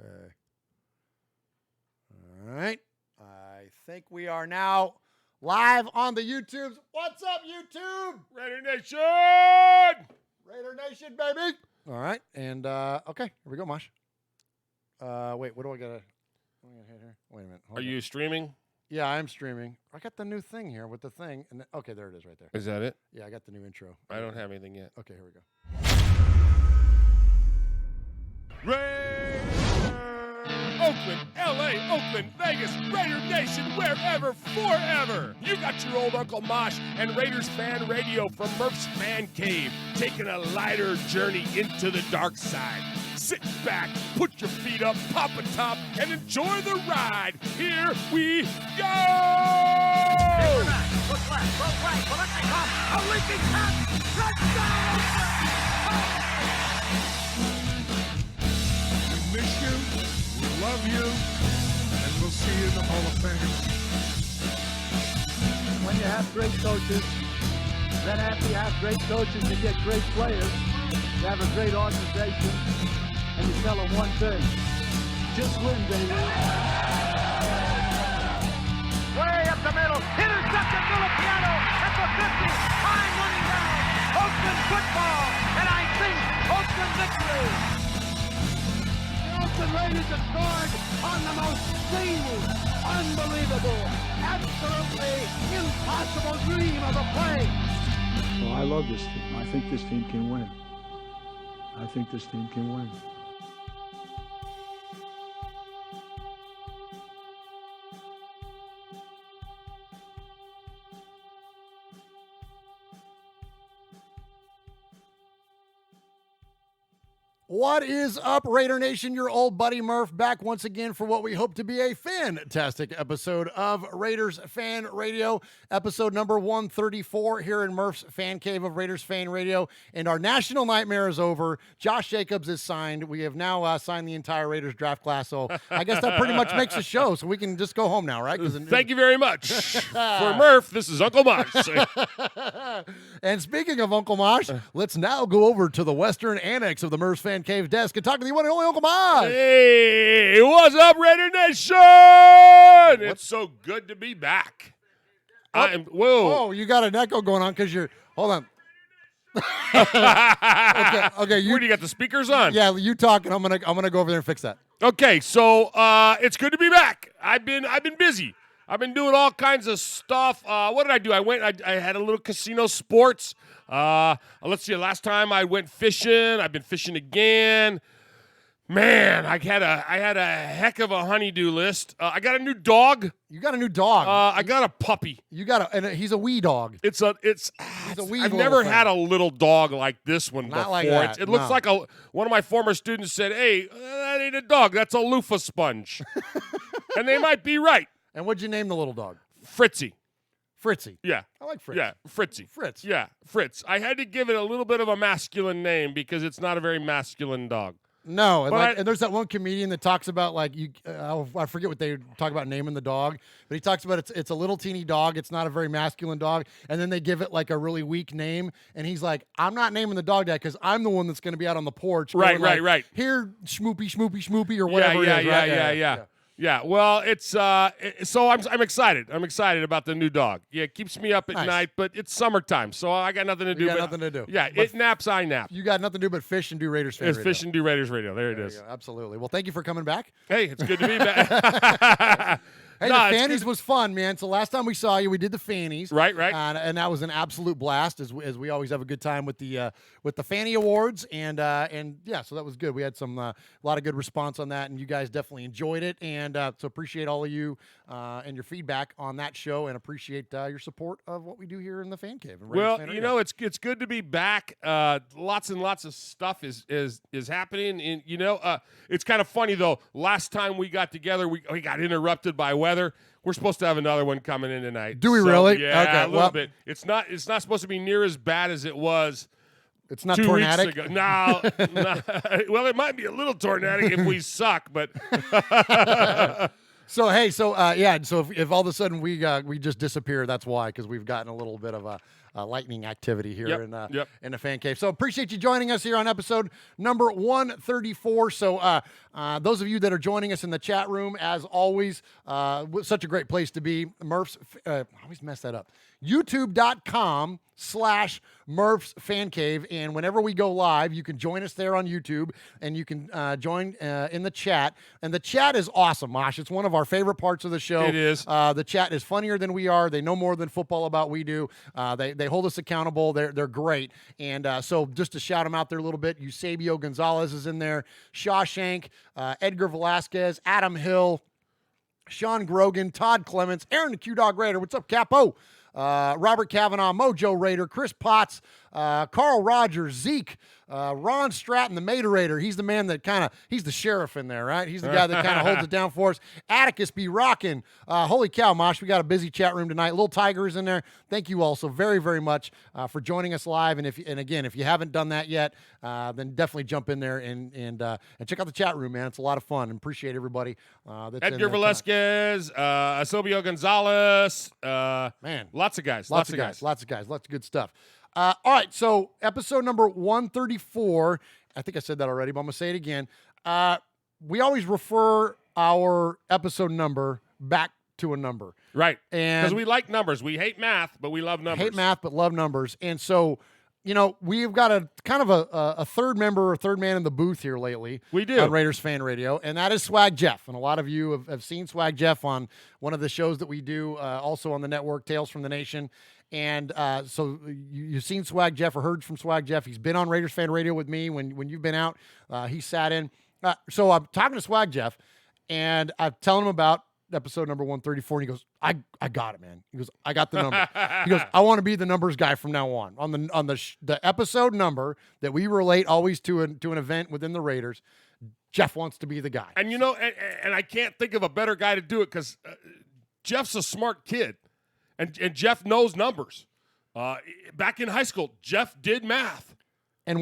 Okay. All right. I think we are now live on the YouTubes. What's up, YouTube? Raider Nation! Raider Nation, baby. All right. And, okay. Here we go, Mosh. Wait, what do I got to hit here? Wait a minute. Are you streaming? Yeah, I'm streaming. I got the new thing here with the thing. And okay, there it is right there. Is that it? Yeah, I got the new intro. I don't have anything yet. Okay, here we go. Raider! Oakland, LA, Oakland, Vegas, Raider Nation, wherever, forever. You got your old Uncle Mosh and Raiders Fan Radio from Murph's Fan Cave, taking a lighter journey into the dark side. Sit back, put your feet up, pop a top, and enjoy the ride. Here we go! Look left, look right, Biletnikoff, a leaping pass, touchdown! We miss you, we love you, and we'll see you in the Hall of Fame. When you have great coaches, then after you have great coaches, you get great players, you have a great organization, and you tell them one thing, just win, baby. Way up the middle, intercepted Biletnikoff at the 50, time running down, Oakland football, and I think Oakland victory. The Oakland Raiders have scored on the most seamless, unbelievable, absolutely impossible dream of a play. Well, I love this team. I think this team can win. I think this team can win. What is up, Raider Nation? Your old buddy Murph back once again for what we hope to be a fantastic episode of Raiders Fan Radio, episode number 134 here in Murph's Fan Cave of Raiders Fan Radio. And our national nightmare is over. Josh Jacobs is signed. We have now signed the entire Raiders draft class. So I guess that pretty much makes the show. So we can just go home now, right? Thank you very much. For Murph, this is Uncle Mosh. And speaking of Uncle Mosh, let's now go over to the Western Annex of the Murph's Fan Cave desk and talk to the one and only Uncle Mosh. Hey, what's up, Raider Nation? It's so good to be back. Whoa. Oh, you got an echo going on because you're, hold on. Okay. Where do you got the speakers on? Yeah, you talk, and I'm gonna go over there and fix that. Okay, so it's good to be back. I've been busy. I've been doing all kinds of stuff. What did I do? I had a little casino sports. Let's see. Last time I went fishing. I've been fishing again. Man, I had a heck of a honey-do list. I got a new dog. You got a new dog. I got a puppy. And he's a wee dog. He's a wee. I've never had a little dog like this one before. Like that. It looks like one of my former students said, "Hey, that ain't a dog. That's a loofah sponge," and they might be right. And what'd you name the little dog? Fritzy. Fritzy. Yeah. I like Fritz. Yeah, Fritzy. Fritz. Yeah, Fritz. I had to give it a little bit of a masculine name because it's not a very masculine dog. No, and there's that one comedian that talks about I forget what they talk about naming the dog, but he talks about it's a little teeny dog. It's not a very masculine dog, and then they give it like a really weak name, and he's like, I'm not naming the dog that because I'm the one that's going to be out on the porch. Right. Here, schmoopy, or whatever. Yeah, well, it's so I'm excited. I'm excited about the new dog. Yeah, it keeps me up at night, but it's summertime, so I got nothing to do. Nothing to do. Yeah, it naps, I nap. You got nothing to do but fish and do Raiders Fan Radio. Fish and do Raiders Radio. There it is. Absolutely. Well, thank you for coming back. Hey, it's good to be back. Hey, the Fannies was fun, man. So last time we saw you, we did the Fannies. Right. And that was an absolute blast, as we always have a good time with the Fanny Awards. And yeah, so that was good. We had a lot of good response on that, and you guys definitely enjoyed it. And so appreciate all of you and your feedback on that show, and appreciate your support of what we do here in the Fan Cave. Well, it's good to be back. Lots and lots of stuff is happening. And it's kind of funny though. Last time we got together, we got interrupted by weather. We're supposed to have another one coming in tonight. Do we really? Yeah, okay, a little bit. It's not supposed to be near as bad as it was. It's not 2 tornadic? weeks ago. No. Well, it might be a little tornadic if we suck, but. So if all of a sudden we just disappear, that's why, because we've gotten a little bit of lightning activity here Yep. in the fan cave. So appreciate you joining us here on episode number 134. So those of you that are joining us in the chat room, as always, such a great place to be. Murph's, I always mess that up. YouTube.com/Murph's Fan Cave. And whenever we go live, you can join us there on YouTube, and you can join in the chat. And the chat is awesome, Mosh. It's one of our favorite parts of the show. It is. The chat is funnier than we are. They know more than football about we do. They hold us accountable. They're great. And so just to shout them out there a little bit, Eusebio Gonzalez is in there, Shawshank, Edgar Velasquez, Adam Hill, Sean Grogan, Todd Clements, Aaron the Q-Dog Raider. What's up, Capo? Robert Kavanaugh, Mojo Raider, Chris Potts, Carl Rogers, Zeke, Ron Stratton, the Materator. He's the man that he's the sheriff in there, right? He's the guy that kind of holds it down for us. Atticus be rocking. Holy cow, Mosh, we got a busy chat room tonight. Little Tiger is in there. Thank you all so very, very much for joining us live. And again, if you haven't done that yet, then definitely jump in there and check out the chat room, man. It's a lot of fun. And appreciate everybody that's in Edgar there Velasquez, Eusebio Gonzalez, man. Lots of guys. Lots of good stuff. All right, so episode number 134. I think I said that already, but I'm going to say it again. We always refer our episode number back to a number. Right. And because we like numbers. We hate math, but we love numbers. Hate math, but love numbers. And so, we've got a kind of a third member or third man in the booth here lately. We do. On Raiders Fan Radio, and that is Swag Jeff. And a lot of you have seen Swag Jeff on one of the shows that we do, also on the network, Tales from the Nation. And so you've seen Swag Jeff or heard from Swag Jeff. He's been on Raiders Fan Radio with me when you've been out. He sat in. So I'm talking to Swag Jeff, and I'm telling him about episode number 134, and he goes, I got it, man. He goes, I got the number. He goes, I want to be the numbers guy from now on. On the episode number that we relate always to an event within the Raiders, Jeff wants to be the guy. And and I can't think of a better guy to do it because Jeff's a smart kid. And Jeff knows numbers. Back in high school, Jeff did math. And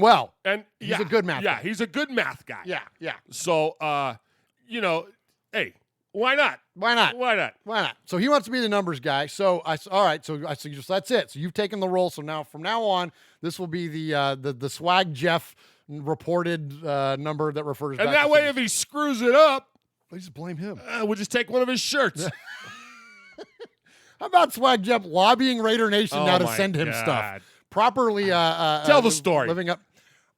he's a good math guy. Yeah, he's a good math guy. Yeah. So, hey, why not? Why not? So he wants to be the numbers guy. So I said, all right. So I said, that's it. So you've taken the role. So now, from now on, this will be the Swag Jeff reported number that refers back. And that way, if he screws it up, we just blame him. We'll just take one of his shirts. How about Swag Jeff lobbying Raider Nation now to send him stuff? Properly tell the story. Living up.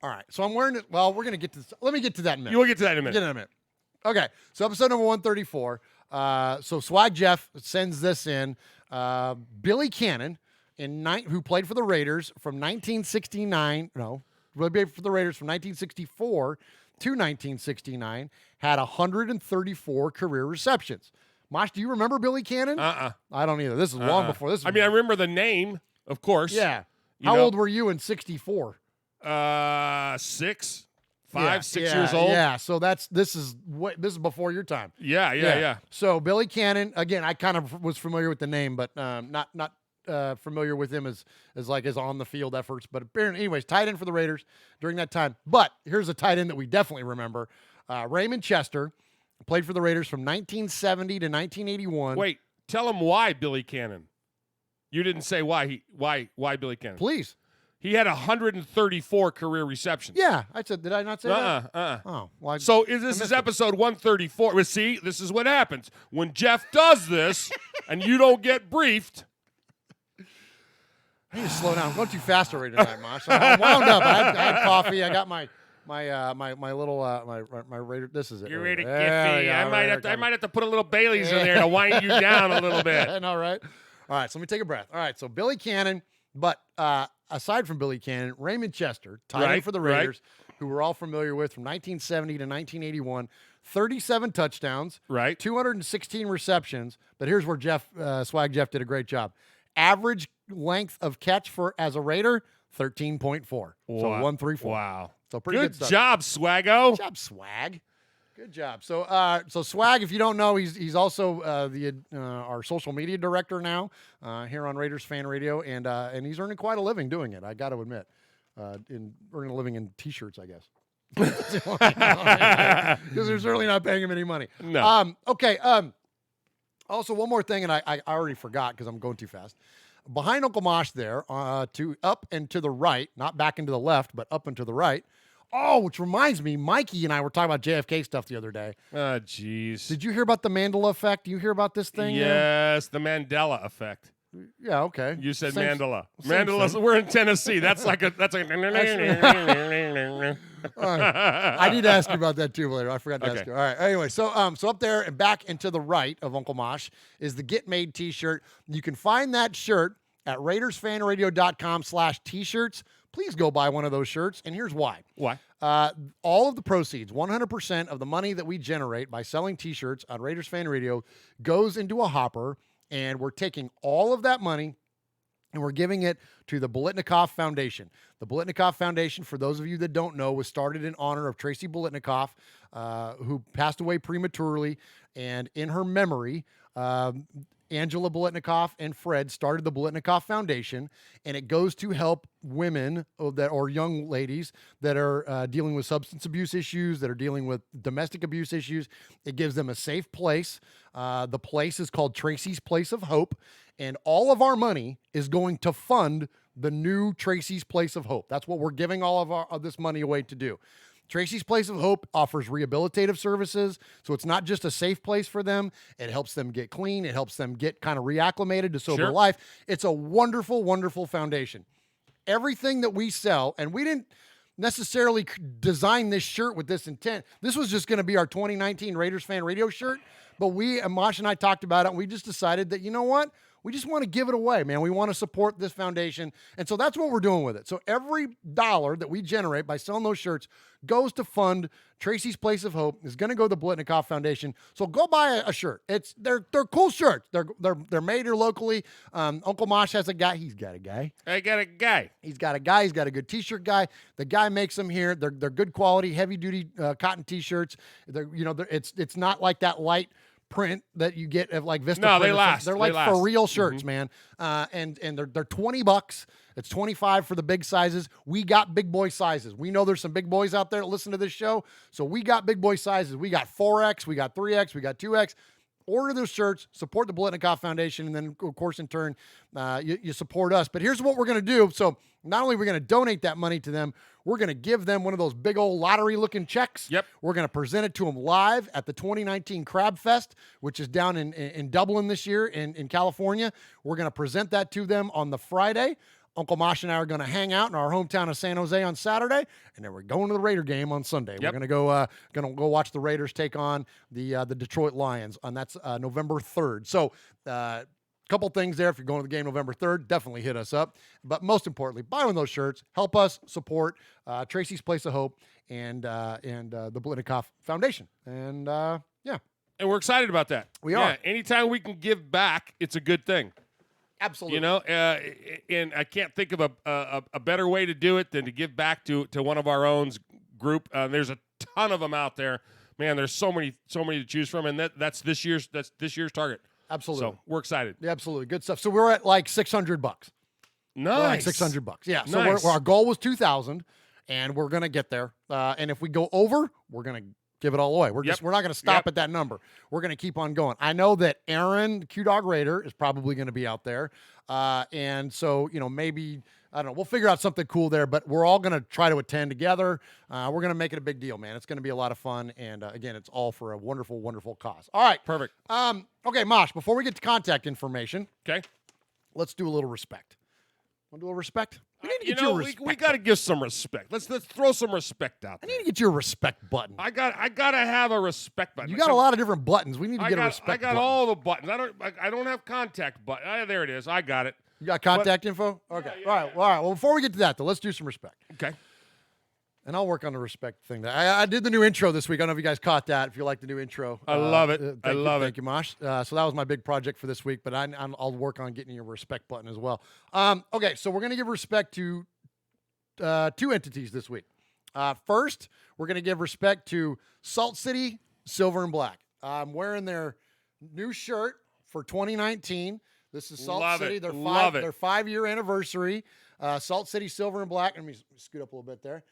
All right. So I'm wearing it. Well, we're going to get to this. Let me get to that in a minute. You will get to that in a minute. Get in a minute. Okay. So episode number 134. So Swag Jeff sends this in. Billy Cannon, who played for the Raiders from 1969. No, played for the Raiders from 1964 to 1969. Had 134 career receptions. Mosh, do you remember Billy Cannon? I don't either. This is long before this. I remember the name, of course. Yeah. How old were you in 64? 6 years old. Yeah. So this is before your time. Yeah. So Billy Cannon, again, I kind of was familiar with the name, but not familiar with him as like his on the field efforts. But apparently, anyways, tight end for the Raiders during that time. But here's a tight end that we definitely remember: Raymond Chester. Played for the Raiders from 1970 to 1981. Wait, tell him why Billy Cannon. You didn't say why Billy Cannon. Please. He had 134 career receptions. Yeah, I said. Did I not say that? Oh, well. So this is episode 134. Well, see, this is what happens when Jeff does this, and you don't get briefed. I need to slow down. I'm going too fast already tonight, Mosh. I'm wound up. I had coffee. I got my little my Raider. This is it. You're ready to get I might have to put a little Bailey's in there to wind you down a little bit. I know, right? All right, so let me take a breath. All right, so Billy Cannon, but aside from Billy Cannon, Raymond Chester, tight end for the Raiders, who we're all familiar with from 1970 to 1981, 37 touchdowns, 216 receptions. But here's where Swag Jeff did a great job. Average length of catch as a Raider, 13.4. So 134. Wow. So pretty good stuff. Good job, Swaggo. Good job, Swag. Good job. So Swag, if you don't know, he's also our social media director now here on Raiders Fan Radio, and he's earning quite a living doing it. I got to admit, earning a living in T-shirts, I guess. Because they're certainly not paying him any money. No. Okay. Also, one more thing, and I already forgot because I'm going too fast. behind Uncle Mosh there, to up and to the right, not back and to the left, but up and to the right. Oh, which reminds me, Mikey and I were talking about JFK stuff the other day. Oh, jeez. Did you hear about the Mandela effect? Do you hear about this thing? Yes, the Mandela effect. Yeah, okay. You said Same- Mandela. same Mandela. thing. We're in Tennessee. That's like a. I need to ask you about that too later. I forgot to ask Okay. you. All right. Anyway, so up there and back and to the right of Uncle Mosh is the Get Made T-shirt. You can find that shirt at RaidersFanRadio.com/T-shirts. Please go buy one of those shirts. And here's why. Why? All of the proceeds, 100% of the money that we generate by selling T-shirts on Raiders Fan Radio goes into a hopper, and we're taking all of that money and we're giving it to the Biletnikoff Foundation. The Biletnikoff Foundation, for those of you that don't know, was started in honor of Tracy Biletnikoff, who passed away prematurely, and in her memory, Angela Biletnikoff and Fred started the Biletnikoff Foundation, and it goes to help women or young ladies that are dealing with substance abuse issues, that are dealing with domestic abuse issues. It gives them a safe place. The place is called Tracy's Place of Hope, and all of our money is going to fund the new Tracy's Place of Hope. That's what we're giving all of this money away to do. Tracy's Place of Hope offers rehabilitative services, so it's not just a safe place for them. It helps them get clean. It helps them get kind of reacclimated to sober life. It's a wonderful, wonderful foundation. Everything that we sell, and we didn't necessarily design this shirt with this intent. This was just going to be our 2019 Raiders Fan Radio shirt, but Mosh and I talked about it, and we just decided that, you know what? We just want to give it away, man. We want to support this foundation. And so that's what we're doing with it. So every dollar that we generate by selling those shirts goes to fund Tracy's Place of Hope, is going to go to the Biletnikoff Foundation. So go buy a shirt. They're cool shirts. They're made here locally. Uncle Mosh has a guy. He's got a guy. I got a guy. He's got a guy. He's got a good T-shirt guy. The guy makes them here. They're good quality, heavy duty cotton T-shirts. It's not like that light print that you get of like Vista. No, print they or last. something. They're like They for last. real shirts, man. And they're $20. It's $25 for the big sizes. We got big boy sizes. We know there's some big boys out there that listen to this show, so we got big boy sizes. We got 4X, we got 3X, we got 2X. Order those shirts, support the Biletnikoff Foundation, and then, of course, in turn, you support us. But here's what we're going to do. So not only are we going to donate that money to them, we're going to give them one of those big old lottery-looking checks. Yep. We're going to present it to them live at the 2019 Crab Fest, which is down in Dublin this year in California. We're going to present that to them on the Friday. Uncle Mosh and I are going to hang out in our hometown of San Jose on Saturday, and then we're going to the Raider game on Sunday. Yep. We're going to go watch the Raiders take on the Detroit Lions, and that's November 3rd. So, couple things there. If you're going to the game November 3rd, definitely hit us up. But most importantly, buy one of those shirts. Help us support Tracy's Place of Hope and the Biletnikoff Foundation. And yeah, And we're excited about that. We are. Anytime we can give back, it's a good thing. absolutely. You know, and I can't think of a better way to do it than to give back to one of our own group. There's a ton of them out there. Man, there's so many to choose from, and that's this year's target. Absolutely. So we're excited. Yeah, absolutely. Good stuff. So we're at like $600. Nice. We're at $600. Yeah. So Nice. our goal was 2,000, and we're gonna get there. And if we go over, we're gonna give it all away. We're not gonna stop at that number. We're gonna keep on going. I know that Aaron, Q Dog Raider, is probably gonna be out there. And so, maybe, I don't know, we'll figure out something cool there, but we're all going to try to attend together. We're going to make it a big deal, man. It's going to be a lot of fun. And again, it's all for a wonderful, wonderful cause. All right. Perfect. Okay, Mosh, before we get to contact information, Okay. let's do a little respect. Want to do a little respect? We need to get You know, you a we respect. got to give some respect. Let's throw some respect out I there. need to get you a respect button. I got to have a respect button. You got a lot of different buttons. We need to I get a got respect I got button. all the buttons. I don't have contact button. There it is. I got it. You got contact info? Okay. Yeah, all right. All right. Well, before we get to that, though, let's do some respect. Okay. And I'll work on the respect thing. I did the new intro this week. I don't know if you guys caught that. If you like the new intro, I love it. I love it. Thank you, Mosh. So that was my big project for this week. But I'll work on getting your respect button as well. Okay, so we're gonna give respect to two entities this week. First, we're gonna give respect to Salt City Silver and Black. I'm wearing their new shirt for 2019. This is Salt Love City. it. Their Love it. their 5-year anniversary. Salt City Silver and Black. Let me scoot up a little bit there.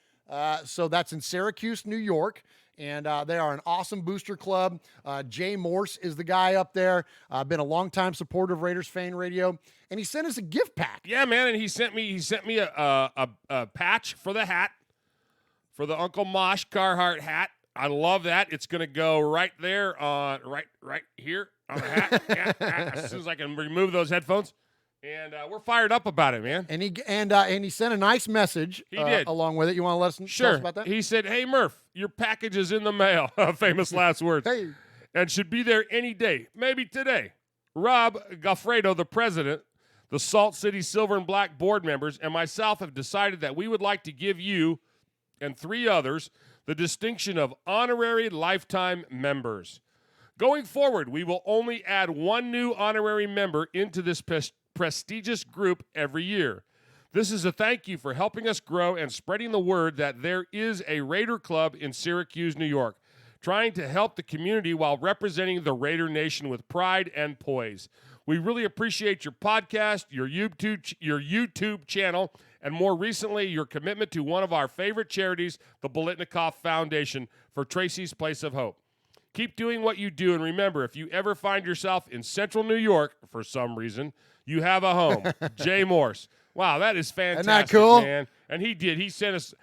So that's in Syracuse, New York. And they are an awesome booster club. Jay Morse is the guy up there. Been a longtime supporter of Raiders Fan Radio, and he sent us a gift pack. Yeah, man, and he sent me a patch for the hat, for the Uncle Mosh Carhartt hat. I love that. It's gonna go right there on right here on the hat. Yeah, as soon as I can remove those headphones. And we're fired up about it, man. And he sent a nice message. He did. Along with it. You want to let us tell us about that? He said, "Hey Murph, your package is in the mail." Famous last words. Hey. And should be there any day, maybe today. Rob Goffredo, the president, the Salt City Silver and Black board members, and myself have decided that we would like to give you and 3 others the distinction of honorary lifetime members. Going forward, we will only add 1 new honorary member into this prestigious group every year. This is a thank you for helping us grow and spreading the word that there is a Raider Club in Syracuse, New York, trying to help the community while representing the Raider Nation with pride and poise. We really appreciate your podcast, your YouTube channel, and more recently, your commitment to one of our favorite charities, the Biletnikoff Foundation, for Tracy's Place of Hope. Keep doing what you do, and remember, if you ever find yourself in central New York for some reason, you have a home. Jay Morse. Wow, that is fantastic, isn't that cool? Man. And he did. He sent us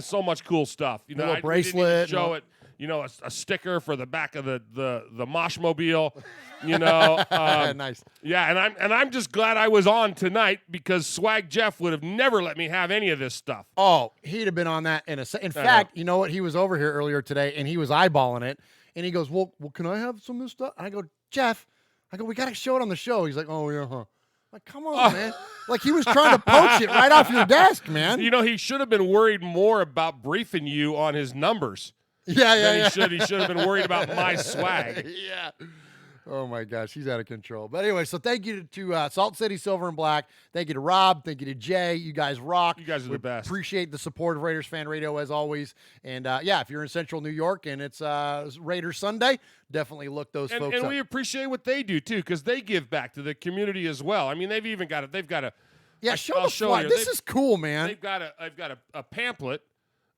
so much cool stuff. You know, little bracelet. Show it. You know, a sticker for the back of the Moshmobile. You know, nice. Yeah, and I'm just glad I was on tonight because Swag Jeff would have never let me have any of this stuff. Oh, he'd have been on that in fact, you know what? He was over here earlier today, and he was eyeballing it, and he goes, "Well, can I have some of this stuff?" And I go, "Jeff," we got to show it on the show. He's like, "Oh yeah, huh." Like, come on, man. Like, he was trying to poach it right off your desk, man. You know, he should have been worried more about briefing you on his numbers. Yeah. He should have been worried about my swag. Yeah. Oh, my gosh. He's out of control. But anyway, so thank you to Salt City Silver and Black. Thank you to Rob. Thank you to Jay. You guys rock. You guys are the best. Appreciate the support of Raiders Fan Radio as always. And, yeah, if you're in Central New York and it's Raiders Sunday, definitely look those folks up. And we appreciate what they do, too, because they give back to the community as well. I mean, they've got a yeah, I'll show you. This is cool, man. I've got a pamphlet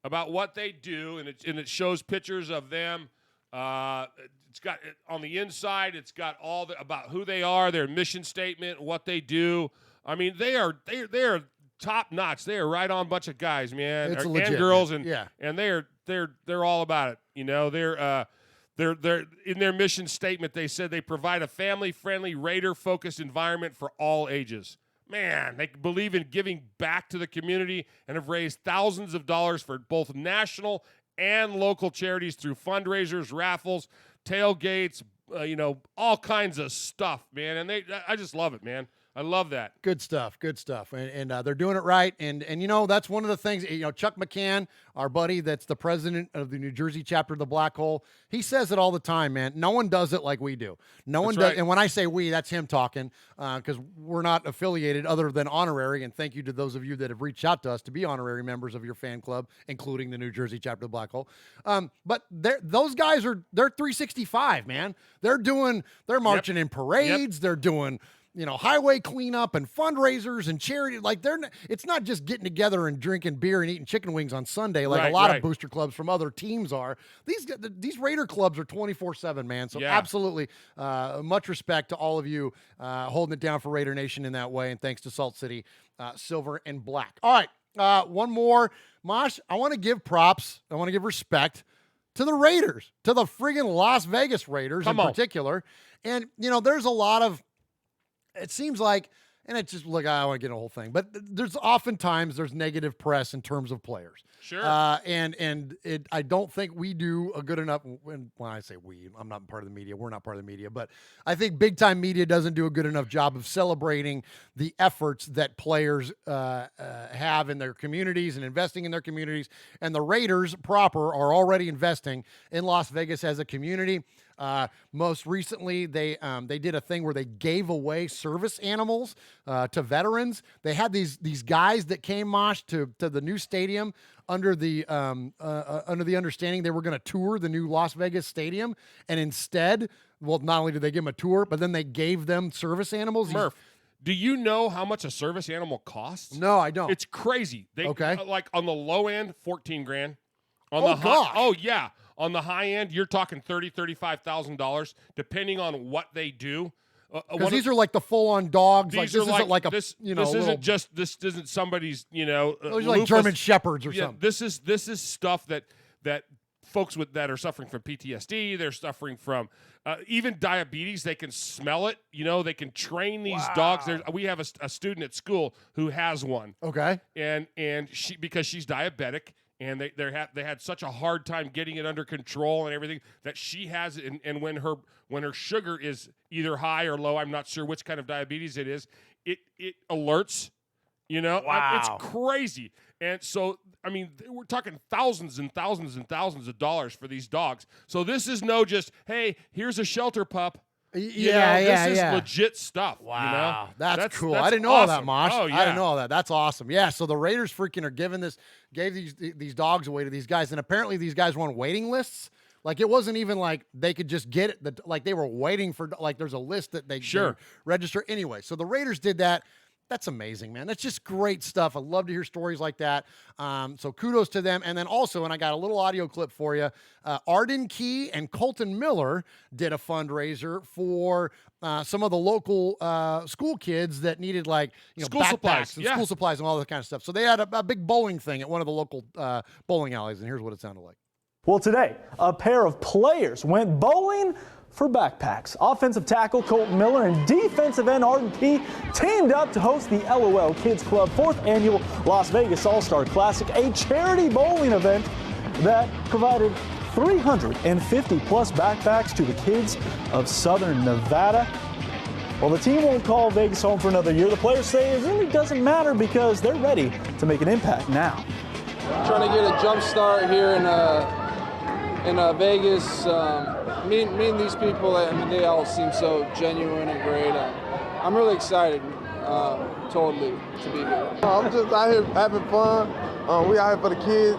about what they do, and it shows pictures of them. It's got on the inside. It's got all about who they are, their mission statement, what they do. I mean, they are top notch. They are right on bunch of guys, man, it's and legit, girls, man. and they're all about it. You know, they're in their mission statement. They said they provide a family-friendly, Raider-focused environment for all ages. Man, they believe in giving back to the community and have raised thousands of dollars for both national and local charities through fundraisers, raffles, tailgates, all kinds of stuff, man. And I just love it, man. I love that. Good stuff. And they're doing it right. And that's one of the things, Chuck McCann, our buddy that's the president of the New Jersey chapter of the Black Hole, he says it all the time, man. No one does it like we do. No one does. Right. And when I say we, that's him talking, because we're not affiliated other than honorary. And thank you to those of you that have reached out to us to be honorary members of your fan club, including the New Jersey chapter of the Black Hole. But those guys they're 365, man. They're marching in parades. Yep. They're doing highway cleanup and fundraisers and charity. Like it's not just getting together and drinking beer and eating chicken wings on Sunday like a lot of booster clubs from other teams are. These Raider clubs are 24/7, man. So absolutely, much respect to all of you holding it down for Raider Nation in that way. And thanks to Salt City Silver and Black. All right, one more, Mosh. I want to give props. I want to give respect to the Raiders, to the friggin' Las Vegas Raiders in particular. And there's a lot of. It seems like, and it's just, look, I don't want to get a whole thing, but there's negative press in terms of players. Sure. I don't think we do a good enough, when I say we, I'm not part of the media, we're not part of the media, but I think big time media doesn't do a good enough job of celebrating the efforts that players have in their communities and investing in their communities. And the Raiders proper are already investing in Las Vegas as a community. Most recently, they did a thing where they gave away service animals to veterans. They had these guys that came, Mosh, to the new stadium under the understanding they were going to tour the new Las Vegas stadium, and instead, well, not only did they give them a tour, but then they gave them service animals. Murph, Do you know how much a service animal costs? No, I don't. It's crazy. Okay. Like on the low end, $14,000. On Oh, the gosh. Oh yeah. On the high end, you're talking $35,000, depending on what they do. Because these are like the full-on dogs. Like These this are isn't like a this. you know. This little, isn't just this isn't somebody's those are like lupus. German shepherds or Yeah, something. this is stuff that folks that are suffering from PTSD, they're suffering from even diabetes. They can smell it. You know, they can train these dogs. We have a student at school who has one. Okay. And she, because she's diabetic, and they had such a hard time getting it under control and everything, that she has it. And when her sugar is either high or low, I'm not sure which kind of diabetes it is, it alerts. You know, it's crazy. And so, I mean, we're talking thousands and thousands and thousands of dollars for these dogs. So this is no just, hey, here's a shelter pup. This is legit stuff. Wow, you know? that's cool. That's I didn't know all that, awesome. Mosh. Oh, yeah. I didn't know all that. That's awesome. Yeah, so the Raiders freaking are gave these dogs away to these guys, and apparently these guys were on waiting lists. Like, it wasn't even like they could just get it. Like, they were waiting for, like, there's a list that they can register. Anyway, so the Raiders did that. That's amazing, man. That's just great stuff. I love to hear stories like that. So kudos to them. And then also, and I got a little audio clip for you, Arden Key and Colton Miller did a fundraiser for some of the local school kids that needed, like, School backpacks supplies, and yeah. school supplies and all that kind of stuff. So they had a big bowling thing at one of the local bowling alleys, and here's what it sounded like. Well, today, a pair of players went bowling for backpacks. Offensive tackle Colton Miller and defensive end Arden Key teamed up to host the LOL Kids Club 4th Annual Las Vegas All-Star Classic, a charity bowling event that provided 350-plus backpacks to the kids of Southern Nevada. Well, the team won't call Vegas home for another year. The players say it really doesn't matter because they're ready to make an impact now. Trying to get a jump start here in Vegas. Meeting these people, I mean, they all seem so genuine and great. I'm really excited, totally, to be here. I'm just out here having fun. We out here for the kids.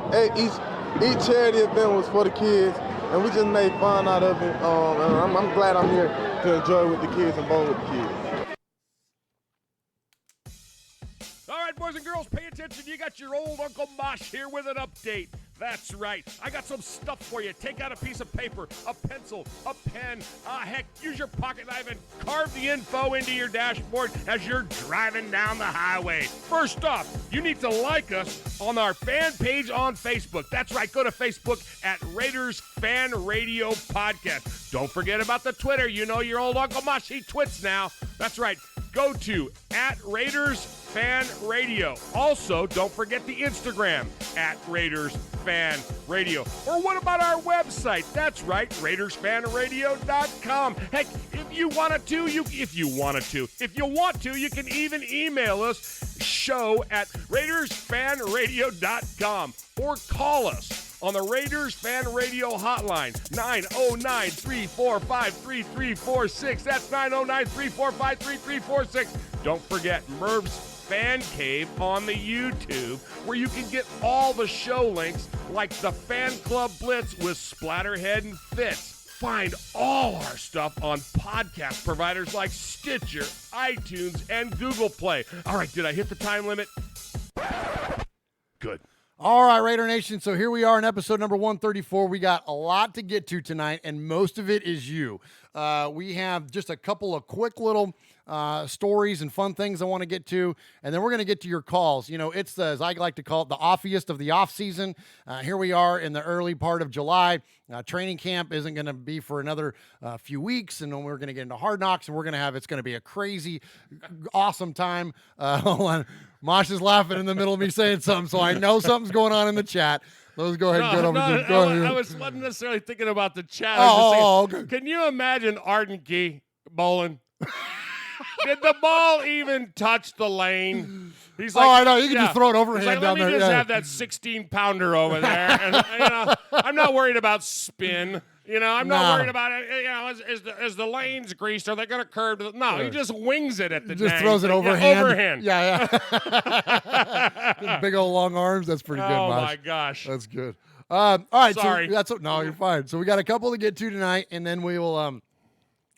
Each charity event was for the kids, and we just made fun out of it. And I'm glad I'm here to enjoy with the kids and bowl with the kids. All right, boys and girls, pay attention. You got your old Uncle Mosh here with an update. That's right. I got some stuff for you. Take out a piece of paper, a pencil, a pen. Heck, use your pocket knife and carve the info into your dashboard as you're driving down the highway. First off, you need to like us on our fan page on Facebook. That's right. Go to Facebook at Raiders Fan Radio Podcast. Don't forget about the Twitter. You know your old Uncle Mosh, he twits now. That's right. Go to at Raiders Fan Radio. Also, don't forget the Instagram at Raiders Fan Radio. Or what about our website? That's right, RaidersFanRadio.com. Heck, if you want to, you can even email us, show@RaidersFanRadio.com, or call us on the Raiders Fan Radio hotline, 909-345-3346. That's 909-345-3346. Don't forget Merv's Fan Cave on the YouTube, where you can get all the show links, like the Fan Club Blitz with Splatterhead and Fitz. Find all our stuff on podcast providers like Stitcher, iTunes, and Google Play. All right, did I hit the time limit? Good. All right, Raider Nation, so here we are in episode number 134. We got a lot to get to tonight, and most of it is you. We have just a couple of quick little stories and fun things I want to get to, and then we're going to get to your calls. You know, it's as I like to call it, the offiest of the off season. Here we are in the early part of July. Training camp isn't going to be for another few weeks, and then we're going to get into Hard Knocks, and it's going to be a crazy, awesome time. Hold on. Mosh is laughing in the middle of me saying something, so I know something's going on in the chat. Let's go ahead and get over to go ahead. I wasn't necessarily thinking about the chat. Okay. Can you imagine Arden Key bowling? Did the ball even touch the lane? He's like, I know. You can just throw it overhand down there. Let me just have that 16-pounder over there. And, I'm not worried about spin. I'm not worried about it. Is the lanes greased? Are they going to curve? No, he just wings it at the just throws it overhand. Overhand. Yeah. Big old long arms. That's pretty good, Oh, Mosh. my gosh. That's good. All right. Sorry. So no, you're fine. So we got a couple to get to tonight, and then we will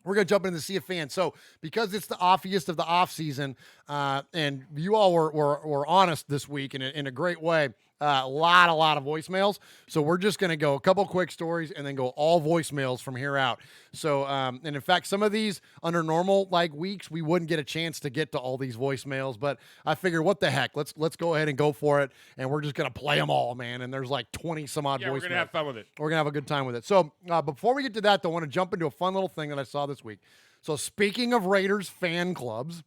we're going to jump into the Sea of Fans. So because it's the offiest of the off season, and you all were honest this week in a great way, a lot of voicemails. So we're just going to go a couple quick stories and then go all voicemails from here out. So, and in fact, some of these under normal weeks, we wouldn't get a chance to get to all these voicemails, but I figured, what the heck, let's go ahead and go for it. And we're just going to play them all, man. And there's 20 some odd voicemails. We're going to have fun with it. We're going to have a good time with it. So before we get to that, though, I want to jump into a fun little thing that I saw this week. So speaking of Raiders fan clubs,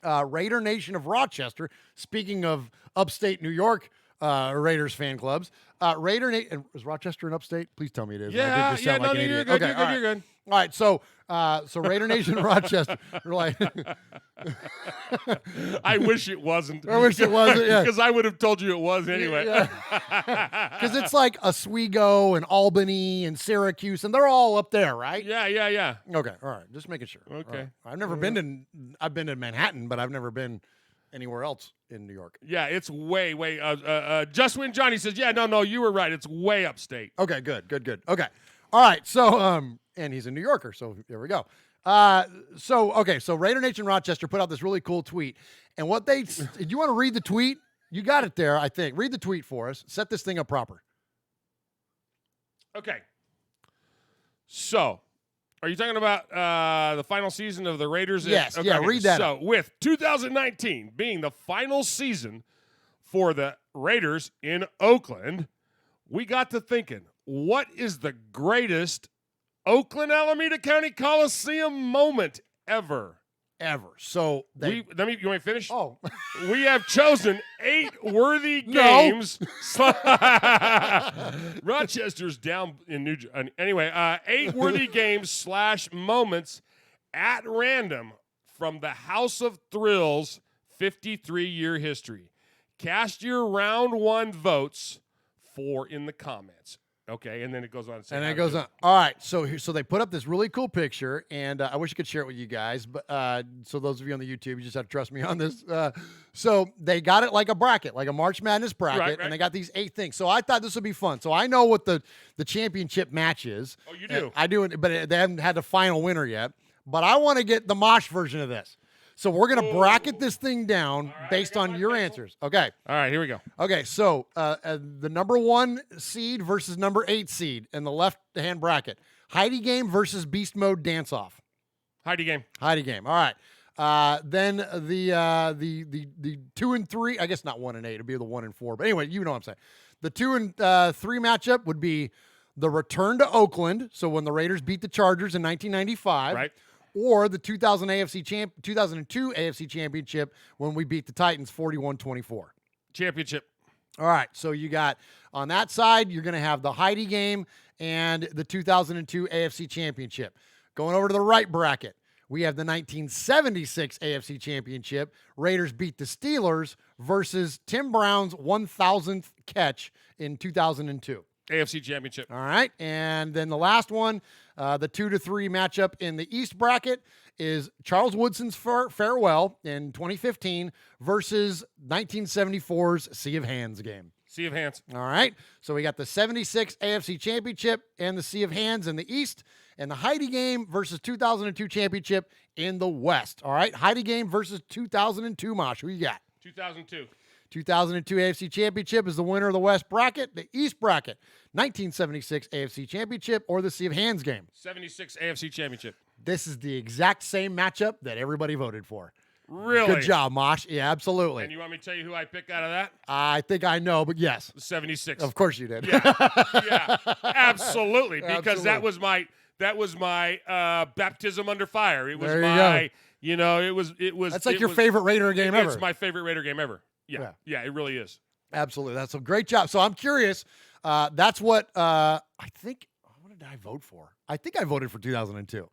Raider Nation of Rochester, speaking of upstate New York Raiders fan clubs, is Rochester in upstate? Please tell me it is. Yeah, you're good. You're good. All right, so Raider Nation of Rochester, I wish it wasn't. I wish it wasn't, yeah. Because I would have told you it was anyway. Because it's like Oswego and Albany and Syracuse, and they're all up there, right? Yeah. Okay, all right, just making sure. Okay. Right. I've been to Manhattan, but I've never been anywhere else in New York. Yeah, it's way. Just when Johnny says, yeah, no, you were right. It's way upstate. Okay, good. Okay. All right, so, and he's a New Yorker, so there we go. So Raider Nation Rochester put out this really cool tweet. And what do you want to read the tweet? You got it there, I think. Read the tweet for us. Set this thing up proper. Okay. So, are you talking about the final season of the Raiders? Yes, okay, read that. So, with 2019 being the final season for the Raiders in Oakland, we got to thinking, what is the greatest Oakland Alameda County Coliseum moment ever? So you want me to finish? Oh. We have chosen 8 worthy games. Rochester's down in anyway, 8 worthy games / moments at random from the House of Thrills 53-year history. Cast your round 1 votes in the comments. Okay, and then it goes on. And then it goes on. All right, so they put up this really cool picture, and I wish I could share it with you guys, but so those of you on the YouTube, you just have to trust me on this. So they got it like a bracket, like a March Madness bracket, right. And they got these 8 things. So I thought this would be fun. So I know what the championship match is. Oh, you do? I do, but they haven't had the final winner yet. But I want to get the Mosh version of this. So we're going to bracket this thing down based on your answers. Okay. All right, here we go. Okay, so the number 1 seed versus number 8 seed in the left-hand bracket. Heidi game versus Beast Mode dance-off. Heidi game. All right. Then the 2 and 3, I guess not 1 and 8, it'd be the 1 and 4. But anyway, you know what I'm saying. The 2 and 3 matchup would be the return to Oakland, so when the Raiders beat the Chargers in 1995. Right. Or the 2002 AFC Championship when we beat the Titans 41-24. Championship. All right, so you got on that side, you're going to have the Heidi game and the 2002 AFC Championship. Going over to the right bracket, we have the 1976 AFC Championship. Raiders beat the Steelers versus Tim Brown's 1,000th catch in 2002. AFC Championship. All right, and then the last one, the 2-3 matchup in the East bracket is Charles Woodson's farewell in 2015 versus 1974's Sea of Hands game. Sea of Hands. All right, so we got the 76 AFC Championship and the Sea of Hands in the East, and the Heidi game versus 2002 Championship in the West. All right, Heidi game versus 2002, Mosh. Who you got? 2002. 2002 AFC Championship is the winner of the West bracket. The East bracket, 1976 AFC Championship or the Sea of Hands game. 76 AFC Championship. This is the exact same matchup that everybody voted for. Really? Good job, Mosh. Yeah, absolutely. And you want me to tell you who I picked out of that? I think I know, but yes. 76. Of course you did. Yeah, absolutely. Because Absolutely. that was my baptism under fire. It was There you my, go. you know, it was. That's like your favorite Raider game ever. It's my favorite Raider game ever. Yeah, it really is. Absolutely. That's a great job. So I'm curious. That's what I think. What did I vote for? I think I voted for 2002.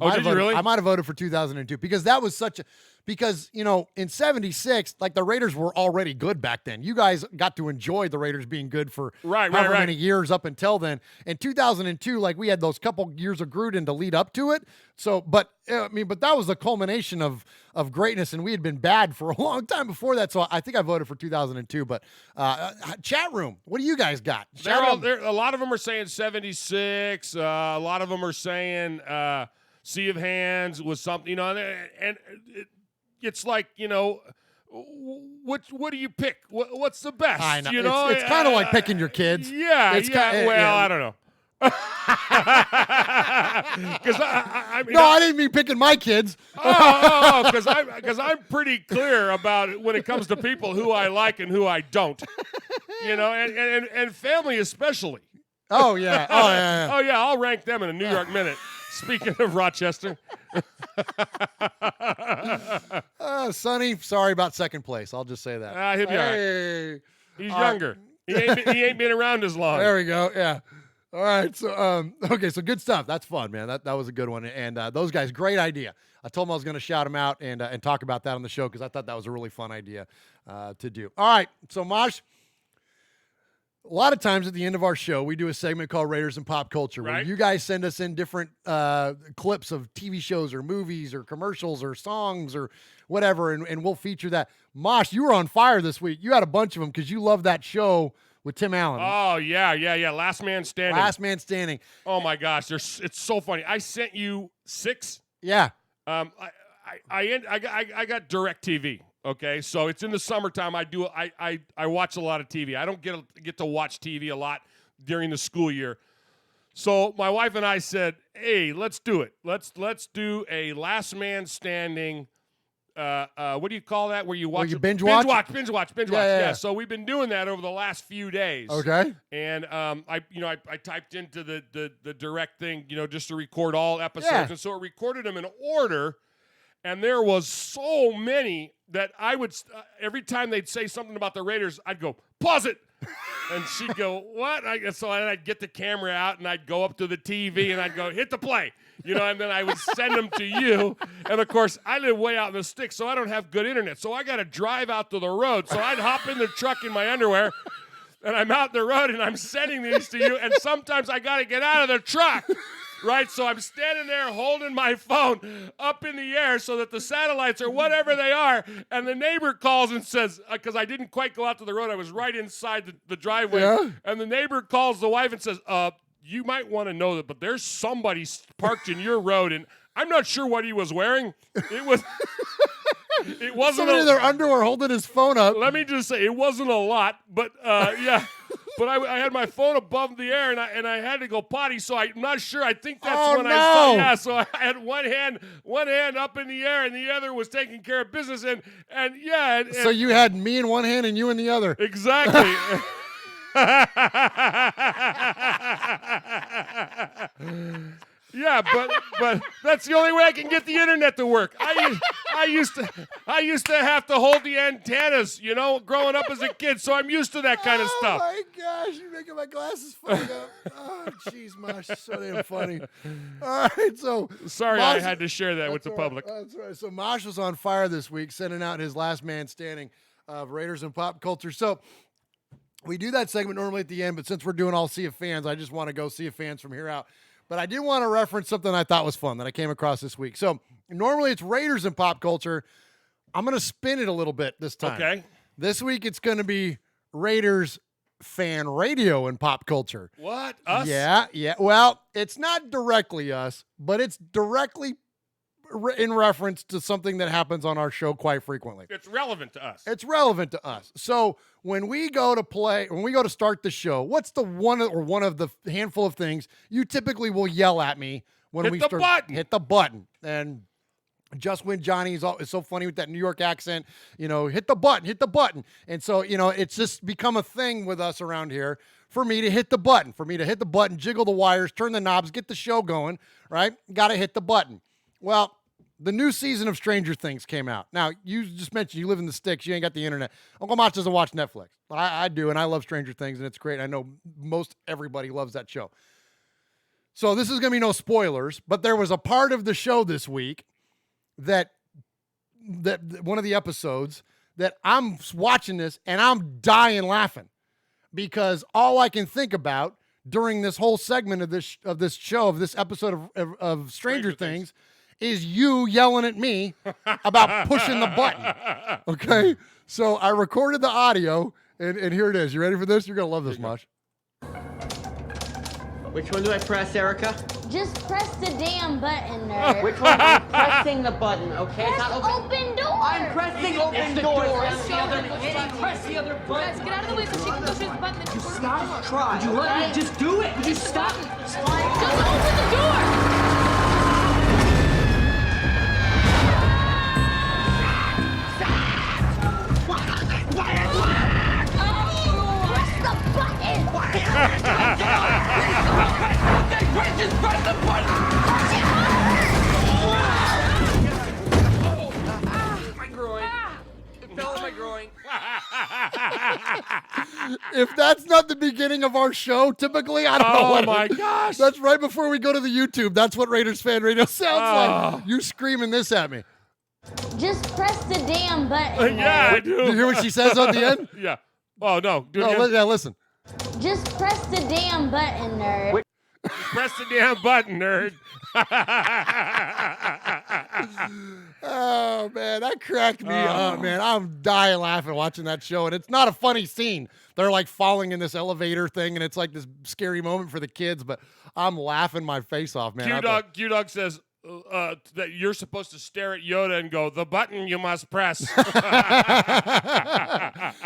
Did you really? I might have voted for 2002 because that was because, you know, in 76, like the Raiders were already good back then. You guys got to enjoy the Raiders being good for however many years up until then. In 2002, like we had those couple years of Gruden to lead up to it. So, but that was the culmination of greatness, and we had been bad for a long time before that. So I think I voted for 2002. But chat room, what do you guys got? A lot of them are saying 76. A lot of them are saying sea of hands with something, and it's like, what do you pick? What's the best? I know. It's kind of like picking your kids. Yeah. I don't know. Because I didn't mean picking my kids. Because I'm pretty clear about it when it comes to people who I like and who I don't. And family especially. Oh yeah. Oh yeah. I'll rank them in a New York minute. Speaking of Rochester. Sonny, sorry about second place. I'll just say that. He'll be all right. He's younger. He ain't been around as long. There we go. Yeah. All right. So, okay. So good stuff. That's fun, man. That was a good one. And those guys, great idea. I told them I was going to shout them out and talk about that on the show because I thought that was a really fun idea to do. All right. So, Mosh, a lot of times at the end of our show, we do a segment called Raiders and Pop Culture, where you guys send us in different clips of TV shows or movies or commercials or songs or whatever, and we'll feature that. Mosh, you were on fire this week. You had a bunch of them because you love that show with Tim Allen. Oh, yeah. Last Man Standing. Last Man Standing. Oh, my gosh. It's so funny. I sent you 6. Yeah. I got DirecTV. Okay, so it's in the summertime. I watch a lot of TV. I don't get to watch TV a lot during the school year. So my wife and I said, "Hey, let's do it. Let's do a Last Man Standing. What do you call that? Where you watch? You binge watch. Yeah. So we've been doing that over the last few days. Okay. And I typed into the direct thing, just to record all episodes, and so it recorded them in order. And there was so many that I would, every time they'd say something about the Raiders, I'd go, pause it. And she'd go, what? So I'd get the camera out and I'd go up to the TV and I'd go, hit the play. And then I would send them to you. And, of course, I live way out in the sticks, so I don't have good internet. So I got to drive out to the road. So I'd hop in the truck in my underwear, and I'm out the road, and I'm sending these to you. And sometimes I got to get out of the truck. Right, so I'm standing there holding my phone up in the air so that the satellites or whatever they are, and the neighbor calls and says, because I didn't quite go out to the road, I was right inside the driveway, and the neighbor calls the wife and says, you might want to know that, but there's somebody parked in your road, and I'm not sure what he was wearing. It wasn't somebody in their underwear holding his phone up. Let me just say, it wasn't a lot, but yeah. But I had my phone above the air, and I had to go potty, so I'm not sure. I think that's when I saw. Yeah, so I had one hand up in the air, and the other was taking care of business, and so you had me in one hand and you in the other. Exactly. Yeah, but that's the only way I can get the internet to work. I used to have to hold the antennas, growing up as a kid, so I'm used to that kind of stuff. Oh my gosh, you're making my glasses fog up. Oh, jeez, Mosh, so damn funny. All right, so sorry, Mosh, I had to share that with the public. That's right. So Mosh was on fire this week, sending out his Last Man Standing of Raiders and Pop Culture. So we do that segment normally at the end, but since we're doing all Sea of Fans, I just want to go Sea of Fans from here out. But I did want to reference something I thought was fun that I came across this week. So normally it's Raiders and Pop Culture. I'm going to spin it a little bit this time. Okay. This week it's going to be Raiders fan radio and pop culture. What? Us? Yeah. Well, it's not directly us, but it's directly in reference to something that happens on our show quite frequently. It's relevant to us. It's relevant to us. So when we go to start the show, what's the one of the handful of things you typically will yell at me when we start? Hit the button. And just when Johnny is so funny with that New York accent, hit the button. And so, it's just become a thing with us around here for me to hit the button, jiggle the wires, turn the knobs, get the show going, right? Got to hit the button. Well, the new season of Stranger Things came out. Now, you just mentioned you live in the sticks. You ain't got the internet. Uncle Mosh doesn't watch Netflix. I do, and I love Stranger Things, and it's great. I know most everybody loves that show. So this is going to be no spoilers, but there was a part of the show this week that one of the episodes that I'm watching this, and I'm dying laughing because all I can think about during this whole segment of this episode of Stranger Things is you yelling at me about pushing the button. Okay? So I recorded the audio, and here it is. You ready for this? You're going to love this, Mosh. Which one do I press, Erica? Just press the damn button, nerd. Which one? I'm pressing the button, okay? Press open door. I'm pressing open doors. Press the other button. Guys, get out of the way so she can go through the button. Would you stop? Try. Would you let me just do it? Would you stop? Just open the door. Just press the button! My groin. It fell on my groin. If that's not the beginning of our show, typically, I don't know what. Oh, my gosh. That's right before we go to the YouTube. That's what Raiders Fan Radio sounds like. You screaming this at me. Just press the damn button. Yeah, I do. Do you hear what she says at the end? Yeah. Oh, no. Do it No, again. listen. Just press the damn button, nerd. Press the damn button, nerd. Oh, man, that cracked me up, man. I'm dying laughing watching that show, and it's not a funny scene. They're, like, falling in this elevator thing, and it's, like, this scary moment for the kids, but I'm laughing my face off, man. Q-Dog says that you're supposed to stare at Yoda and go, the button you must press.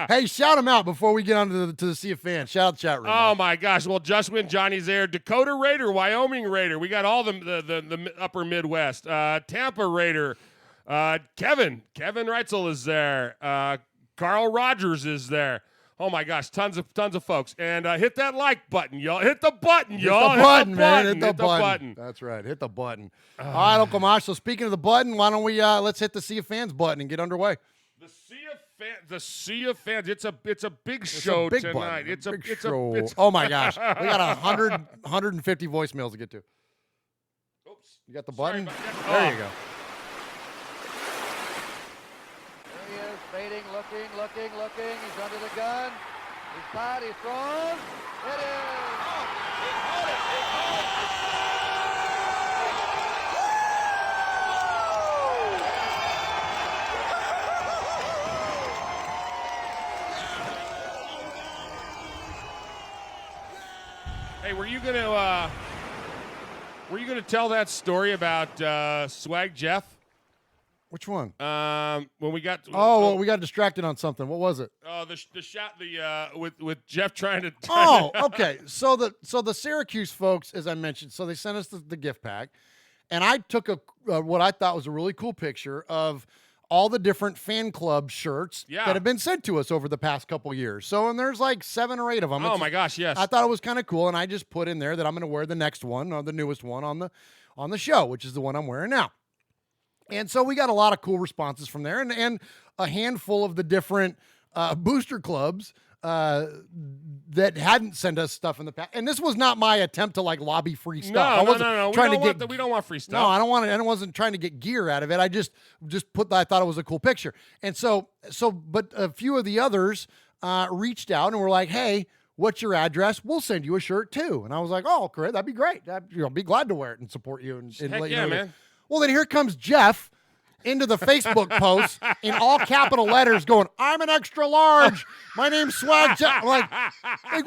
Hey, shout them out before we get on to the Sea of Fans. Shout out chat room. Oh, my gosh. Well, Just Win Johnny's there. Dakota Raider, Wyoming Raider. We got all the upper Midwest. Tampa Raider. Kevin Reitzel is there. Carl Rogers is there. Oh, my gosh. Tons of folks. And hit that like button, y'all. Hit the button, y'all. Hit the button, man. Hit the button. button. That's right. Hit the button. All right, Uncle Mosh. So speaking of the button, why don't we let's hit the Sea of Fans button and get underway. The Sea of Fans. It's a big show big tonight. Button. It's a big show. Oh my gosh, we got 150 voicemails to get to. Oops. You got the button? There you go. There he is, baiting, looking. He's under the gun. He's caught. He's thrown. It is. Hey, were you gonna tell that story about Swag Jeff? Which one? When we got we got distracted on something. What was it? Oh, the shot with Jeff trying to. Okay. So the Syracuse folks, as I mentioned, so they sent us the gift pack, and I took what I thought was a really cool picture of all the different fan club shirts that have been sent to us over the past couple years. So, and there's like 7 or 8 of them. Oh my gosh, yes. I thought it was kind of cool, and I just put in there that I'm going to wear the next one, or the newest one on the show, which is the one I'm wearing now. And so we got a lot of cool responses from there, and a handful of the different booster clubs that hadn't sent us stuff in the past. And this was not my attempt to like lobby free stuff. No. We don't want free stuff. No, I don't want it. I wasn't trying to get gear out of it. I just I thought it was a cool picture. And but a few of the others reached out and were like, hey, what's your address? We'll send you a shirt too. And I was like, oh, great. That'd be great. I'd be glad to wear it and support you. And let you know man. Well, then here comes Jeff into the Facebook post in all capital letters going, I'm an extra large. My name's Swag Jeff. I'm like,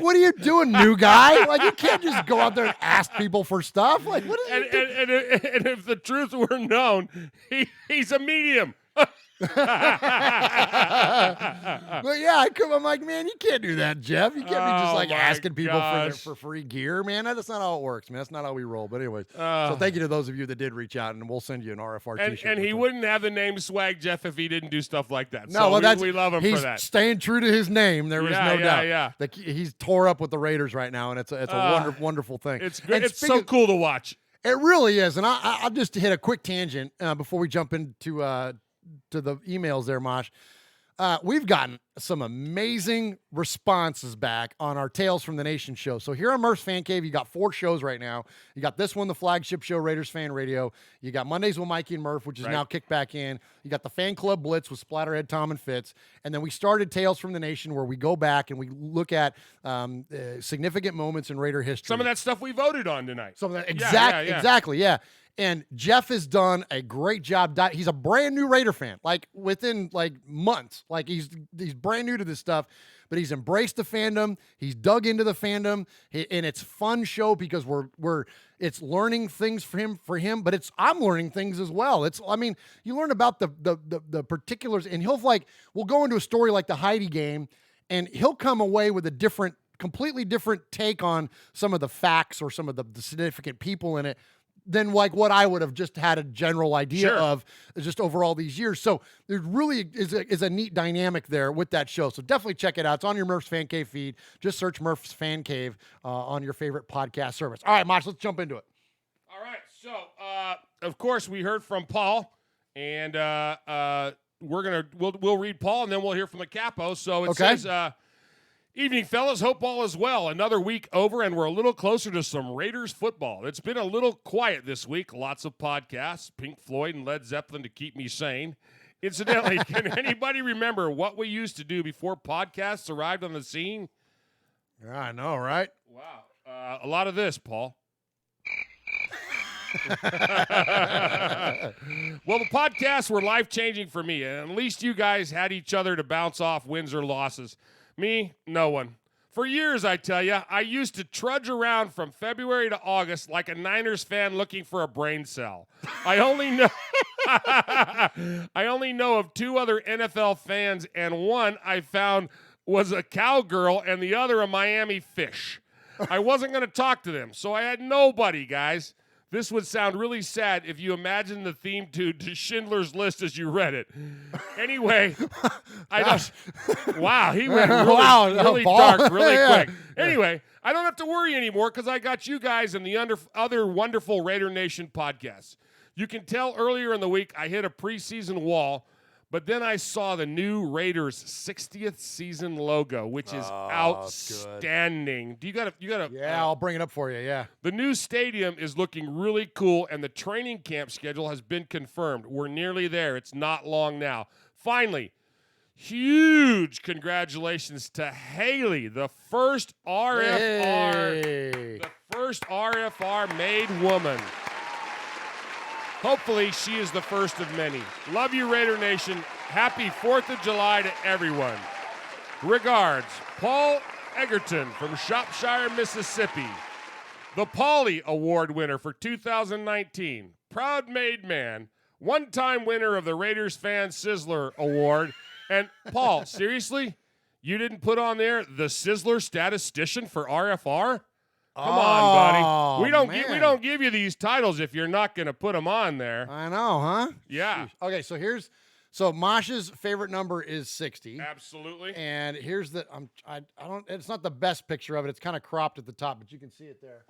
what are you doing, new guy? Like, you can't just go out there and ask people for stuff. Like, what is and if the truth were known, he's a medium. But yeah, I'm like, man, you can't do that, Jeff. You can't be just like asking people for free gear, man. That's not how it works, man. That's not how we roll. But anyways, so thank you to those of you that did reach out, and we'll send you an RFR t-shirt. And he wouldn't have the name Swag Jeff if he didn't do stuff like that. No, so well, we love him for that. He's staying true to his name. There is no doubt. Yeah. He's tore up with the Raiders right now, and it's a wonderful thing. It's great. It's so cool to watch. It really is. And I'll just hit a quick tangent before we jump into to the emails there, Mosh. We've gotten some amazing responses back on our Tales from the Nation show. So here on Murph's Fan Cave, you got 4 shows right now. You got this one, the flagship show, Raiders Fan Radio. You got Mondays with Mikey and Murph, which is now kicked back in. You got the Fan Club Blitz with Splatterhead, Tom, and Fitz. And then we started Tales from the Nation, where we go back and we look at significant moments in Raider history. Some of that stuff we voted on tonight. Some of that, exactly, yeah. And Jeff has done a great job. He's a brand new Raider fan, like within like months. Like he's brand new to this stuff, but he's embraced the fandom. He's dug into the fandom, and it's fun show because it's learning things for him, but I'm learning things as well. You learn about the particulars, and we'll go into a story like the Heidi game, and he'll come away with a completely different take on some of the facts or some of the significant people in it than like what I would have just had a general idea of just over all these years. So there really is a neat dynamic there with that show. So definitely check it out. It's on your Murph's Fan Cave feed. Just search Murph's Fan Cave on your favorite podcast service. All right, Mosh, let's jump into it. All right. So, of course, we heard from Paul, and we'll read Paul, and then we'll hear from the Capo. So it says, evening, fellas. Hope all is well. Another week over, and we're a little closer to some Raiders football. It's been a little quiet this week. Lots of podcasts, Pink Floyd and Led Zeppelin to keep me sane. Incidentally, can anybody remember what we used to do before podcasts arrived on the scene? Yeah, I know, right? Wow. A lot of this, Paul. Well, the podcasts were life-changing for me, and at least you guys had each other to bounce off wins or losses. Me, no one. For years, I tell you, I used to trudge around from February to August like a Niners fan looking for a brain cell. I only know of 2 other NFL fans, and one I found was a cowgirl and the other a Miami fish. I wasn't going to talk to them, so I had nobody, guys. This would sound really sad if you imagine the theme to Schindler's List as you read it. Anyway, wow, he went really dark really quick. Anyway, I don't have to worry anymore because I got you guys and the other wonderful Raider Nation podcasts. You can tell earlier in the week I hit a preseason wall, but then I saw the new Raiders 60th season logo, which is outstanding. Do you got to? Yeah, I'll bring it up for you. Yeah. The new stadium is looking really cool, and the training camp schedule has been confirmed. We're nearly there. It's not long now. Finally, huge congratulations to Haley, the first RFR, the first RFR made woman. Hopefully, she is the first of many. Love you, Raider Nation. Happy 4th of July to everyone. Regards, Paul Egerton from Shropshire, Mississippi. The Pauly Award winner for 2019. Proud made man. One-time winner of the Raiders Fan Sizzler Award. And, Paul, seriously? You didn't put on there the Sizzler statistician for RFR? Come on, buddy. We don't give you these titles if you're not going to put them on there. I know, huh? Yeah. Sheesh. Okay, so Mosh's favorite number is 60. Absolutely. And here's it's not the best picture of it. It's kind of cropped at the top, but you can see it there.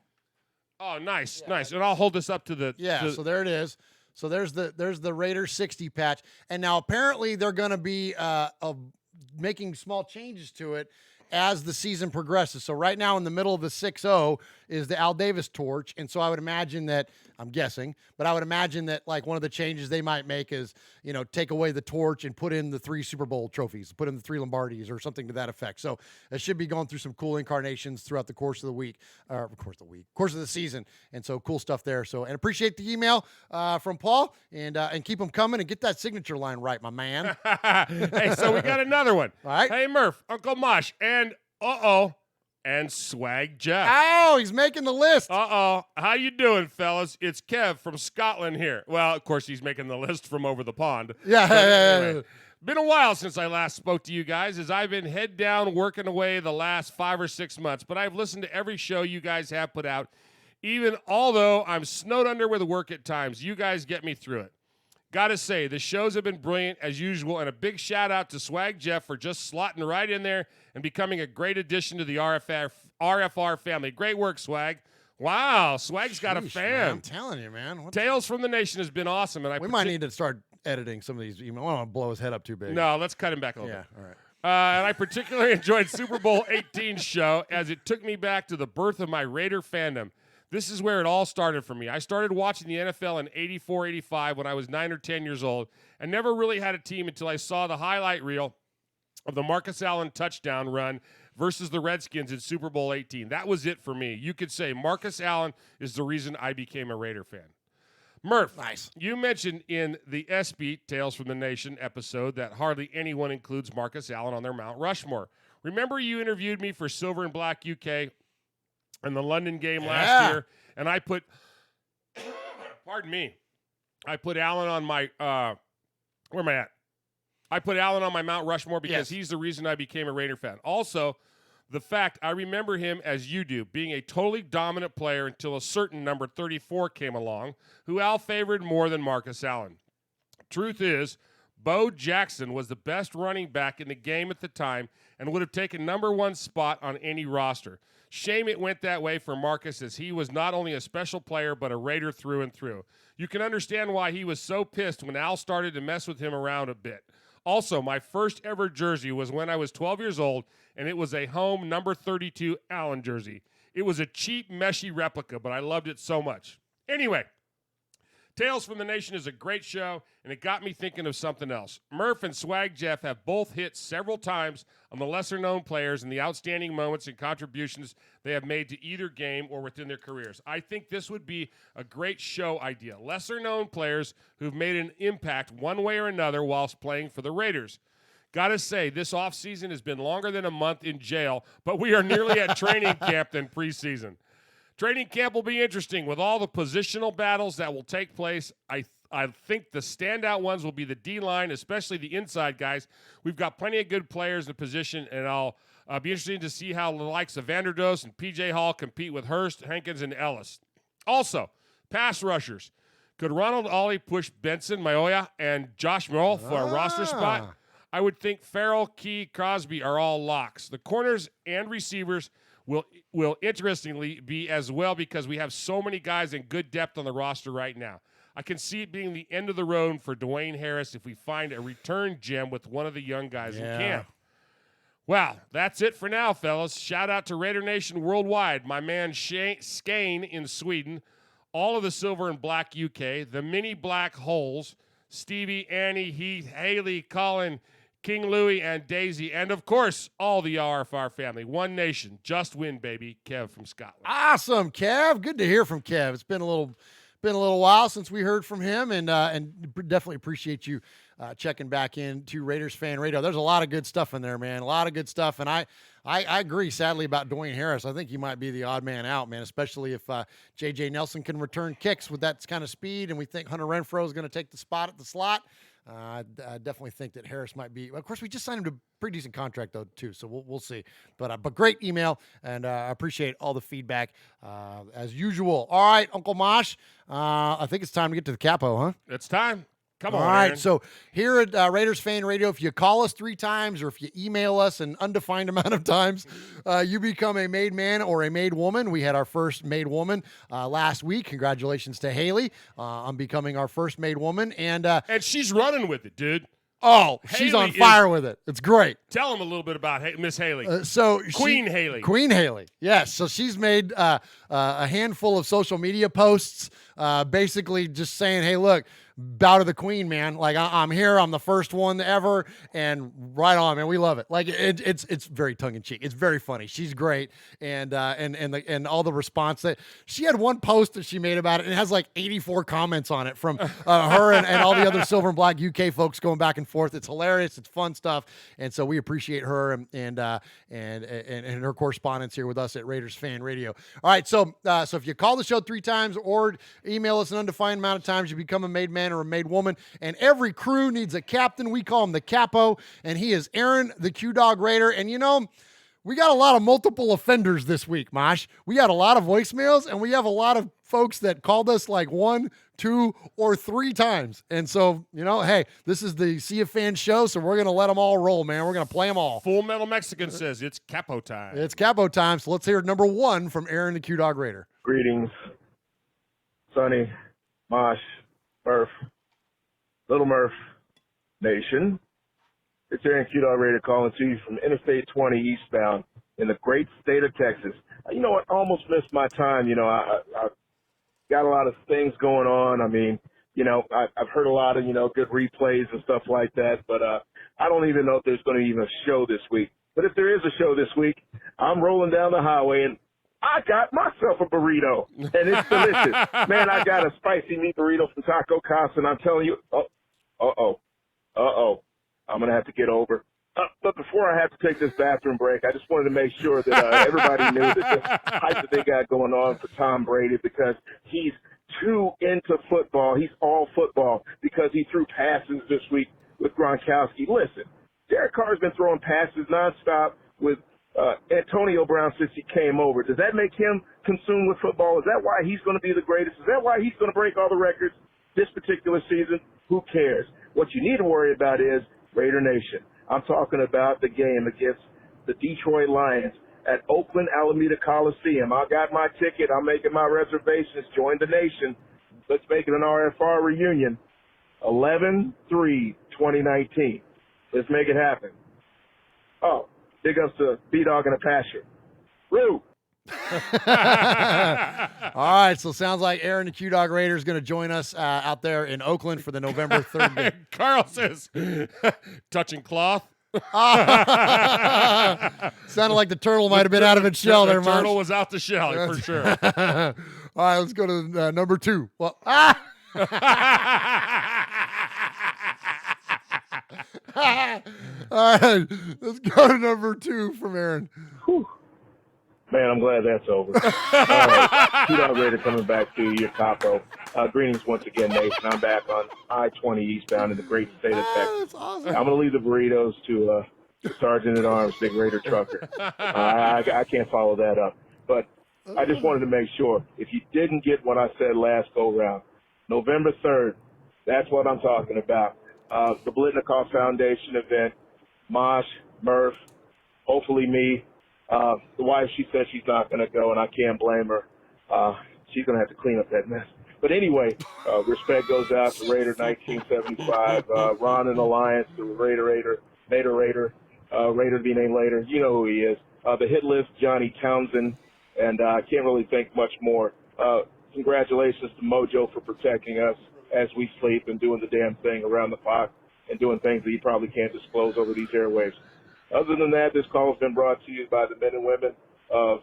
Oh, nice. And I'll hold this up to the so there it is. So there's the Raiders 60 patch. And now apparently they're going to be making small changes to it as the season progresses. So right now in the middle of the 6-0 is the Al Davis torch. And so I would imagine that, I'm guessing, but I would imagine that like one of the changes they might make is, take away the torch and put in the 3 Super Bowl trophies, put in the 3 Lombardis or something to that effect. So it should be going through some cool incarnations throughout the course of the season. And so cool stuff there. So, and appreciate the email from Paul and keep them coming and get that signature line right, my man. Hey, so we got another one. All right. Hey, Murph, Uncle Mosh, and and Swag Jeff. Oh, he's making the list. How you doing, fellas? It's Kev from Scotland here. Well, of course, he's making the list from over the pond. Yeah. Been a while since I last spoke to you guys, as I've been head down working away the last 5 or 6 months, but I've listened to every show you guys have put out. Even although I'm snowed under with work at times, you guys get me through it. Gotta say, the shows have been brilliant as usual, and a big shout out to Swag Jeff for just slotting right in there and becoming a great addition to the RFR family. Great work, Swag. Wow, Swag's got a fan. Man, I'm telling you, man. Tales from the Nation has been awesome, and we might need to start editing some of these emails. I don't want to blow his head up too big. No, let's cut him back a little bit. All right. And I particularly enjoyed Super Bowl 18 show as it took me back to the birth of my Raider fandom. This is where it all started for me. I started watching the NFL in 84, 85 when I was 9 or 10 years old and never really had a team until I saw the highlight reel of the Marcus Allen touchdown run versus the Redskins in Super Bowl 18. That was it for me. You could say Marcus Allen is the reason I became a Raider fan. Murph, Nice. You mentioned in the SB Tales from the Nation episode that hardly anyone includes Marcus Allen on their Mount Rushmore. Remember you interviewed me for Silver and Black UK in the London game last year, and I put, pardon me, I put Allen on my, where am I at? I put Allen on my Mount Rushmore because he's the reason I became a Raider fan. Also, the fact I remember him as you do, being a totally dominant player until a certain number 34 came along, who Al favored more than Marcus Allen. Truth is, Bo Jackson was the best running back in the game at the time and would have taken number 1 spot on any roster. Shame it went that way for Marcus, as he was not only a special player but a Raider through and through. You can understand why he was so pissed when Al started to mess with him around a bit. Also, my first ever jersey was when I was 12 years old, and it was a home number 32 Allen jersey. It was a cheap, meshy replica, but I loved it so much. Anyway, Tales from the Nation is a great show, and it got me thinking of something else. Murph and Swag Jeff have both hit several times on the lesser-known players and the outstanding moments and contributions they have made to either game or within their careers. I think this would be a great show idea. Lesser-known players who've made an impact one way or another whilst playing for the Raiders. Gotta say, this offseason has been longer than a month in jail, but we are nearly at training camp than preseason. Training camp will be interesting with all the positional battles that will take place. I think the standout ones will be the D-line, especially the inside guys. We've got plenty of good players in the position, and I'll be interested to see how the likes of Vanderdoes and P.J. Hall compete with Hurst, Hankins, and Ellis. Also, pass rushers. Could Ronald Ollie push Benson, Mayoya, and Josh Morrell for a roster spot? I would think Farrell, Key, Crosby are all locks. The corners and receivers will interestingly be as well, because we have so many guys in good depth on the roster right now. I can see it being the end of the road for Dwayne Harris if we find a return gem with one of the young guys in camp. Well, that's it for now, fellas. Shout out to Raider Nation worldwide, my man Skane in Sweden, all of the Silver and Black UK, the mini black holes, Stevie, Annie, Heath, Haley, Colin, King Louie, and Daisy, and of course, all the RFR family. One nation, just win, baby. Kev from Scotland. Awesome, Kev. Good to hear from Kev. It's been a little while since we heard from him, and definitely appreciate you checking back into Raiders Fan Radio. There's a lot of good stuff in there, man. A lot of good stuff, and I agree, sadly, about Dwayne Harris. I think he might be the odd man out, man, especially if J.J. Nelson can return kicks with that kind of speed, and we think Hunter Renfrow is going to take the spot at the slot. I definitely think that Harris might be. Of course, we just signed him to a pretty decent contract, though, too, so we'll see. But great email, and I appreciate all the feedback as usual. All right, Uncle Mosh, I think it's time to get to the capo, huh? It's time. Come on, All right, Aaron. so here at Raiders Fan Radio, if you call us 3 times or if you email us an undefined amount of times, you become a made man or a made woman. We had our first made woman last week. Congratulations to Haley on becoming our first made woman. And she's running with it, dude. Oh, she's on fire with it. It's great. Tell them a little bit about Miss Haley. Queen Haley. Yes. So she's made a handful of social media posts, basically just saying, hey, look, bow to the Queen, man. Like, I'm here. I'm the first one ever. And right on, man. We love it. Like, it's very tongue in cheek. It's very funny. She's great. And all the response that she had, one post that she made about it, and it has like 84 comments on it from her and all the other Silver and Black UK folks going back and forth. It's hilarious. It's fun stuff. And so we appreciate her and her correspondence here with us at Raiders Fan Radio. All right. So if you call the show 3 times or email us an undefined amount of times, you become a made man or a made woman. And every crew needs a captain. We call him the capo, and he is Aaron, the Q-Dog Raider. And we got a lot of multiple offenders this week, Mosh. We got a lot of voicemails, and we have a lot of folks that called us like 1, 2, or 3 times. And so, hey, this is the Sea of Fans show, so we're going to let them all roll, man. We're going to play them all. Full Metal Mexican says it's capo time. It's capo time, so let's hear number 1 from Aaron, the Q-Dog Raider. Greetings, Sonny, Mosh, Murph, Little Murph Nation. It's Aaron Q-Dog Raider calling to you from Interstate 20 eastbound in the great state of Texas. I almost missed my time. I got a lot of things going on. I mean, I've heard a lot of, good replays and stuff like that, but I don't even know if there's going to be even a show this week. But if there is a show this week, I'm rolling down the highway, and I got myself a burrito, and it's delicious. Man, I got a spicy meat burrito from Taco Casa, and I'm telling you, I'm going to have to get over. But before I have to take this bathroom break, I just wanted to make sure that everybody knew that this hype that they got going on for Tom Brady, because he's too into football. He's all football because he threw passes this week with Gronkowski. Listen, Derek Carr's been throwing passes nonstop with Antonio Brown since he came over. Does that make him consumed with football? Is that why he's going to be the greatest? Is that why he's going to break all the records this particular season? Who cares? What you need to worry about is Raider Nation. I'm talking about the game against the Detroit Lions at Oakland Alameda Coliseum. I got my ticket. I'm making my reservations. Join the nation. Let's make it an RFR reunion. 11/3/2019. Let's make it happen. Oh, big ups to B-Dog and a Pasher. Roo! All right, so sounds like Aaron the Q-Dog Raider is going to join us out there in Oakland for the November 3rd game. Carl says, touching cloth. Sounded like the turtle might have been out of its shell there, The Marsh. turtle was out the shell, for sure. All right, let's go to number 2. Well, all right, let's go to number 2 from Aaron. Whew. Man, I'm glad that's over. All right, Q-Dog Raider coming back to your capo. Greetings once again, Nation. I'm back on I-20 eastbound in the great state of Texas. That's awesome. I'm going to leave the burritos to Sergeant at Arms, Big Raider Trucker. I can't follow that up. But I just wanted to make sure, if you didn't get what I said last go-round, November 3rd, that's what I'm talking about. The Biletnikoff Foundation event, Mosh, Murph, hopefully me. The wife, she said she's not going to go, and I can't blame her. She's going to have to clean up that mess. But anyway, respect goes out to Raider 1975, Ron and Alliance, the Raider to be named later. You know who he is. The hit list, Johnny Townsend, and I can't really think much more. Congratulations to Mojo for protecting us as we sleep and doing the damn thing around the clock and doing things that you probably can't disclose over these airwaves. Other than that, this call has been brought to you by the men and women of,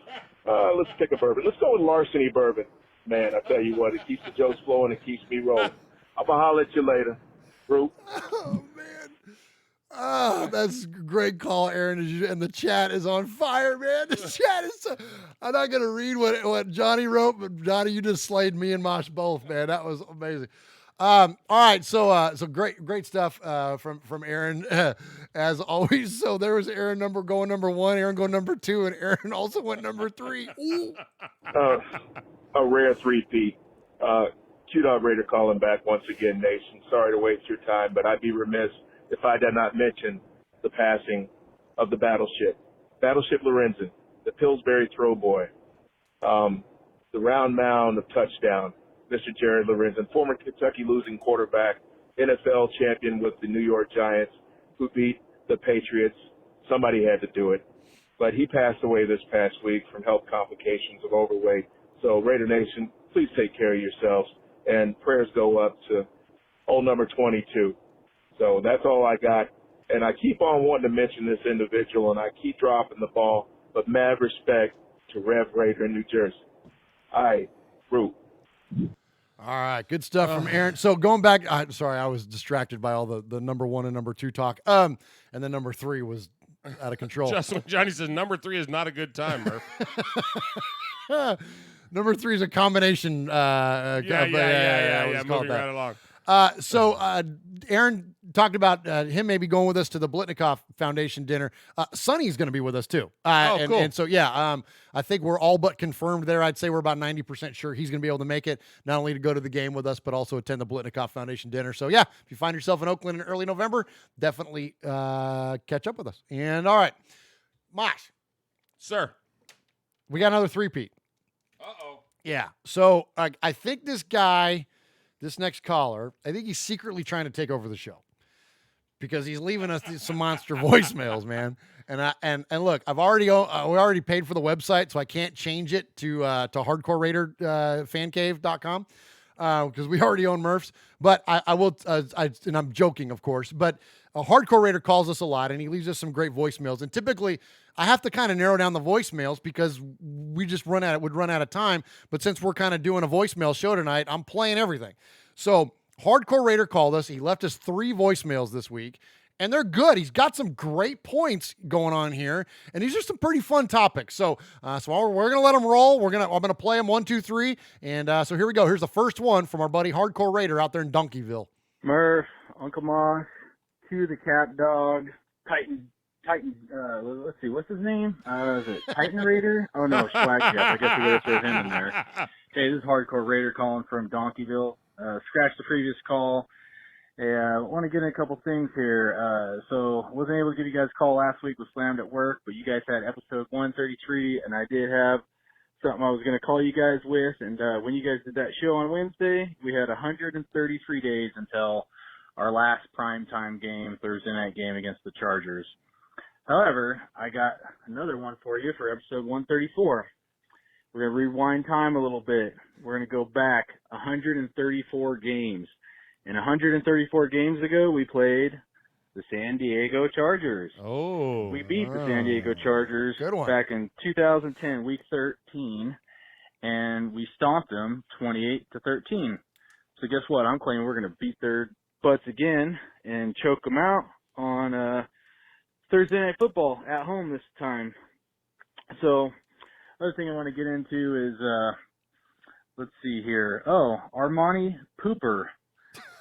let's pick a bourbon. Let's go with Larceny Bourbon. Man, I tell you what, it keeps the jokes flowing, it keeps me rolling. I'll holler at you later. Group. Oh, man. Oh, that's a great call, Aaron. And the chat is on fire, man. The chat is I'm not going to read what Johnny wrote, but Johnny, you just slayed me and Mosh both, man. That was amazing. All right, so great stuff from Aaron as always. So there was Aaron going number 1, Aaron going number 2, and Aaron also went number 3. Ooh. A rare three-peat. Q-Dog Raider calling back once again, Nation. Sorry to waste your time, but I'd be remiss if I did not mention the passing of the Battleship Lorenzen, the Pillsbury throw boy, the round mound of touchdown. Mr. Jared Lorenzen, former Kentucky losing quarterback, NFL champion with the New York Giants, who beat the Patriots. Somebody had to do it. But he passed away this past week from health complications of overweight. So, Raider Nation, please take care of yourselves. And prayers go up to old number 22. So that's all I got. And I keep on wanting to mention this individual, and I keep dropping the ball. But mad respect to Rev Raider in New Jersey. All right, Root. All right, good stuff from Aaron. So going back, sorry, I was distracted by all the number 1 and number 2 talk. And then number 3 was out of control. Just when Johnny says number 3 is not a good time, Murph. Number 3 is a combination. Yeah. Moving right along. So Aaron talked about him maybe going with us to the Biletnikoff Foundation dinner. Sonny's going to be with us too. Cool. And so, yeah, I think we're all but confirmed there. I'd say we're about 90% sure he's going to be able to make it, not only to go to the game with us, but also attend the Biletnikoff Foundation dinner. So, yeah, if you find yourself in Oakland in early November, definitely catch up with us. And, all right, Mosh. Sir. We got another three-peat. Uh-oh. Yeah. So, I think this next caller, I think he's secretly trying to take over the show because he's leaving us some monster voicemails, man. And look, we already paid for the website, so I can't change it to Hardcore Raider fancave.com because we already own Murphs. But I will, and I'm joking, of course, but a Hardcore Raider calls us a lot, and he leaves us some great voicemails. And typically, I have to kind of narrow down the voicemails because we just would run out of time. But since we're kind of doing a voicemail show tonight, I'm playing everything. So Hardcore Raider called us. He left us 3 voicemails this week, and they're good. He's got some great points going on here, and these are some pretty fun topics. So we're gonna let them roll. I'm gonna play them 1, 2, 3, and so here we go. Here's the first one from our buddy Hardcore Raider out there in Donkeyville. Murph, Uncle Moss, Q the Cat Dog, Titan. Let's see, what's his name? Is it Titan Raider? Oh no, Swag Jeff. I guess we gotta throw him in there. Hey, this is Hardcore Raider calling from Donkeyville. Scratch the previous call. I want to get in a couple things here. So wasn't able to give you guys a call last week, was slammed at work, but you guys had episode 133, and I did have something I was going to call you guys with. And when you guys did that show on Wednesday, we had 133 days until our last primetime game, Thursday night game against the Chargers. However, I got another one for you for episode 134. We're going to rewind time a little bit. We're going to go back 134 games. And 134 games ago, we played the San Diego Chargers. Oh. We beat the San Diego Chargers back in 2010, week 13, and we stomped them 28-13. So guess what? I'm claiming we're going to beat their butts again and choke them out on Thursday Night Football at home this time. So other thing I want to get into is, let's see here. Oh, Amari Cooper.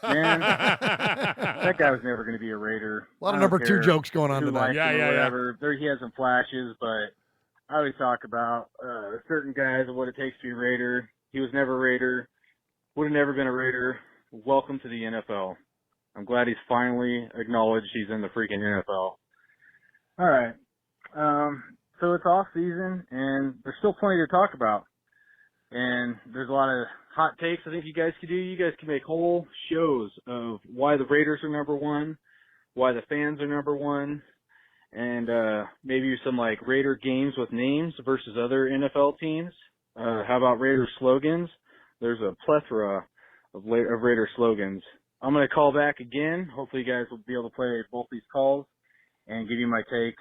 Man, that guy was never going to be a Raider. A lot of number 2 jokes going on tonight. Yeah. There, he has some flashes, but I always talk about certain guys and what it takes to be a Raider. He was never a Raider. Would have never been a Raider. Welcome to the NFL. I'm glad he's finally acknowledged he's in the freaking NFL. All right. So it's off season, and there's still plenty to talk about. And there's a lot of hot takes I think you guys could do. You guys can make whole shows of why the Raiders are number 1, why the fans are number 1, and maybe some like Raider games with names versus other NFL teams. How about Raider slogans? There's a plethora of Raider slogans. I'm going to call back again. Hopefully you guys will be able to play both these calls and give you my take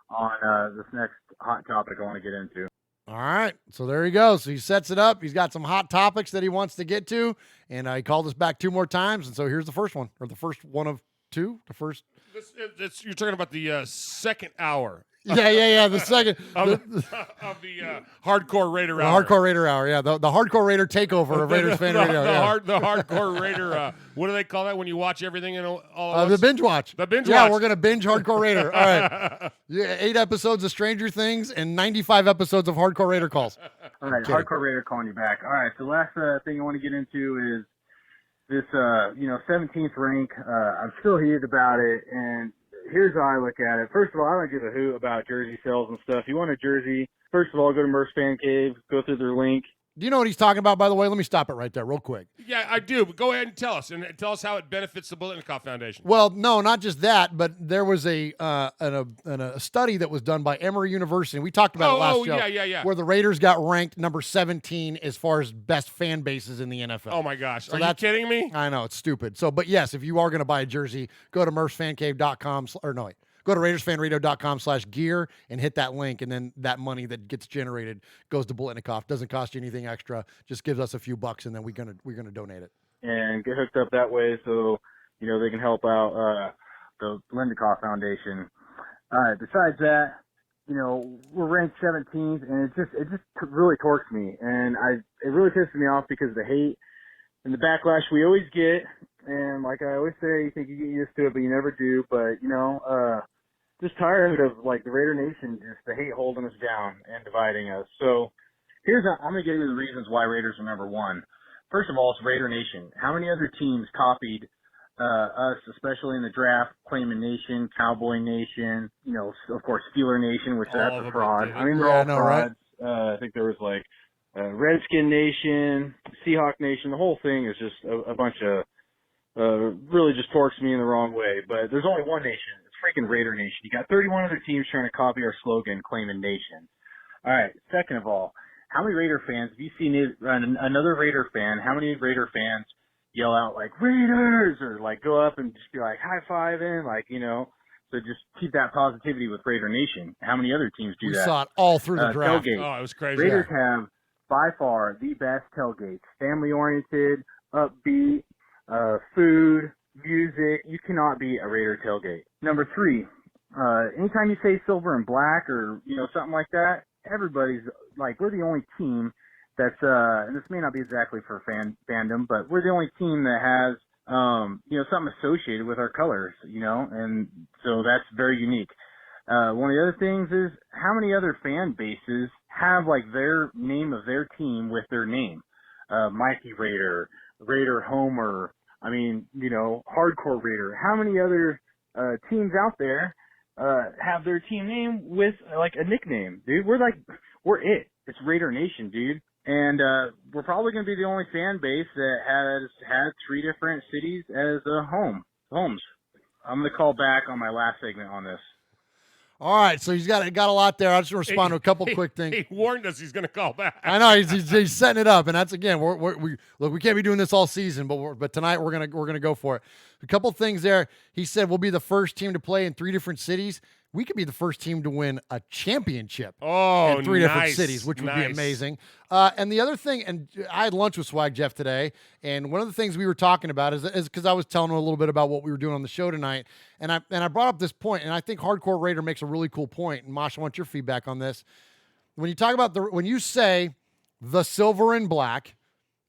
on this next hot topic I want to get into. All right, so there he goes. So he sets it up. He's got some hot topics that he wants to get to, and he called us back 2 more times, and so here's the first one, or the first one of 2, the first. You're talking about the second hour. Yeah. The second of the Hardcore Raider Hour. The Hardcore Raider Hour, yeah. The Hardcore Raider takeover of Raiders Fan Radio. The Hardcore Raider. What do they call that when you watch everything in all the binge watch. The binge watch. Yeah, we're going to binge Hardcore Raider. All right. 8 episodes of Stranger Things and 95 episodes of Hardcore Raider calls. All right, Hardcore Raider calling you back. All right, so last thing I want to get into is this, 17th rank. I'm still heated about it, and here's how I look at it. First of all, I don't give a hoot about jersey sales and stuff. You want a jersey, first of all, go to Murph's Fan Cave, go through their link. Do you know what he's talking about, by the way? Let me stop it right there real quick. Yeah, I do, but go ahead and tell us how it benefits the Biletnikoff Foundation. Well, no, not just that, but there was a study that was done by Emory University, and we talked about it last show. Yeah. Where the Raiders got ranked number 17 as far as best fan bases in the NFL. Oh, my gosh. So are you kidding me? I know, it's stupid. So, but yes, if you are going to buy a jersey, go to MurphsFanCave.com, go to RaidersFanRadio.com/gear and hit that link, and then that money that gets generated goes to Biletnikoff. Doesn't cost you anything extra. Just gives us a few bucks, and then we're gonna donate it. And get hooked up that way, so they can help out the Biletnikoff Foundation. All right. Besides that, we're ranked 17th, and it just really torques me, and it really pisses me off because of the hate and the backlash we always get. And like I always say, you think you get used to it, but you never do. But just tired of like the Raider Nation, just the hate holding us down and dividing us. So I'm gonna give you the reasons why Raiders are number 1. First of all, it's Raider Nation. How many other teams copied us, especially in the draft? Claiming Nation, Cowboy Nation, of course Steeler Nation, which that's a fraud. I mean, they're all frauds. Right? I think there was like Redskin Nation, Seahawk Nation. The whole thing is just a bunch of really just torques me in the wrong way. But there's only one nation. It's freaking Raider Nation. You got 31 other teams trying to copy our slogan, claiming nation. All right. Second of all, how many Raider fans, have you seen another Raider fan, how many Raider fans yell out like Raiders or like go up and just be like high-fiving, like, So just keep that positivity with Raider Nation. How many other teams do that? We saw it all through the draft. Tailgate. Oh, it was crazy. Raiders have by far the best tailgates. Family-oriented, upbeat, food, music. You cannot beat a Raider tailgate. Number 3, anytime you say silver and black or, something like that, everybody's like, we're the only team that's, and this may not be exactly for fandom, but we're the only team that has, something associated with our colors, and so that's very unique. One of the other things is how many other fan bases have like their name of their team with their name? Mikey Raider, Raider Homer, Hardcore Raider. How many other teams out there have their team name with like a nickname, dude? We're it. It's Raider Nation, dude. And we're probably going to be the only fan base that has had 3 different cities as homes. I'm going to call back on my last segment on this. All right, so he's got a lot there. I'll just respond to a couple quick things. He warned us he's going to call back. I know he's setting it up, and that's again. We can't be doing this all season, but tonight we're gonna go for it. A couple things there. He said we'll be the first team to play in 3 different cities. We could be the first team to win a championship in 3 different cities, which would be amazing. And the other thing, and I had lunch with Swag Jeff today, and one of the things we were talking about is because I was telling him a little bit about what we were doing on the show tonight, and I brought up this point, and I think Hardcore Raider makes a really cool point. And Mosh, I want your feedback on this. When you talk about when you say the silver and black,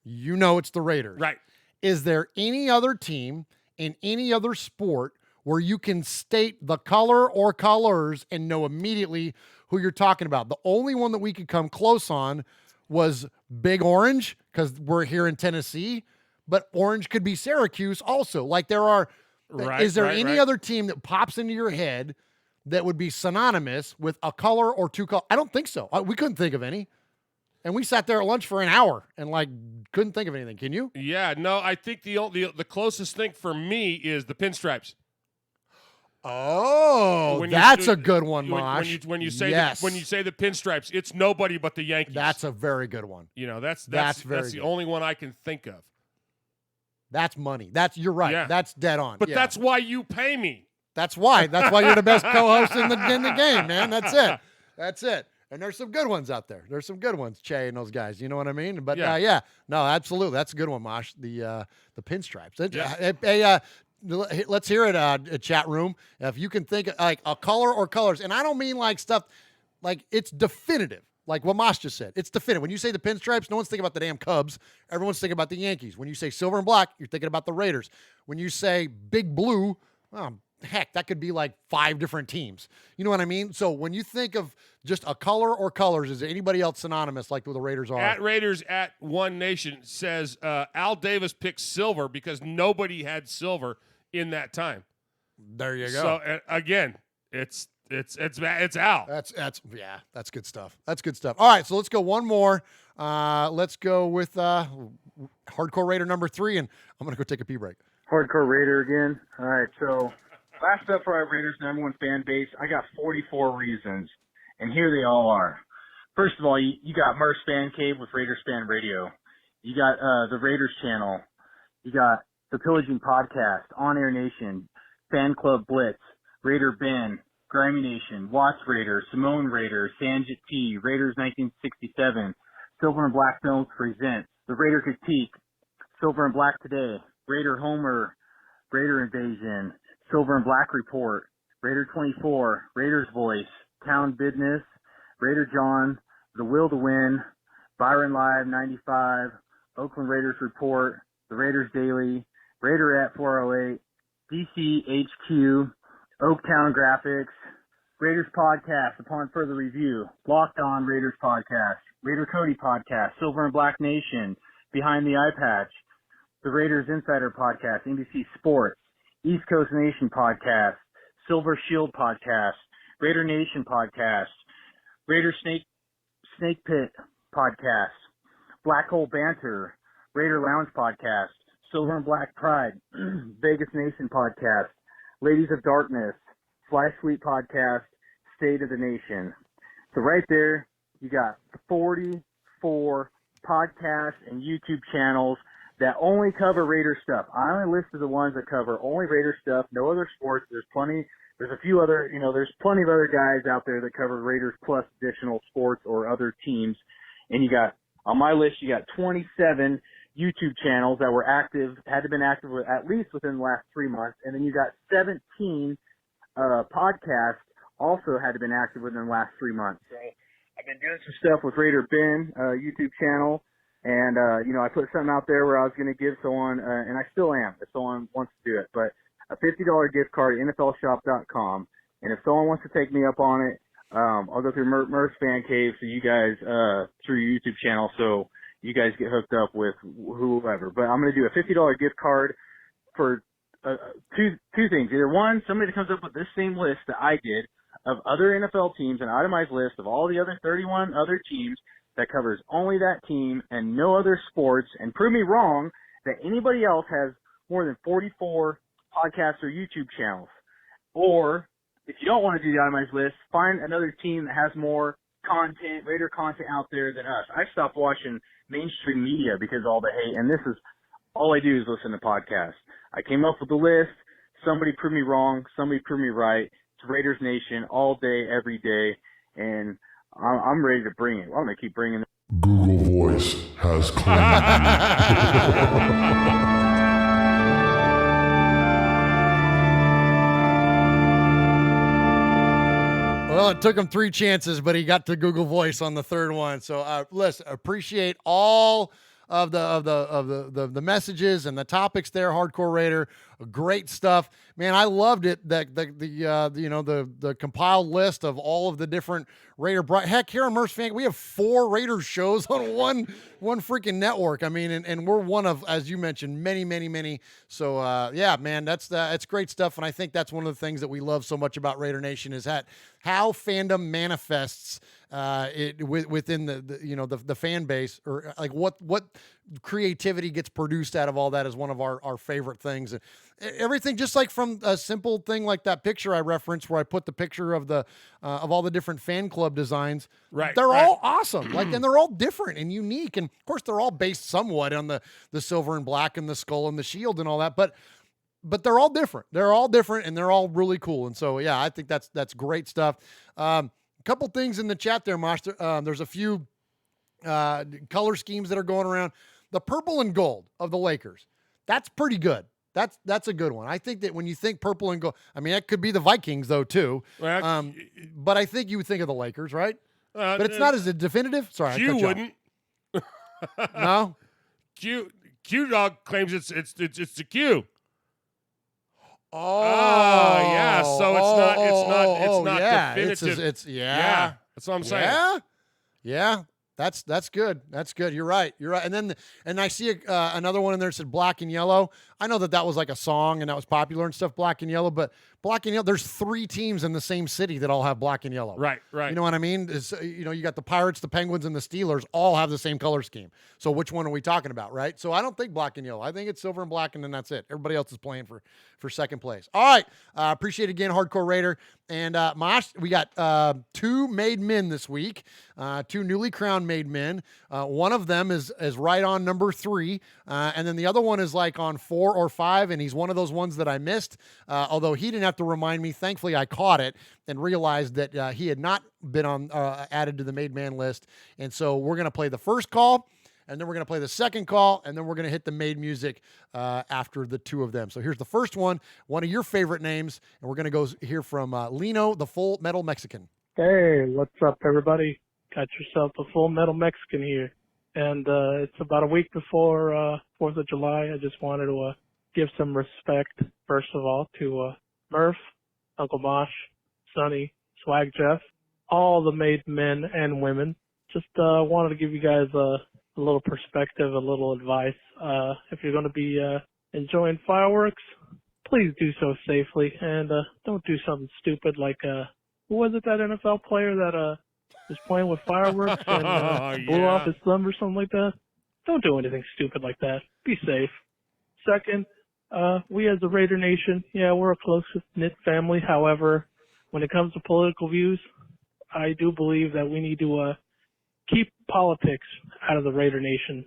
it's the Raiders, right? Is there any other team in any other sport where you can state the color or colors and know immediately who you're talking about? The only one that we could come close on was Big Orange, because we're here in Tennessee, but Orange could be Syracuse also. Like is there any other team that pops into your head that would be synonymous with a color or 2 colors? I don't think so. We couldn't think of any. And we sat there at lunch for an hour and couldn't think of anything. Can you? Yeah, no, I think the closest thing for me is the pinstripes. Oh, that's a good one, Mosh. When you say the pinstripes, it's nobody but the Yankees. That's a very good one. That's the only one I can think of. That's money. You're right. Yeah. That's dead on. But that's why you pay me. That's why you're the best co-host in the game, man. That's it. And there's some good ones out there. There's some good ones, Che and those guys. You know what I mean? But no, absolutely, that's a good one, Mosh. The pinstripes. Let's hear it, chat room. If you can think like a color or colors, and I don't mean like stuff like it's definitive, like what Mosh just said. It's definitive. When you say the pinstripes, no one's thinking about the damn Cubs. Everyone's thinking about the Yankees. When you say silver and black, you're thinking about the Raiders. When you say big blue, heck, that could be like 5 different teams. You know what I mean? So when you think of just a color or colors, is there anybody else synonymous like the Raiders are? At Raiders at One Nation says Al Davis picked silver because nobody had silver in that time. There you go. So again, it's Al. That's good stuff. That's good stuff. All right, so let's go one more. Let's go with Hardcore Raider number 3, and I'm gonna go take a pee break. Hardcore Raider again. All right, so last up for our Raiders #1 fan base, I got 44 reasons, and here they all are. First of all, you got Murph's Fan Cave with Raiders Fan Radio. You got the Raiders channel. You got the Pillaging Podcast, On Air Nation, Fan Club Blitz, Raider Ben, Grimy Nation, Watts Raider, Simone Raider, Sanjit T, Raiders 1967, Silver and Black Films presents The Raider Critique, Silver and Black Today, Raider Homer, Raider Invasion, Silver and Black Report, Raider 24, Raiders Voice, Town Business, Raider John, The Will to Win, Byron Live 95, Oakland Raiders Report, The Raiders Daily, Raider at 408, DC HQ, Oaktown Graphics, Raiders Podcast Upon Further Review, Locked On Raiders Podcast, Raider Cody Podcast, Silver and Black Nation, Behind the Eye Patch, the Raiders Insider Podcast, NBC Sports, East Coast Nation Podcast, Silver Shield Podcast, Raider Nation Podcast, Raider Snake Pit Podcast, Black Hole Banter, Raider Lounge Podcast, Silver and Black Pride, Vegas Nation Podcast, Ladies of Darkness, Fly Sweet Podcast, State of the Nation. So right there, you got 44 podcasts and YouTube channels that only cover Raider stuff. I only listed the ones that cover only Raider stuff, no other sports. There's plenty there's a few other, there's plenty of other guys out there that cover Raiders plus additional sports or other teams. And on my list, you got 27 YouTube channels that were active, had to been active at least within the last 3 months. And then you got 17 podcasts also had to been active within the last 3 months. So I've been doing some stuff with Raider Ben, YouTube channel. And, I put something out there where I was going to give someone, and I still am, if someone wants to do it, but a $50 gift card at NFLshop.com. And if someone wants to take me up on it, I'll go through Murph's Fan Cave so you guys, through your YouTube channel, so you guys get hooked up with whoever. But I'm going to do a $50 gift card for two things. Either one, somebody that comes up with this same list that I did of other NFL teams, an itemized list of all the other 31 other teams that covers only that team and no other sports, and prove me wrong that anybody else has more than 44 podcasts or YouTube channels. Or if you don't want to do the itemized list, find another team that has more content, Raider content out there than us. I stopped watching mainstream media because of all the hate, and this is all I do is listen to podcasts. I came up with the list. Somebody proved me wrong. Somebody proved me right. It's Raiders Nation all day, every day, and I'm ready to bring it. I'm going to keep bringing it. Google Voice has claimed. Well, it took him 3 chances, but he got to Google Voice on the third one. So, listen, appreciate all of the messages and the topics there. Hardcore Raider, great stuff, man. I loved it. The compiled list of all of the different Raider. Heck, here on Murph's Fan, we have 4 Raiders shows on one freaking network. I mean, and we're one of, as you mentioned, many. So yeah, man, that's great stuff. And I think that's one of the things that we love so much about Raider Nation is how fandom manifests within the fan base, or like what creativity gets produced out of all that is one of our favorite things. And everything, just like from a simple thing like that picture I referenced where I put the picture of all the different fan club designs. Right. They're all awesome. Like, and they're all different and unique. And of course they're all based somewhat on the silver and black and the skull and the shield and all that. But they're all different. They're all different and they're all really cool. And so, yeah, I think that's great stuff. A couple things in the chat there, Mosh. There's a few color schemes that are going around. The purple and gold of the Lakers, that's pretty good. That's a good one. I think that when you think purple and gold, I mean, that could be the Vikings though too. Well, but I think you would think of the Lakers, right? But it's not as a definitive. Sorry, Q wouldn't. No. Q Dog claims it's the Q. Oh yeah. So it's not yeah. definitive. Yeah. That's what I'm saying. Yeah. That's good. That's good. You're right. And I see another one in there that said black and yellow. I know that was like a song and that was popular and stuff, black and yellow, but black and yellow, there's 3 teams in the same city that all have black and yellow. Right. You know what I mean? You got the Pirates, the Penguins, and the Steelers all have the same color scheme. So which one are we talking about, right? So I don't think black and yellow. I think it's silver and black, and then that's it. Everybody else is playing for second place. All right. Appreciate it again, Hardcore Raider. And Mosh, we got 2 made men this week, 2 newly crowned made men. One of them is right on number 3, and then the other one is like on 4 or 5, and he's one of those ones that I missed, although he didn't have to remind me. Thankfully, I caught it and realized that he had not been added to the made man list. And so we're going to play the first call, and then we're going to play the second call, and then we're going to hit the made music after the 2 of them. So here's the first one of your favorite names, and we're going to go hear from Lino, the Full Metal Mexican. Hey, what's up, everybody? Got yourself a Full Metal Mexican here. And it's about a week before 4th of July. I just wanted to give some respect, first of all, to Murph, Uncle Mosh, Sonny, Swag Jeff, all the made men and women. Just wanted to give you guys a little perspective, a little advice. If you're going to be enjoying fireworks, please do so safely, and don't do something stupid like, who was it, that NFL player that was playing with fireworks and blew off his thumb or something like that? Don't do anything stupid like that. Be safe. Second, we as a Raider Nation, we're a close-knit family. However, when it comes to political views, I do believe that we need to keep politics out of the Raider Nation.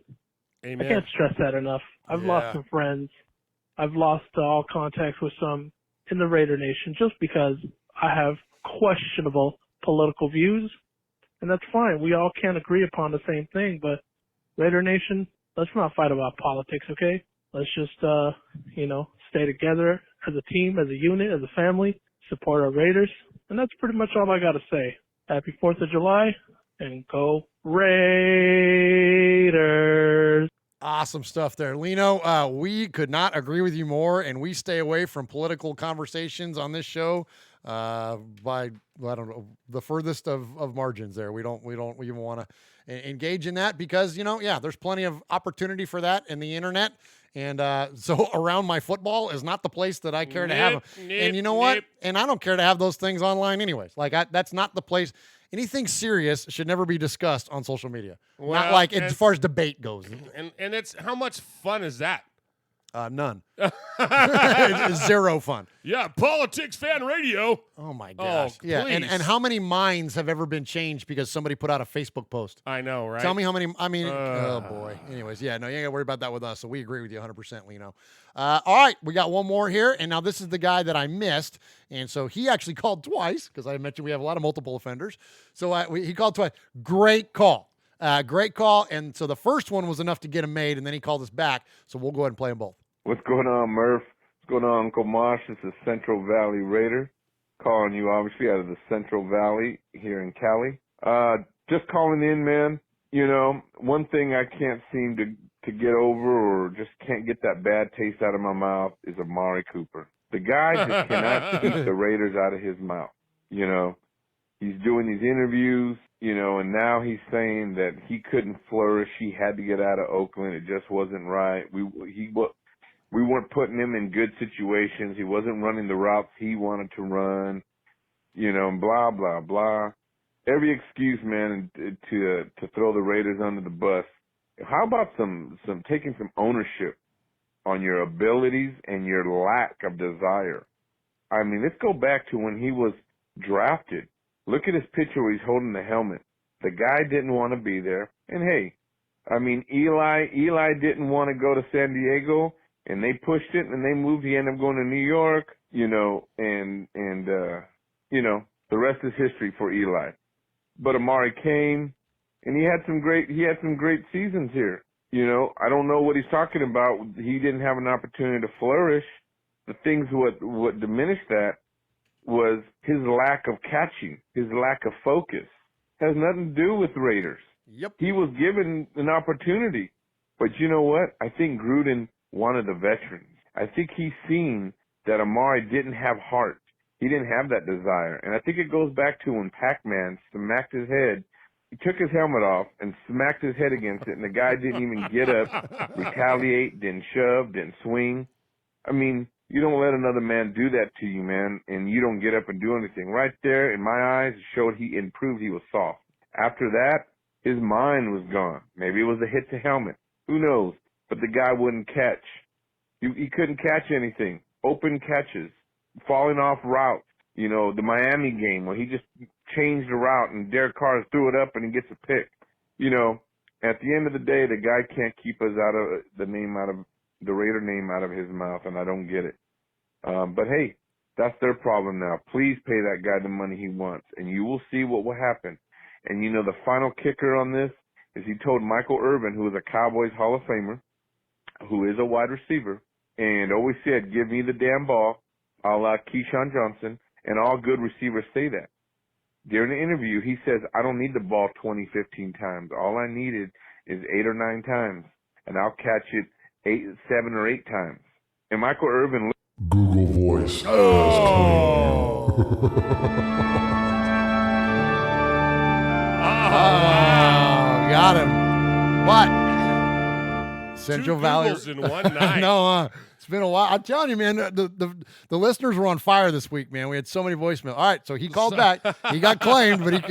Amen. I can't stress that enough. I've lost some friends. I've lost all contact with some in the Raider Nation just because I have questionable political views, and that's fine. We all can't agree upon the same thing, but Raider Nation, let's not fight about politics, okay? Let's just, stay together as a team, as a unit, as a family, support our Raiders, and that's pretty much all I got to say. Happy 4th of July, and go Raiders! Awesome stuff there, Lino. We could not agree with you more, and we stay away from political conversations on this show by, I don't know, the furthest of margins there. We don't even want to engage in that because, there's plenty of opportunity for that in the internet. And so around my football is not the place that I care to have them. And you know what? And I don't care to have those things online anyways. Like that's not the place. Anything serious should never be discussed on social media. Well, not like as far as debate goes. And it's how much fun is that? None. It's zero fun. Yeah, Politics Fan Radio. Oh my gosh. Oh, yeah, please. and how many minds have ever been changed because somebody put out a Facebook post? I know, right? Tell me how many. I mean, oh boy. Anyways, yeah, no, you ain't gotta worry about that with us. So we agree with you 100%, Lino. All right, we got one more here, and now this is the guy that I missed, and so he actually called twice because I mentioned we have a lot of multiple offenders. So he called twice. Great call. Great call. And so the first one was enough to get him made, and then he called us back. So we'll go ahead and play them both. What's going on, Murph? What's going on, Uncle Mosh? This is Central Valley Raider, calling you obviously out of the Central Valley here in Cali. Just calling in, man. One thing I can't seem to get over or just can't get that bad taste out of my mouth is Amari Cooper. The guy just cannot keep the Raiders out of his mouth. He's doing these interviews, and now he's saying that he couldn't flourish. He had to get out of Oakland. It just wasn't right. We weren't putting him in good situations. He wasn't running the routes he wanted to run, blah, blah, blah. Every excuse, man, to throw the Raiders under the bus. How about some taking some ownership on your abilities and your lack of desire? I mean, let's go back to when he was drafted. Look at his picture where he's holding the helmet. The guy didn't want to be there. And hey, I mean, Eli didn't want to go to San Diego. And they pushed it, and they moved. He ended up going to New York, and the rest is history for Eli. But Amari came, and he had some great seasons here. I don't know what he's talking about. He didn't have an opportunity to flourish. The things what diminished that was his lack of catching, his lack of focus. Has nothing to do with Raiders. Yep. He was given an opportunity, but you know what? I think Gruden wanted the veterans. I think he's seen that Amari didn't have heart. He didn't have that desire. And I think it goes back to when Pac-Man smacked his head. He took his helmet off and smacked his head against it, and the guy didn't even get up, retaliate, didn't shove, didn't swing. I mean, you don't let another man do that to you, man, and you don't get up and do anything. Right there, in my eyes, it showed he improved. He was soft. After that, his mind was gone. Maybe it was a hit to helmet. Who knows? But the guy wouldn't catch. He couldn't catch anything. Open catches, falling off routes. The Miami game where he just changed the route and Derek Carr threw it up and he gets a pick. At the end of the day, the guy can't keep us out of the Raider name out of his mouth, and I don't get it. But hey, that's their problem now. Please pay that guy the money he wants, and you will see what will happen. And the final kicker on this is he told Michael Irvin, who is a Cowboys Hall of Famer, who is a wide receiver, and always said, give me the damn ball, a la Keyshawn Johnson, and all good receivers say that. During the interview, he says, I don't need the ball 20, 15 times. All I needed is 8 or 9 times, and I'll catch it 7 or 8 times. And Michael Irvin... Google Voice. Oh, got him. What? Central Valley in one night. No, it's been a while. I'm telling you, man, the listeners were on fire this week, man. We had so many voicemails. All right, so he called back. He got claimed, but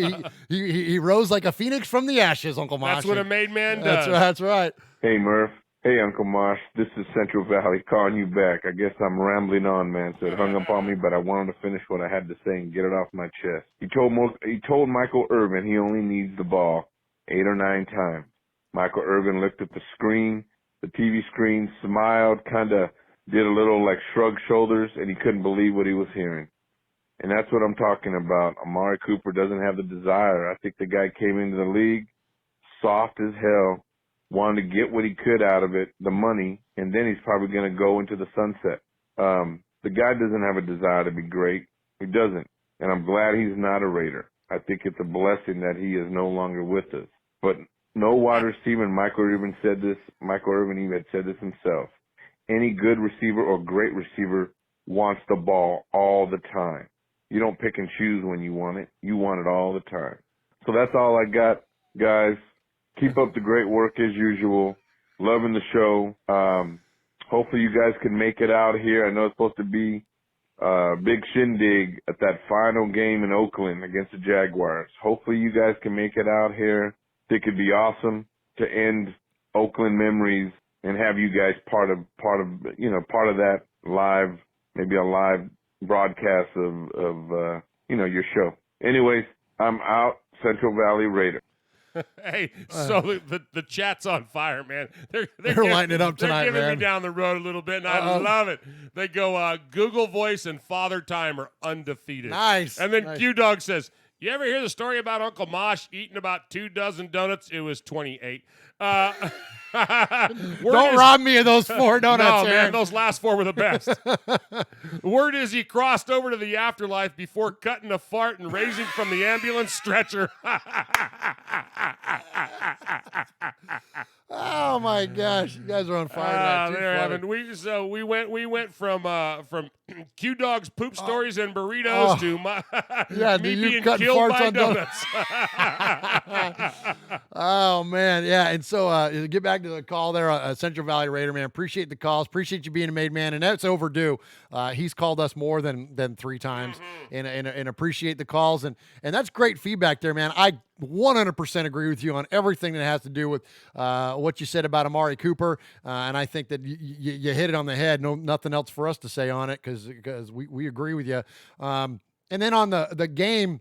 he rose like a phoenix from the ashes, Uncle Mosh. That's what a made man does. That's right. Hey, Murph. Hey, Uncle Mosh. This is Central Valley calling you back. I guess I'm rambling on, man, so it hung up on me, but I wanted to finish what I had to say and get it off my chest. He told Michael Irvin he only needs the ball 8 or 9 times. Michael Irvin looked at the screen, the TV screen, smiled, kind of did a little like shrug shoulders, and he couldn't believe what he was hearing. And that's what I'm talking about. Amari Cooper doesn't have the desire. I think the guy came into the league soft as hell, wanted to get what he could out of it, the money, and then he's probably going to go into the sunset. The guy doesn't have a desire to be great. He doesn't. And I'm glad he's not a Raider. I think it's a blessing that he is no longer with us. But no wide receiver, and Michael Irvin said this, Michael Irvin even had said this himself. Any good receiver or great receiver wants the ball all the time. You don't pick and choose when you want it. You want it all the time. So that's all I got, guys. Keep up the great work as usual. Loving the show. Hopefully you guys can make it out here. I know it's supposed to be a big shindig at that final game in Oakland against the Jaguars. Hopefully you guys can make it out here. I think it'd be awesome to end Oakland memories and have you guys part of that live, maybe a live broadcast of your show. Anyways, I'm out. Central Valley Raider. Hey, so the chat's on fire, man. They're lighting it up tonight, They're giving man. me down the road a little bit, and I love it. They go, Google Voice and Father Time are undefeated. Nice. And then nice. Q-Dog says, you ever hear the story about Uncle Mosh eating about 24 donuts? It was 28. Don't rob me of those 4 donuts, No, Aaron. man, those last 4 were the best. Word is he crossed over to the afterlife before cutting a fart and raising from the ambulance stretcher. Oh my gosh, you guys are on fire tonight. Too funny. We went from Q Dog's poop stories and burritos to me being killed by donuts. Oh man, yeah. And so get back to the call there, Central Valley Raider, man. Appreciate the calls. Appreciate you being a made man, and that's overdue. He's called us more than 3 times, and appreciate the calls, and that's great feedback there, man. I 100% agree with you on everything that has to do with what you said about Amari Cooper, and I think that you hit it on the head. Nothing else for us to say on it because we agree with you. And then on the game,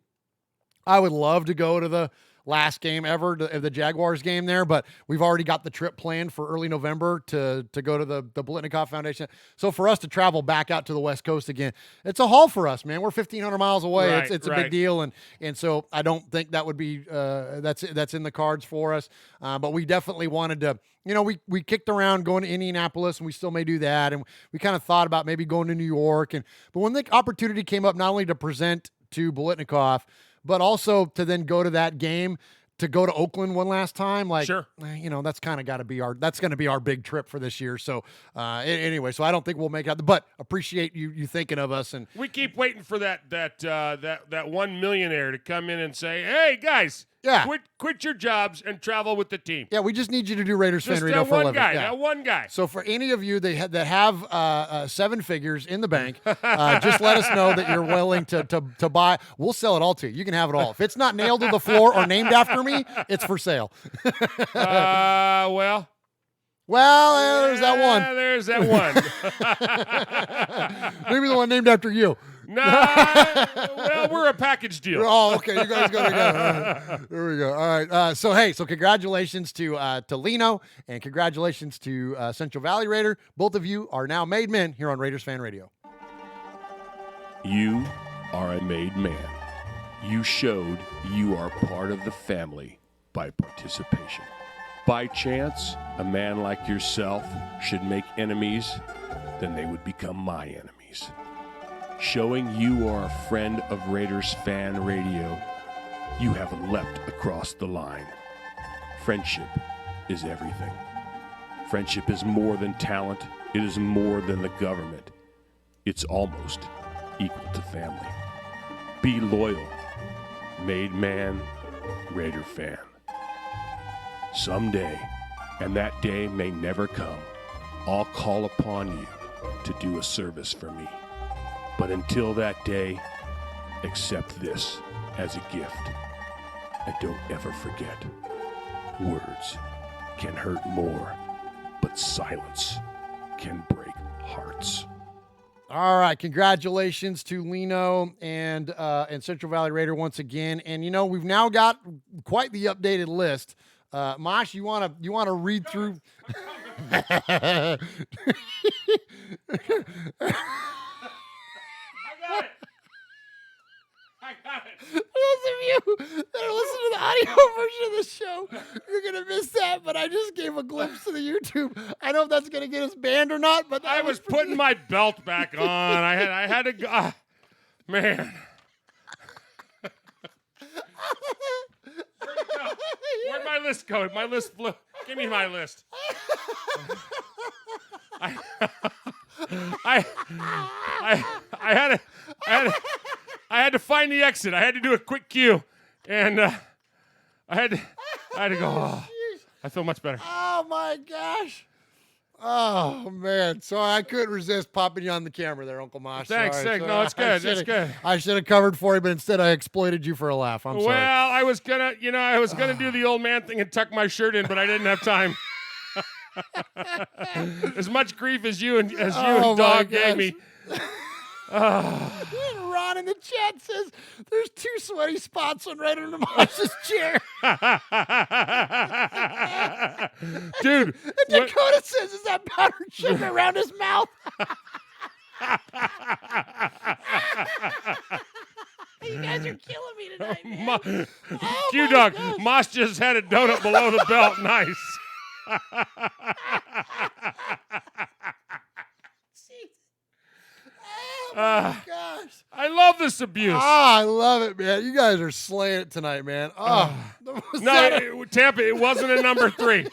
I would love to go to the last game ever, the Jaguars game there, but we've already got the trip planned for early November to go to the Biletnikoff Foundation. So for us to travel back out to the West Coast again, it's a haul for us, man. We're 1,500 miles away. Right, it's a big deal, and so I don't think that would be that's in the cards for us. But we definitely wanted to. We kicked around going to Indianapolis, and we still may do that, and we kind of thought about maybe going to New York, but when the opportunity came up, not only to present to Biletnikoff, but also to then go to that game, to go to Oakland one last time, sure. That's kind of got to be that's going to be our big trip for this year. So anyway, so I don't think we'll make it, but appreciate you thinking of us. And we keep waiting for that one millionaire to come in and say, "Hey guys, quit your jobs and travel with the team." Yeah, we just need you to do Raiders Fan Radio for a living. That one guy. So for any of you that have 7 figures in the bank, just let us know that you're willing to buy. We'll sell it all to you. You can have it all. If it's not nailed to the floor or named after me, it's for sale. Well, there's that one. There's that one. Maybe the one named after you. Well, we're a package deal. Oh, okay. You guys go together. Right. There we go. All right. So congratulations to Lino, and congratulations to Central Valley Raider. Both of you are now made men here on Raiders Fan Radio. You are a made man. You showed you are part of the family by participation. By chance, a man like yourself should make enemies, then they would become my enemies. Showing you are a friend of Raiders Fan Radio, you have leapt across the line. Friendship is everything. Friendship is more than talent. It is more than the government. It's almost equal to family. Be loyal. Made man, Raider fan. Someday, and that day may never come, I'll call upon you to do a service for me. But until that day, accept this as a gift. And don't ever forget, words can hurt more, but silence can break hearts. All right, congratulations to Lino and Central Valley Raider once again. And we've now got quite the updated list. Mosh, you want to read through? I got it. For those of you that are listening to the audio version of the show, you're going to miss that, but I just gave a glimpse to the YouTube. I don't know if that's going to get us banned or not, but I was putting my belt back on. I had to go. Man. Where'd it go? Where'd my list go? My list flew. Give me my list. I had to find the exit. I had to do a quick cue, and I had to go. Oh, I feel much better. Oh my gosh. Oh man. So I couldn't resist popping you on the camera there, Uncle Mosh. Thanks. Sorry. No, it's good. It's good. I should have covered for you, but instead I exploited you for a laugh. I'm sorry. Well, I was gonna do the old man thing and tuck my shirt in, but I didn't have time. As much grief as you and Dog gave me. Ron in the chat says there's 2 sweaty spots on Raider Namosh's chair. Dude. And Dakota says, is that powdered sugar around his mouth? You guys are killing me tonight, man. Q-Dog, Mosh just had a donut below the belt. Nice. Oh my gosh. I love this abuse. I love it, man. You guys are slaying it tonight, man. Tampa, it wasn't a number 3.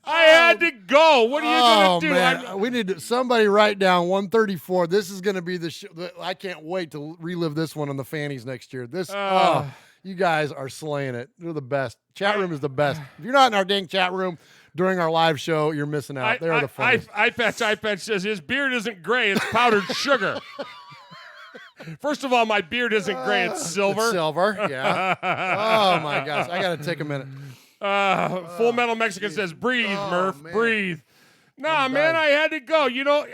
I had to go. What are you going to do? Man. We need to, somebody write down 134. This is going to be the show. I can't wait to relive this one on the Fannies next year. You guys are slaying it. They're the best. Chat room is the best. If you're not in our dang chat room during our live show, you're missing out. They're the funniest. iPatch says his beard isn't gray, it's powdered sugar. First of all, my beard isn't gray, it's silver. It's silver, yeah. Oh, my gosh. I got to take a minute. Full Metal Mexican says, breathe, Murph, man. Breathe. Nah, man, I had to go. You know,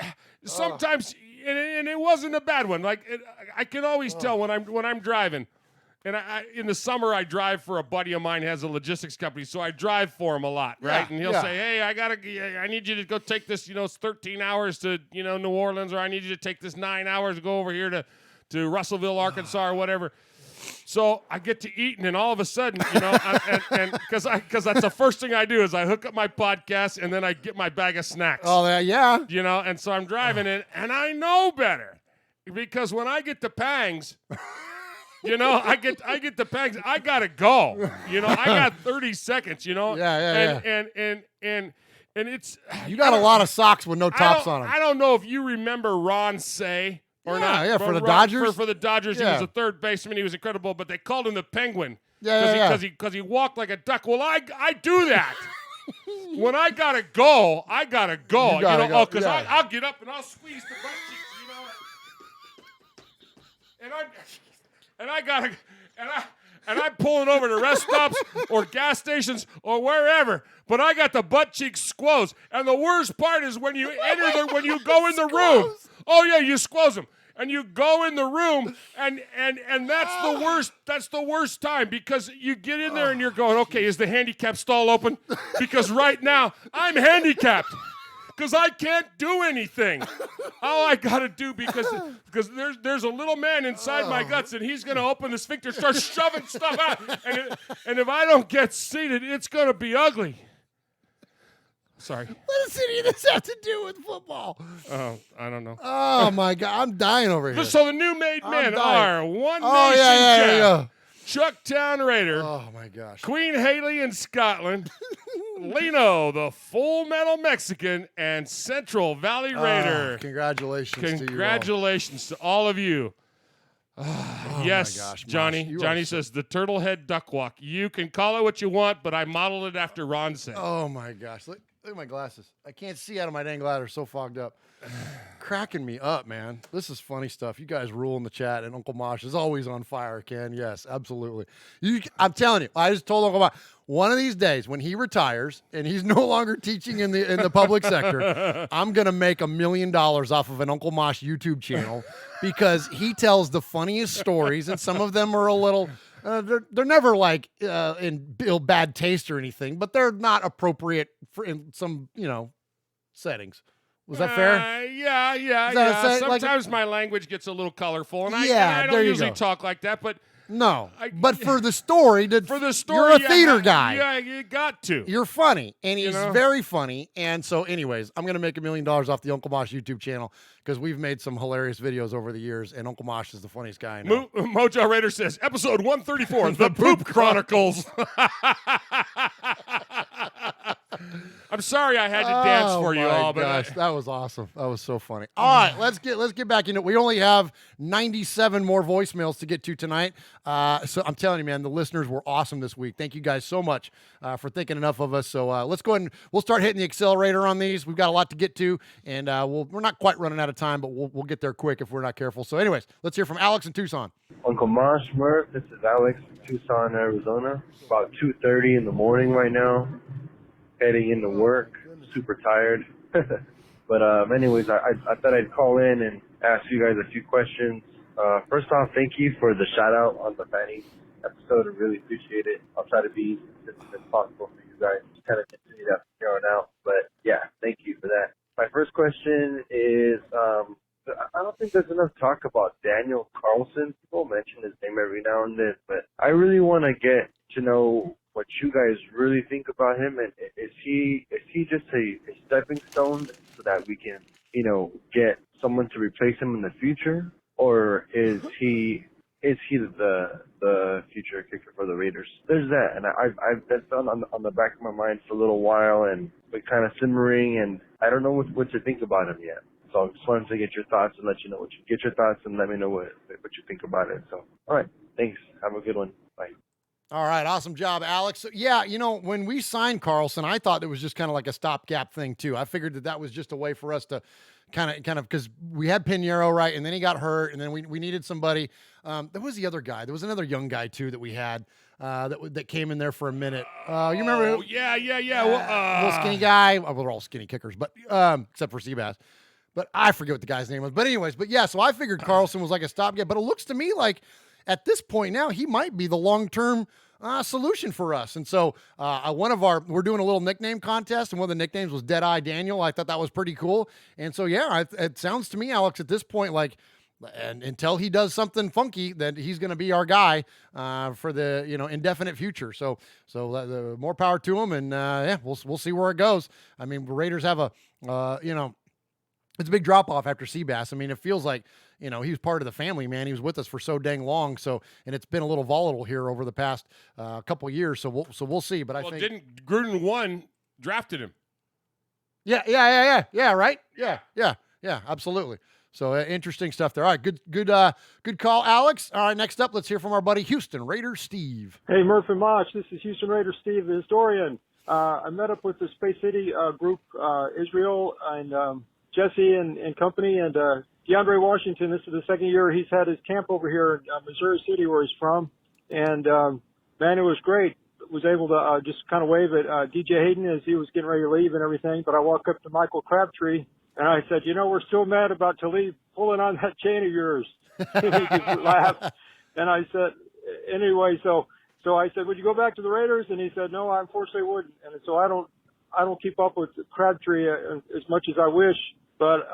sometimes, and it wasn't a bad one. Like, I can always tell when I'm driving. And in the summer, I drive for a buddy of mine who has a logistics company, so I drive for him a lot, right? And he'll say, hey, I need you to go take this, it's 13 hours to, New Orleans, or I need you to take this 9 hours to go over here to Russellville, Arkansas, or whatever. So I get to eating, and all of a sudden, and because that's the first thing I do is I hook up my podcast, and then I get my bag of snacks. Oh, yeah. And so I'm driving it, and I know better, because when I get the pangs... I get the pangs. I gotta go. I got 30 seconds. Yeah. And it's you got a lot of socks with no tops on them. I don't know if you remember Ron Say or not. Yeah, for the Dodgers. For the Dodgers, he was a third baseman. He was incredible, but they called him the Penguin. Because he walked like a duck. Well, I do that. When I gotta go, I gotta go. Because I'll get up and I'll squeeze the butt cheeks. And I'm pulling over to rest stops or gas stations or wherever, but I got the butt cheeks squoze. And the worst part is when you when you go in the room. Oh yeah, you squoze them, and you go in the room, and that's the worst. That's the worst time, because you get in there and you're going, okay, is the handicap stall open? Because right now I'm handicapped. Because I can't do anything. All I gotta do, because there's a little man inside my guts, and he's gonna open the sphincter, start shoving stuff out, and if I don't get seated, it's gonna be ugly. Sorry. What does any of this have to do with football? Oh, I don't know. Oh my God, I'm dying over here. So the new made men are One Nation Jack, Chucktown Raider. Oh my gosh. Queen Haley in Scotland. Lino, the Full Metal Mexican, and Central Valley Raider. Congratulations to all of you. Yes, my gosh, Johnny. Mosh, Johnny says the turtle head duck walk. You can call it what you want, but I modeled it after Ron said. Oh my gosh. Look at my glasses. I can't see out of my dang glasses. They're so fogged up. Cracking me up, man. This is funny stuff. You guys rule in the chat, and Uncle Mosh is always on fire, Ken. Yes, absolutely. I'm telling you, I just told Uncle Mosh, one of these days when he retires and he's no longer teaching in the public sector, I'm gonna make $1 million off of an Uncle Mosh YouTube channel, because he tells the funniest stories, and some of them are a little they're never like in bad taste or anything, but they're not appropriate for in some settings. Was that fair? Yeah. Sometimes my language gets a little colorful, and I don't usually talk like that, but. No, but for the story, you're a theater guy. Yeah, you got to. You're funny, and he's very funny. And so, anyways, I'm going to make $1 million off the Uncle Mosh YouTube channel because we've made some hilarious videos over the years, and Uncle Mosh is the funniest guy I know. Mojo Raider says, episode 134, The Poop Chronicles. I'm sorry I had to dance for you all, but gosh, that was awesome. That was so funny. All right, let's get back into it. We only have 97 more voicemails to get to tonight. So I'm telling you, man, the listeners were awesome this week. Thank you guys so much for thinking enough of us. So let's go ahead and we'll start hitting the accelerator on these. We've got a lot to get to, and we're not quite running out of time, but we'll get there quick if we're not careful. So anyways, let's hear from Alex in Tucson. Uncle Mosh, Murph, this is Alex from Tucson, Arizona. About 2:30 in the morning right now. Heading into work, super tired. But anyways, I thought I'd call in and ask you guys a few questions. First off, thank you for the shout out on the Fanny episode. I really appreciate it. I'll try to be as consistent as possible for you guys to kind of continue that from here on out. But yeah, thank you for that. My first question is, I don't think there's enough talk about Daniel Carlson. People mention his name every now and then, but I really want to get to know what you guys really think about him, and is he just a stepping stone so that we can, get someone to replace him in the future, or is he the future kicker for the Raiders? There's that, and I've been on the back of my mind for a little while, and been kind of simmering, and I don't know what to think about him yet. So I just wanted to get your thoughts and let you know get your thoughts and let me know what you think about it. So, all right, thanks. Have a good one. Bye. All right, awesome job, Alex. So, yeah, when we signed Carlson, I thought it was just kind of like a stopgap thing too. I figured that was just a way for us to kind of because we had Pinheiro, right, and then he got hurt, and then we needed somebody. There was the other guy. There was another young guy too that we had that came in there for a minute. You remember? Oh, yeah. Little skinny guy. Well, we're all skinny kickers, but except for Seabass. But I forget what the guy's name was. But anyways, so I figured Carlson was like a stopgap. But it looks to me like at this point now, he might be the long-term solution for us. And so we're doing a little nickname contest, and one of the nicknames was Deadeye Daniel. I thought that was pretty cool. And so, yeah, it sounds to me, Alex, at this point, like, and until he does something funky, that he's going to be our guy for the indefinite future. So the more power to him, and we'll see where it goes. I mean, the Raiders have it's a big drop off after Seabass. I mean, it feels like, he was part of the family, man. He was with us for so dang long. So, and it's been a little volatile here over the past couple of years. So we'll see. But I think didn't Gruden 1 drafted him? Yeah. Right. Yeah. Absolutely. So interesting stuff there. All right. Good call, Alex. All right. Next up, let's hear from our buddy Houston Raider Steve. Hey, Murph and Mosh. This is Houston Raider Steve, the historian. I met up with the Space City group, Israel and Jesse and company, and DeAndre Washington. This is the second year he's had his camp over here in Missouri City, where he's from. And, man, it was great. Was able to just kind of wave at DJ Hayden as he was getting ready to leave and everything. But I walked up to Michael Crabtree, and I said, we're still mad about Talib pulling on that chain of yours. And he just laughed. And I said, anyway, so I said, would you go back to the Raiders? And he said, no, I unfortunately wouldn't. And so I don't keep up with Crabtree as much as I wish. But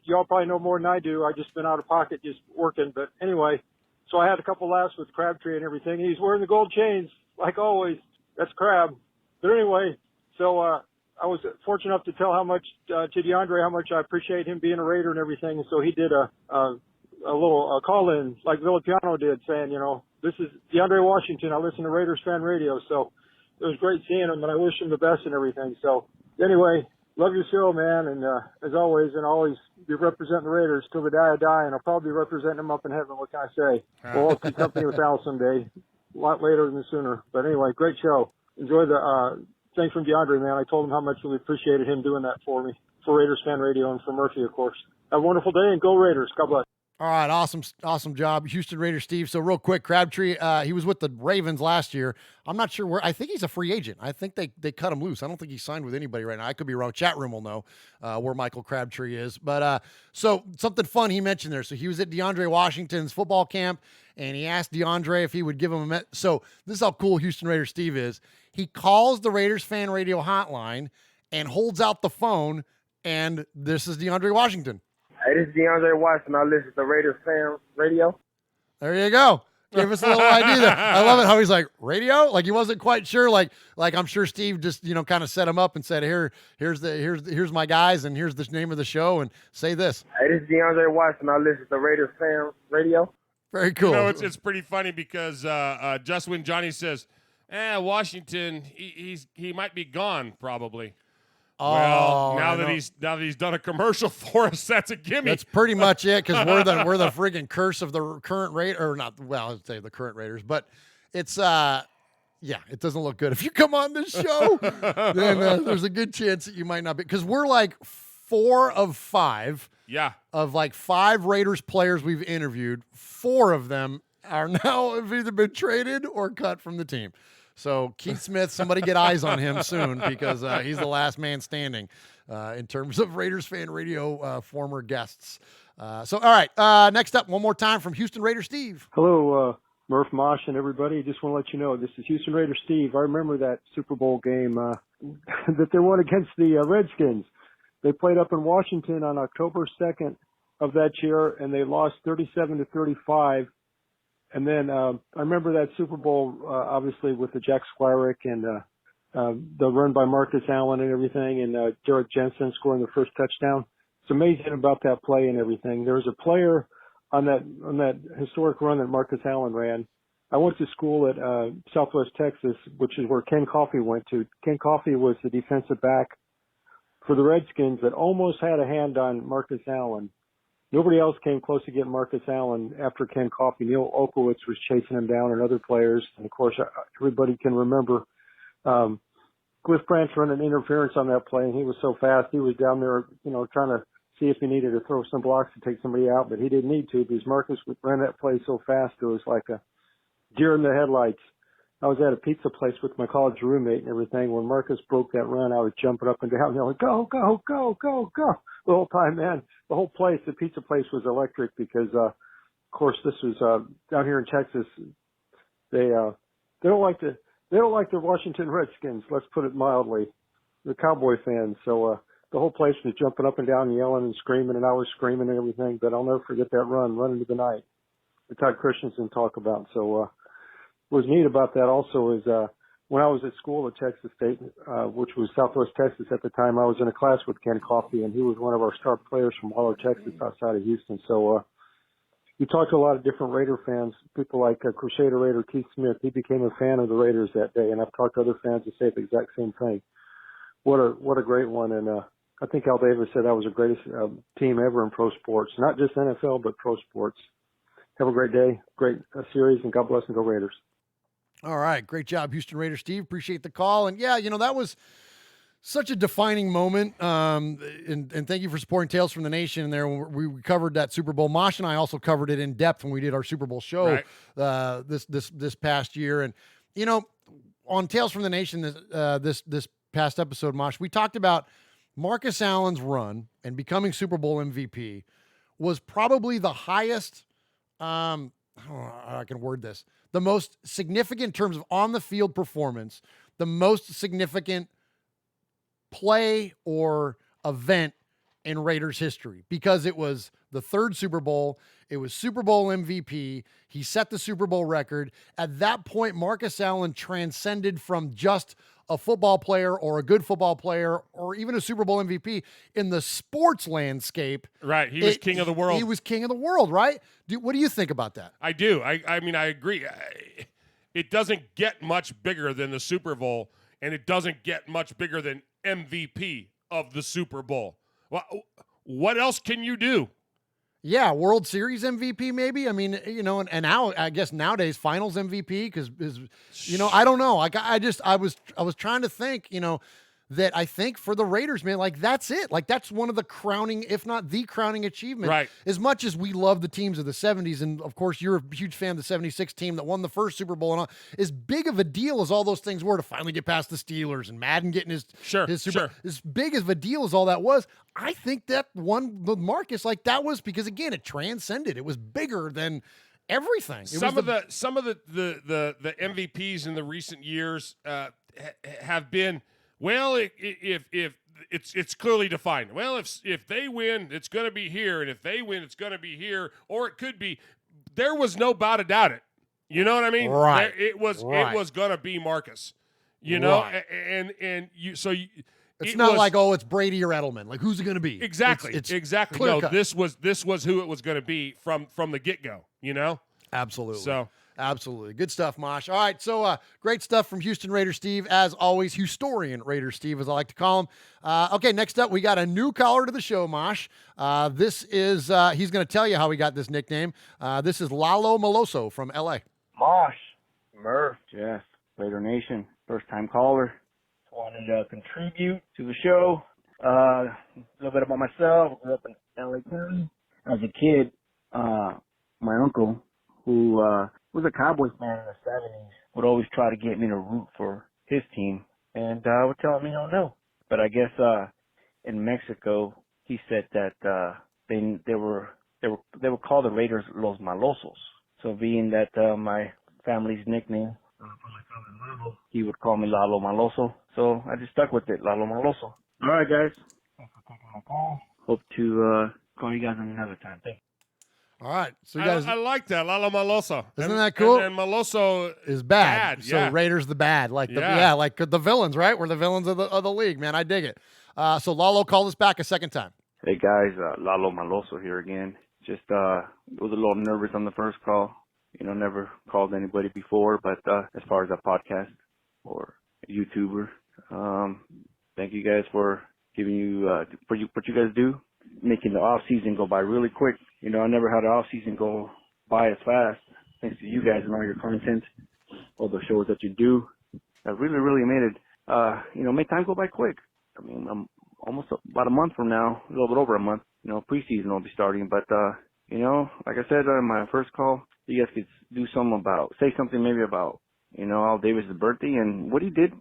y'all probably know more than I do. I just been out of pocket just working. But anyway, so I had a couple laughs with Crabtree and everything. He's wearing the gold chains, like always. That's Crab. But anyway, so I was fortunate enough to tell to DeAndre how much I appreciate him being a Raider and everything. And so he did a little call-in, like Villapiano did, saying, this is DeAndre Washington. I listen to Raiders Fan Radio. So it was great seeing him, and I wish him the best and everything. So anyway, love your show, man, and as always, and always be representing the Raiders till the day I die, and I'll probably be representing them up in heaven. What can I say? We'll all keep company with Al someday, a lot later than sooner. But anyway, great show. Enjoy the thanks from DeAndre, man. I told him how much we appreciated him doing that for me, for Raiders Fan Radio, and for Murphy, of course. Have a wonderful day, and go Raiders. God bless. All right, awesome job, Houston Raiders Steve. So real quick, Crabtree, he was with the Ravens last year. I'm not sure where. I think he's a free agent. I think they cut him loose. I don't think he's signed with anybody right now. I could be wrong. Chat room will know where Michael Crabtree is. But so something fun he mentioned there. So he was at DeAndre Washington's football camp, and he asked DeAndre if he would give him so this is how cool Houston Raiders Steve is. He calls the Raiders fan radio hotline and holds out the phone, and this is DeAndre Washington. Hey, this is DeAndre Watson. I listen to Raiders fan radio. There you go. Give us a little idea there. I love it how he's like, radio? Like he wasn't quite sure. Like I'm sure Steve just, kind of set him up and said, here's my guys and here's the name of the show and say this. Hey, this is DeAndre Watson. I listen to Raiders fan radio. Very cool. It's pretty funny because just when Johnny says, Washington, he might be gone probably. Oh, well, now that he's done a commercial for us, that's a gimme. That's pretty much it because we're the friggin' curse of the current Raiders, or not. Well, I'd say the current Raiders, but it's it doesn't look good if you come on this show. Then there's a good chance that you might not be because we're like 4 of 5. Yeah, of like 5 Raiders players we've interviewed. 4 of them are now have either been traded or cut from the team. So Keith Smith, somebody get eyes on him soon because he's the last man standing in terms of Raiders fan radio former guests. So, all right, next up, one more time from Houston Raider Steve. Hello, Murph, Mosh, and everybody. Just want to let you know this is Houston Raider Steve. I remember that Super Bowl game that they won against the Redskins. They played up in Washington on October 2nd of that year, and they lost 37-35. And then I remember that Super Bowl, obviously, with the Jack Squirick and the run by Marcus Allen and everything, and Derek Jensen scoring the first touchdown. It's amazing about that play and everything. There was a player on that historic run that Marcus Allen ran. I went to school at Southwest Texas, which is where Ken Coffey went to. Ken Coffey was the defensive back for the Redskins that almost had a hand on Marcus Allen. Nobody else came close to getting Marcus Allen after Ken Coffey. Neil Okowitz was chasing him down and other players. And, of course, everybody can remember Cliff Branch running interference on that play, and he was so fast. He was down there, trying to see if he needed to throw some blocks to take somebody out, but he didn't need to because Marcus ran that play so fast it was like a deer in the headlights. I was at a pizza place with my college roommate and everything. When Marcus broke that run, I was jumping up and down, yelling, go, go, go, go, go. The whole time, man, the whole place, the pizza place was electric because, of course, this was down here in Texas. They don't like the Washington Redskins. Let's put it mildly. The Cowboy fans. So the whole place was jumping up and down, yelling and screaming, and I was screaming and everything. But I'll never forget that run into the night. That Todd Christensen talk about. So what was neat about that also is when I was at school at Texas State, which was Southwest Texas at the time, I was in a class with Ken Coffey, and he was one of our star players from Waller, Texas, outside of Houston. So we talked to a lot of different Raider fans, people like Crusader Raider Keith Smith. He became a fan of the Raiders that day, and I've talked to other fans that say the exact same thing. What a great one, and I think Al Davis said that was the greatest team ever in pro sports, not just NFL, but pro sports. Have a great day, great series, and God bless and go Raiders. All right. Great job, Houston Raiders Steve. Appreciate the call. And yeah, that was such a defining moment. And thank you for supporting Tales from the Nation there. We covered that Super Bowl. Mosh and I also covered it in depth when we did our Super Bowl show this past year. And, on Tales from the Nation, this past episode, Mosh, we talked about Marcus Allen's run and becoming Super Bowl MVP was probably the highest, I don't know how I can word this, the most significant in terms of on-the-field performance, the most significant play or event in Raiders history because it was the 3rd Super Bowl. It was Super Bowl MVP. He set the Super Bowl record. At that point, Marcus Allen transcended from just a football player or a good football player or even a Super Bowl MVP in the sports landscape. Right. He was king of the world. He was king of the world, right? What do you think about that? I do. I mean, I agree. It doesn't get much bigger than the Super Bowl, and it doesn't get much bigger than MVP of the Super Bowl. Well, what else can you do? Yeah, World Series MVP maybe. I mean, and now I guess nowadays Finals MVP because I don't know. I was trying to think. that I think for the Raiders, man, like that's it. Like that's one of the crowning, if not the crowning achievement. Right. As much as we love the teams of the 70s, and of course you're a huge fan of the 76 team that won the first Super Bowl, and all, as big of a deal as all those things were to finally get past the Steelers and Madden getting his Super, as big of a deal as all that was, I think that one with Marcus, like that was because again, it transcended. It was bigger than everything. Some of the MVPs in the recent years have been, well, if it's clearly defined. Well, if they win, it's going to be here, and if they win, it's going to be here, or it could be. There was no doubt about it. You know what I mean? Right. It was going to be Marcus. You know, and you so. It's not like, oh, it's Brady or Edelman. Like, who's it going to be? Exactly. It's exactly. clear No, cut. this was who it was going to be from the get-go, you know? Absolutely. So, absolutely. Good stuff, Mosh. All right, so great stuff from Houston Raiders Steve. As always, Historian Raiders Steve, as I like to call him. Okay, next up, we got a new caller to the show, Mosh. This is, he's going to tell you how he got this nickname. This is Lalo Meloso from L.A. Mosh, Murph, Jeff, Raider Nation, first-time caller. Wanted to contribute to the show. A little bit about myself. I grew up in LA County. As a kid, my uncle, who was a Cowboys fan in the 70s, would always try to get me to root for his team, and would tell me no. But I guess in Mexico, he said that they were called the Raiders Los Malosos. So being that my family's nickname, he would call me Lalo Maloso. So I just stuck with it, Lalo Maloso. All right, guys. Thanks for taking my call. Hope to call you guys another time. Thanks. All right. So you guys, I like that, Lalo Maloso. Isn't that cool? And Maloso is bad. So yeah. Raiders the bad. Like like the villains, right? We're the villains of the league, man. I dig it. So Lalo called us back a second time. Hey, guys. Lalo Maloso here again. Just was a little nervous on the first call. You know, never called anybody before, but as far as a podcast or a YouTuber, thank you guys for giving you what you guys do, making the off season go by really quick. You know, I never had the off season go by as fast. Thanks to you guys and all your content, all the shows that you do, that really made it. Made time go by quick. I mean, I'm almost about a month from now, a little bit over a month. You know, preseason will be starting, but like I said on my first call, you guys could say something maybe about, Al Davis' birthday and what he did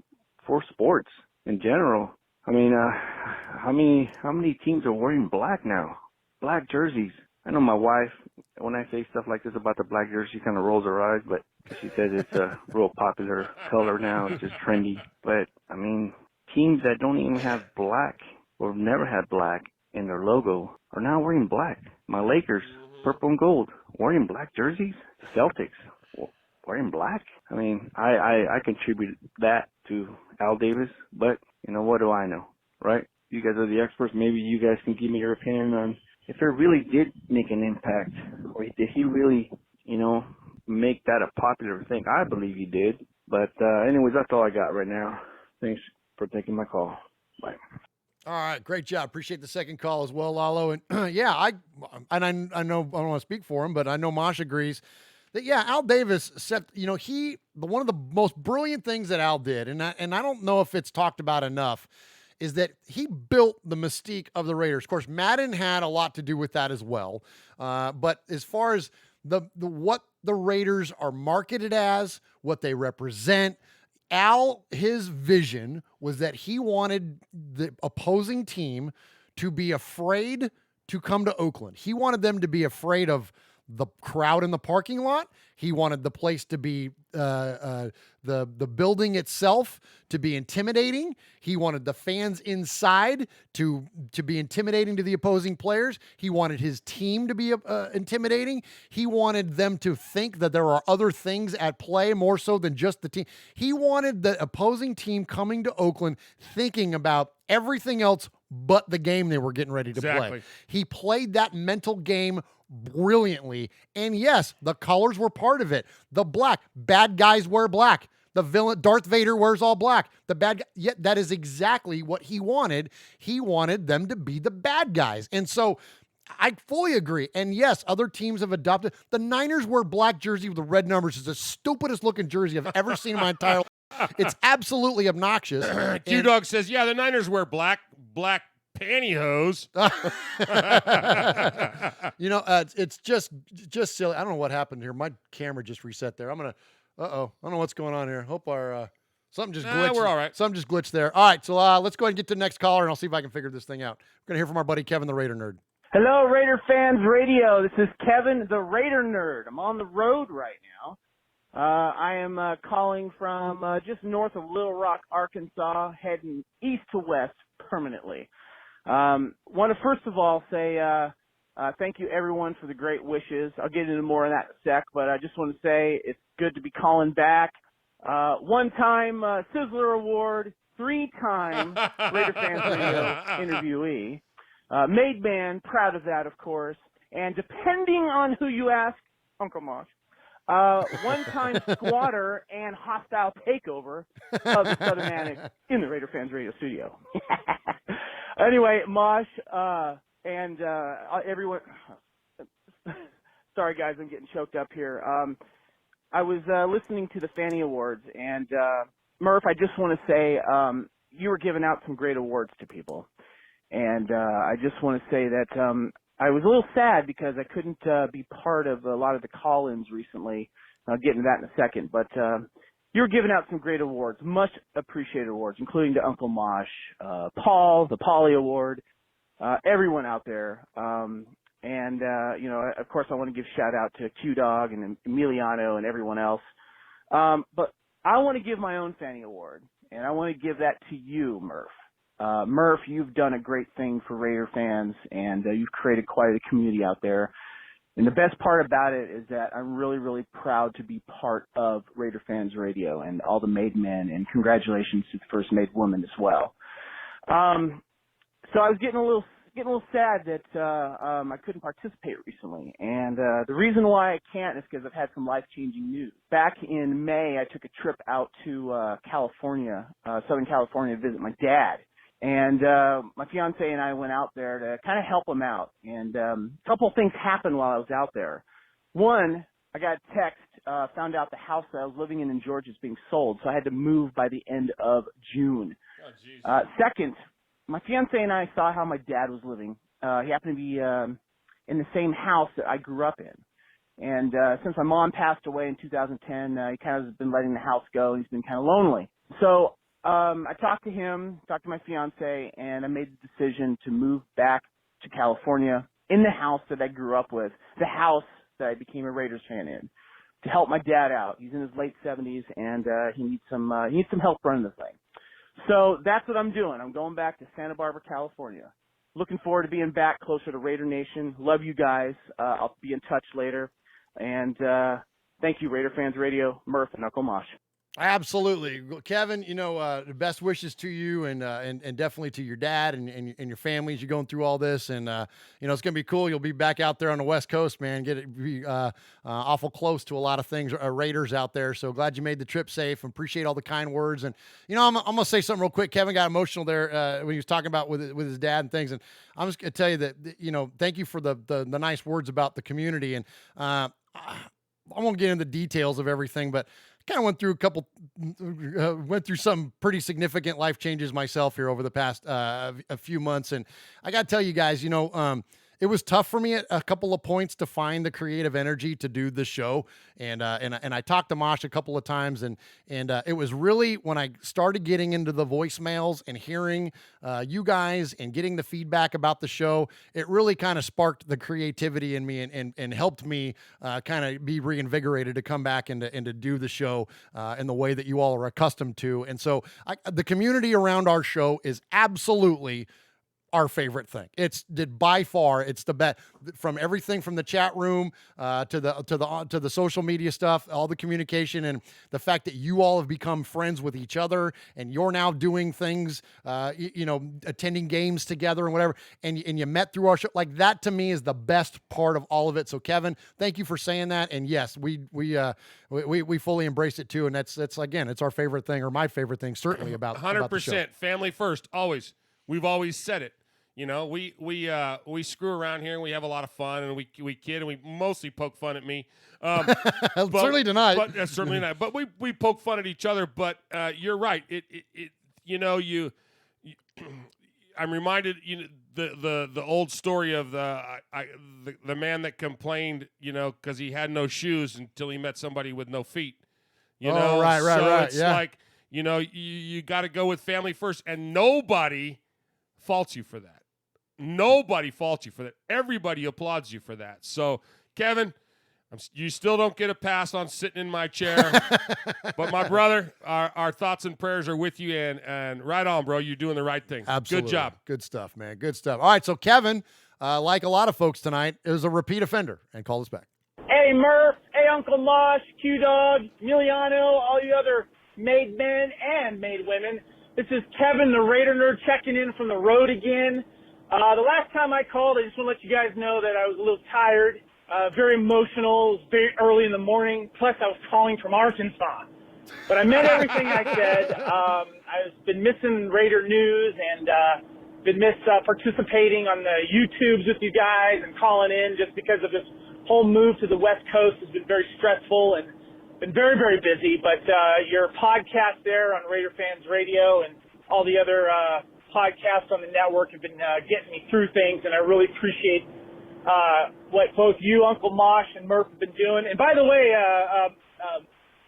for sports in general. I mean, how many teams are wearing black now? Black jerseys. I know my wife, when I say stuff like this about the black jersey, she kind of rolls her eyes, but she says it's a real popular color now. It's just trendy. But, I mean, teams that don't even have black or never had black in their logo are now wearing black. My Lakers, purple and gold, wearing black jerseys. The Celtics, wearing black. I mean, I contribute that to Al Davis, but, what do I know, right? You guys are the experts. Maybe you guys can give me your opinion on if it really did make an impact, or did he really, make that a popular thing. I believe he did. But anyways, that's all I got right now. Thanks for taking my call. Bye. All right, great job. Appreciate the second call as well, Lalo. And I know I don't want to speak for him, but I know Mosh agrees that Al Davis set. One of the most brilliant things that Al did, and I don't know if it's talked about enough, is that he built the mystique of the Raiders. Of course, Madden had a lot to do with that as well. But as far as the what the Raiders are marketed as, what they represent, Al, his vision was that he wanted the opposing team to be afraid to come to Oakland. He wanted them to be afraid of the crowd in the parking lot. He wanted the place to be the building itself to be intimidating. He wanted the fans inside to be intimidating to the opposing players. He wanted his team to be intimidating. He wanted them to think that there are other things at play more so than just the team. He wanted the opposing team coming to Oakland thinking about everything else but the game they were getting ready to play. He played that mental game brilliantly. And yes, the colors were part of it. The black, bad guys wear black. The villain, Darth Vader, wears all black. The bad guy, yet that is exactly what he wanted. He wanted them to be the bad guys. And so I fully agree. And yes, other teams have adopted. The Niners wear black jersey with the red numbers. It's the stupidest looking jersey I've ever seen in my entire life. It's absolutely obnoxious. Q-Dog says, yeah, the Niners wear black pantyhose. It's just silly. I don't know what happened here. My camera just reset there. I don't know what's going on here. Hope our something just glitched. We're all right. Something just glitched there. All right, so let's go ahead and get to the next caller, and I'll see if I can figure this thing out. We're gonna hear from our buddy Kevin, the Raider Nerd. Hello, Raider Fans Radio. This is Kevin, the Raider Nerd. I'm on the road right now. I am calling from just north of Little Rock, Arkansas, heading east to west permanently. Want to first of all say thank you, everyone, for the great wishes. I'll get into more of that in a sec, but I just want to say it's good to be calling back. One-time Sizzler Award, 3-time Raider Fans Radio interviewee. Made man, proud of that, of course. And depending on who you ask, Uncle Mosh, one-time squatter and hostile takeover of the Southern Attic in the Raider Fans Radio studio. Anyway, Mosh, and everyone, sorry guys, I'm getting choked up here. I was listening to the Fanny Awards, and Murph, I just want to say you were giving out some great awards to people. And I just want to say that I was a little sad because I couldn't be part of a lot of the call-ins recently. I'll get into that in a second. But you were giving out some great awards, much appreciated awards, including to Uncle Mosh, Paul, the Polly Award, everyone out there. And of course, I want to give shout-out to Q-Dog and Emiliano and everyone else. But I want to give my own Fanny Award, and I want to give that to you, Murph. Murph, you've done a great thing for Raider fans, and you've created quite a community out there. And the best part about it is that I'm really, really proud to be part of Raider Fans Radio and all the made men, and congratulations to the first made woman as well. So I was getting a little sad that I couldn't participate recently, and the reason why I can't is because I've had some life-changing news. Back in May, I took a trip out to California, Southern California, to visit my dad. And my fiance and I went out there to kind of help him out. And a couple of things happened while I was out there. One, I got a text, found out the house that I was living in Georgia is being sold, so I had to move by the end of June. Second, my fiance and I saw how my dad was living. He happened to be in the same house that I grew up in. And since my mom passed away in 2010, he kind of has been letting the house go, and he's been kind of lonely. So I talked to him, talked to my fiance, and I made the decision to move back to California in the house that I grew up with, the house that I became a Raiders fan in, to help my dad out. He's in his late 70s, and he needs some help running the thing. So that's what I'm doing. I'm going back to Santa Barbara, California. Looking forward to being back closer to Raider Nation. Love you guys. I'll be in touch later. And thank you, Raider Fans Radio, Murph, and Uncle Mosh. Absolutely. Kevin, the best wishes to you and definitely to your dad and your family as you're going through all this. And, it's going to be cool. You'll be back out there on the West Coast, man. Be awful close to a lot of things, Raiders out there. So glad you made the trip safe and appreciate all the kind words. And, I'm going to say something real quick. Kevin got emotional there when he was talking about with his dad and things. And I'm just going to tell you that, thank you for the nice words about the community. And I won't get into the details of everything, but kind of went through some pretty significant life changes myself here over the past a few months. And I got to tell you guys, it was tough for me at a couple of points to find the creative energy to do the show. And I talked to Mosh a couple of times, and it was really when I started getting into the voicemails and hearing you guys and getting the feedback about the show, it really kind of sparked the creativity in me and helped me kind of be reinvigorated to come back and to do the show in the way that you all are accustomed to. And so the community around our show is absolutely our favorite thing. It's by far, it's the best, from everything from the chat room to the social media stuff, all the communication, and the fact that you all have become friends with each other, and you're now doing things, attending games together and whatever, and you met through our show. Like, that to me is the best part of all of it. So Kevin, thank you for saying that. And yes, we fully embrace it too. And that's again, it's our favorite thing, or my favorite thing, certainly about 100%. The show. Family first, always. We've always said it. You know, we screw around here and we have a lot of fun and we kid and we mostly poke fun at me. Certainly tonight. But certainly not. But we poke fun at each other. But you're right. I'm reminded, the old story of the man that complained, because he had no shoes until he met somebody with no feet. Right. It's yeah. like, you got to go with family first, and nobody faults you for that. Nobody faults you for that. Everybody applauds you for that. So, Kevin, you still don't get a pass on sitting in my chair. But, my brother, our thoughts and prayers are with you. And right on, bro. You're doing the right thing. Absolutely. Good job. Good stuff, man. Good stuff. All right, so Kevin, like a lot of folks tonight, is a repeat offender and called us back. Hey, Murph. Hey, Uncle Mosh, Q-Dog, Emiliano, all you other made men and made women. This is Kevin, the Raider nerd, checking in from the road again. The last time I called, I just want to let you guys know that I was a little tired, very emotional. It was very early in the morning. Plus, I was calling from Arkansas. But I meant everything I said. I've been missing Raider news and been participating on the YouTubes with you guys and calling in just because of this whole move to the West Coast has been very stressful and been very, very busy. But your podcast there on Raider Fans Radio and all the other podcasts on the network have been getting me through things, and I really appreciate what both you, Uncle Mosh, and Murph have been doing. And by the way,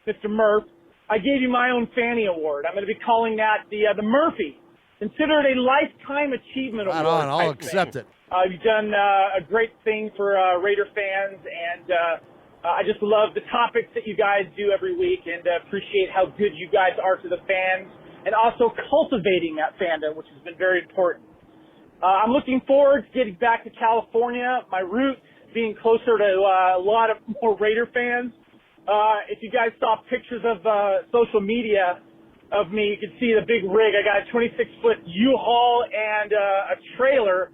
Mr. Murph, I gave you my own Fanny Award. I'm going to be calling that the Murphy, considered a lifetime achievement award. Right on, I'll accept it. You've done a great thing for Raider fans, and I just love the topics that you guys do every week, and appreciate how good you guys are to the fans, and also cultivating that fandom, which has been very important. I'm looking forward to getting back to California, my roots being closer to a lot of more Raider fans. If you guys saw pictures of social media of me, you can see the big rig. I got a 26-foot U-Haul and a trailer,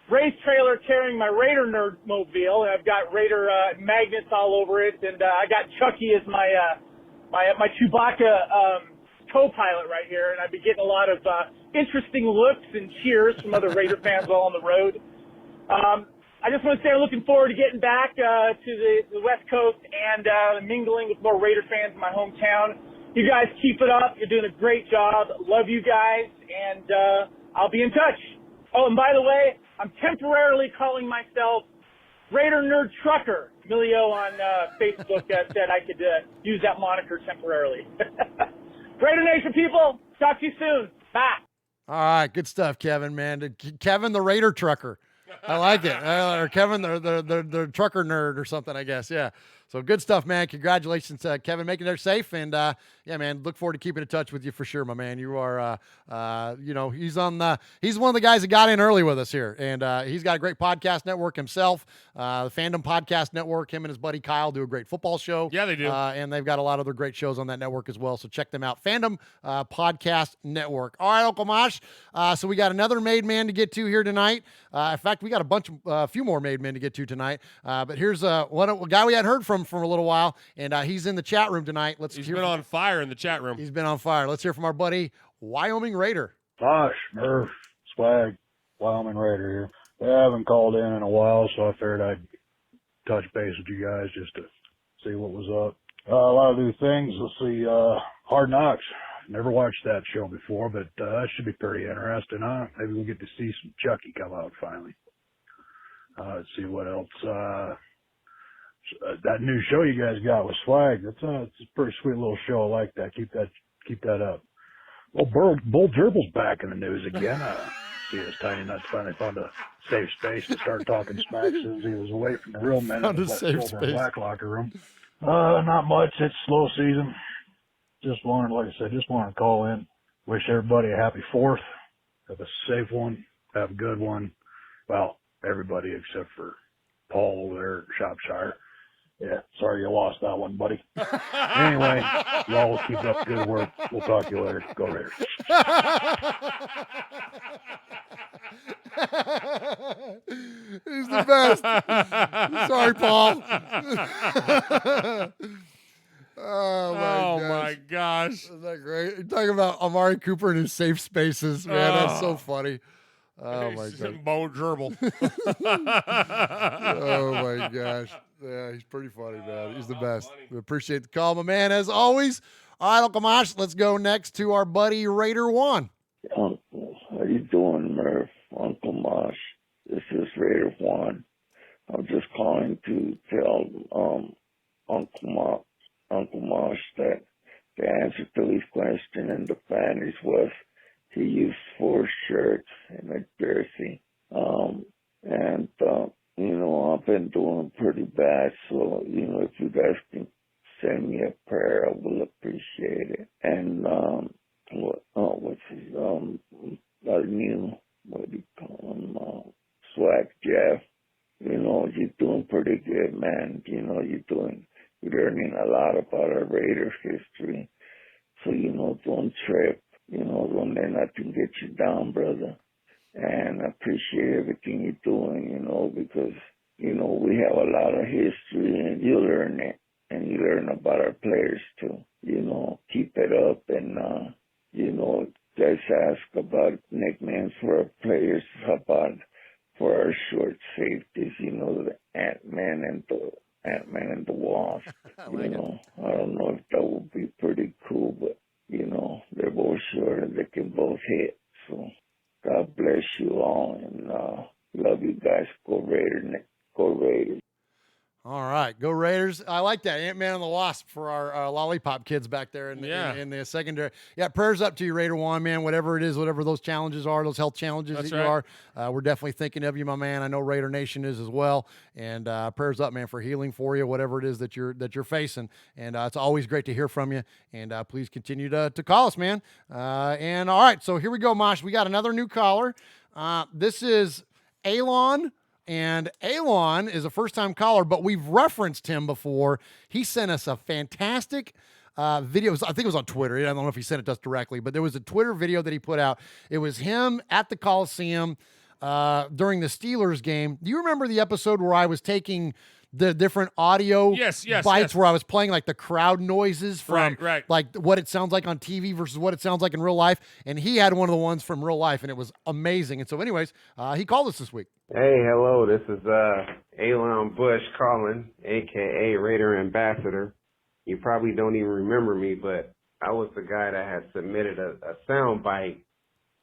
race trailer carrying my Raider nerd mobile, and I've got Raider magnets all over it, and I got Chucky as my Chewbacca co-pilot right here, and I've been getting a lot of interesting looks and cheers from other Raider fans while on the road. I just want to say I'm looking forward to getting back to the West Coast and mingling with more Raider fans in my hometown. You guys keep it up. You're doing a great job. Love you guys, and I'll be in touch. Oh, and by the way, I'm temporarily calling myself Raider Nerd Trucker. Emilio on Facebook said I could use that moniker temporarily. Raider Nation people, talk to you soon. Bye. All right, good stuff, Kevin, man. Kevin the Raider Trucker. I like it. Or Kevin the trucker nerd or something, I guess. Yeah. So good stuff, man. Congratulations, Kevin, making it there safe. And, yeah, man, look forward to keeping in touch with you for sure, my man. You are, he's one of the guys that got in early with us here. And he's got a great podcast network himself, the Fandom Podcast Network. Him and his buddy Kyle do a great football show. Yeah, they do. And they've got a lot of other great shows on that network as well. So check them out. Fandom Podcast Network. All right, Uncle Mosh. So we got another made man to get to here tonight. In fact, we got a few more made men to get to tonight. But here's a guy we hadn't heard from for a little while, and he's in the chat room tonight. He's been on fire in the chat room. He's been on fire. Let's hear from our buddy, Wyoming Raider. Mosh, Murph, Swag, Wyoming Raider here. I haven't called in a while, so I figured I'd touch base with you guys just to see what was up. A lot of new things. Let's see, Hard Knocks. Never watched that show before, but that should be pretty interesting, huh? Maybe we'll get to see some Chucky come out finally. Let's see what else. That new show you guys got with Swag, it's a pretty sweet little show. I like that. Keep that up. Well, Bull Gerbil's back in the news again. See, his tiny nuts finally found a safe space to start talking smack since he was away from the real men in the black locker room. Not much. It's slow season. Just wanted to call in. Wish everybody a happy 4th. Have a safe one. Have a good one. Well, everybody except for Paul over there at Shropshire. Yeah, sorry you lost that one, buddy. Anyway, y'all keep up the good work. We'll talk to you later. Go Raiders. He's the best. Sorry, Paul. Oh my gosh. Isn't that great? You're talking about Amari Cooper and his safe spaces, man. That's so funny. Oh, my He's God. Bo Gerbil. Oh, my gosh. Yeah, he's pretty funny, man. He's the best. We appreciate the call, my man, as always. All right, Uncle Mosh, let's go next to our buddy Raider One. Uncle, how you doing, Murph? Uncle Mosh. This is Raider One. I'm just calling to tell Uncle Mosh that the answer to his question in the panties was he used 4 shirts and a jersey. I've been doing pretty bad, so, if you guys can send me a prayer, I will appreciate it. And, what's his, our new, what do you call him, Swag Jeff. You're doing pretty good, man. You're learning a lot about our Raiders history. So, don't trip. Don't let nothing get you down, brother. And I appreciate everything you're doing, because, we have a lot of history and you learn it. And you learn about our players too. Keep it up and, guys ask about nicknames for our players. How about for our short safeties, the Ant-Man and the Wasp. I don't know if that would be pretty cool, but, they're both short and they can both hit. So God bless you all and love you guys. Go Raiders. Go Raiders. All right, go Raiders. I like that. Ant-Man and the Wasp for our lollipop kids back there in the secondary. Yeah, prayers up to you, Raider One, man. Whatever it is, whatever those challenges are, those health challenges That's that right. you are, we're definitely thinking of you, my man. I know Raider Nation is as well. And prayers up, man, for healing for you, whatever it is that you're facing. And it's always great to hear from you. And please continue to call us, man. And all right, so here we go, Mosh. We got another new caller. This is Alon. And Alon is a first-time caller, but we've referenced him before. He sent us a fantastic video. I think it was on Twitter. I don't know if he sent it to us directly, but there was a Twitter video that he put out. It was him at the Coliseum during the Steelers game. Do you remember the episode where I was taking the different audio bites where I was playing like the crowd noises from like what it sounds like on TV versus what it sounds like in real life? And he had one of the ones from real life, and it was amazing. And so anyways, he called us this week. Hey, hello, this is Alon Bush calling, a.k.a. Raider Ambassador. You probably don't even remember me, but I was the guy that had submitted a sound bite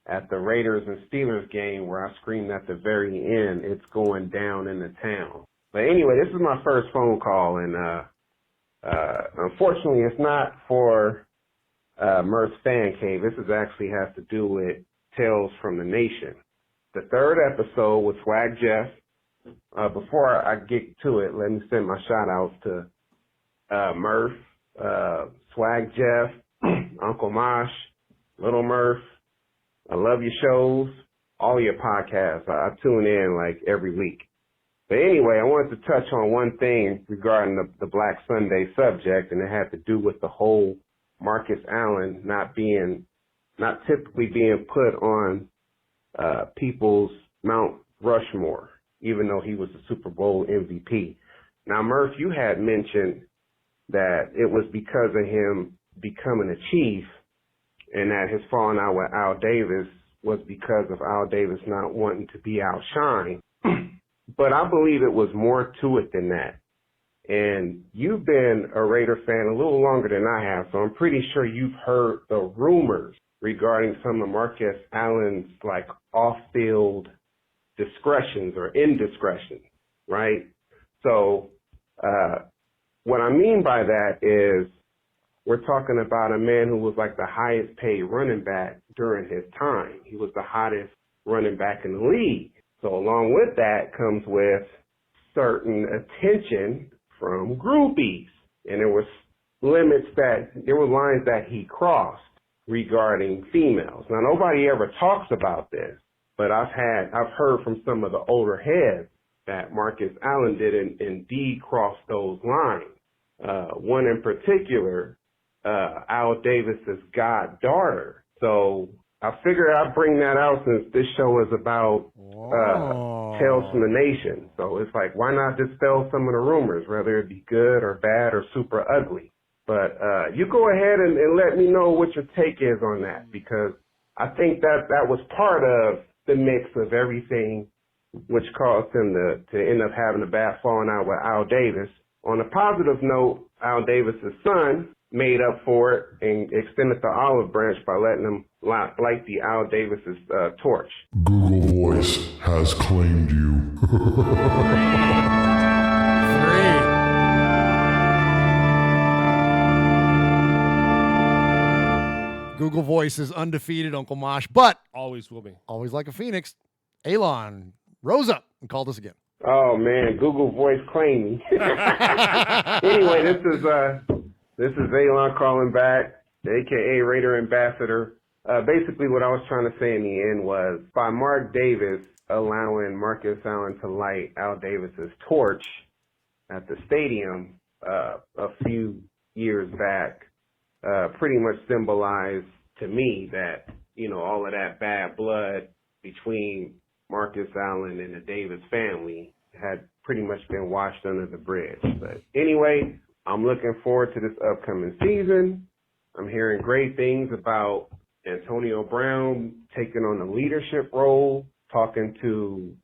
at the Raiders and Steelers game where I screamed at the very end, "It's going down in the town." But anyway, this is my first phone call, and unfortunately it's not for Murph's Fan Cave. This actually has to do with Tales from the Nation. The third episode with Swag Jeff. Before I get to it, let me send my shout-outs to Murph, Swag Jeff, Uncle Mosh, Little Murph. I love your shows, all your podcasts. I tune in like every week. But anyway, I wanted to touch on one thing regarding the Black Sunday subject, and it had to do with the whole Marcus Allen not typically being put on people's Mount Rushmore, even though he was a Super Bowl MVP. Now, Murph, you had mentioned that it was because of him becoming a chief and that his falling out with Al Davis was because of Al Davis not wanting to be outshined. But I believe it was more to it than that. And you've been a Raider fan a little longer than I have, so I'm pretty sure you've heard the rumors regarding some of Marcus Allen's like off-field discretions or indiscretions, right? So what I mean by that is we're talking about a man who was like the highest paid running back during his time. He was the hottest running back in the league. So along with that comes with certain attention from groupies. And there were lines that he crossed regarding females. Now nobody ever talks about this, but I've heard from some of the older heads that Marcus Allen did indeed cross those lines. One in particular, Al Davis's goddaughter. So I figured I'd bring that out since this show is about Tales from the Nation. So it's like, why not dispel some of the rumors, whether it be good or bad or super ugly? But you go ahead and let me know what your take is on that, because I think that was part of the mix of everything, which caused him to end up having a bad falling out with Al Davis. On a positive note, Al Davis's son made up for it and extended the olive branch by letting him light the Al Davis's torch. Google Voice has claimed you. Google Voice is undefeated, Uncle Mosh, but always will be. Always like a phoenix. Elon rose up and called us again. Oh man, Google Voice claimed me. Anyway, this is Elon calling back, aka Raider Ambassador. Basically, what I was trying to say in the end was by Mark Davis allowing Marcus Allen to light Al Davis's torch at the stadium a few years back. Pretty much symbolized to me that, all of that bad blood between Marcus Allen and the Davis family had pretty much been washed under the bridge. But anyway, I'm looking forward to this upcoming season. I'm hearing great things about Antonio Brown taking on a leadership role, talking to,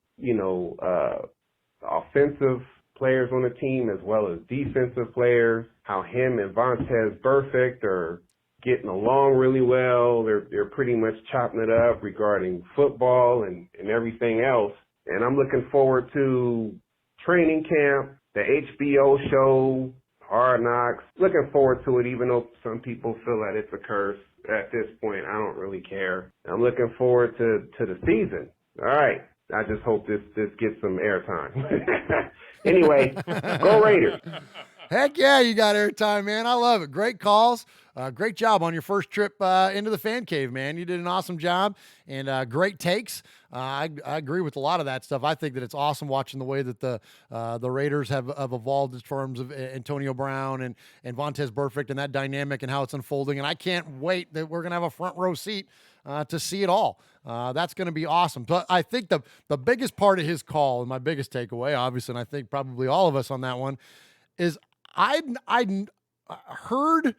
offensive players on the team as well as defensive players, how him and Vontaze Burfict are getting along really well. They're pretty much chopping it up regarding football and everything else. And I'm looking forward to training camp, the HBO show, Hard Knocks. Looking forward to it, even though some people feel that it's a curse. At this point, I don't really care. I'm looking forward to the season. All right. I just hope this gets some airtime. Anyway, go Raiders. Heck yeah, you got airtime, man. I love it. Great calls. Great job on your first trip into the fan cave, man. You did an awesome job and great takes. I agree with a lot of that stuff. I think that it's awesome watching the way that the Raiders have evolved in terms of Antonio Brown and Vontaze Burfict and that dynamic and how it's unfolding. And I can't wait that we're going to have a front row seat to see it all. That's going to be awesome. But I think the biggest part of his call and my biggest takeaway, obviously, and I think probably all of us on that one, is I heard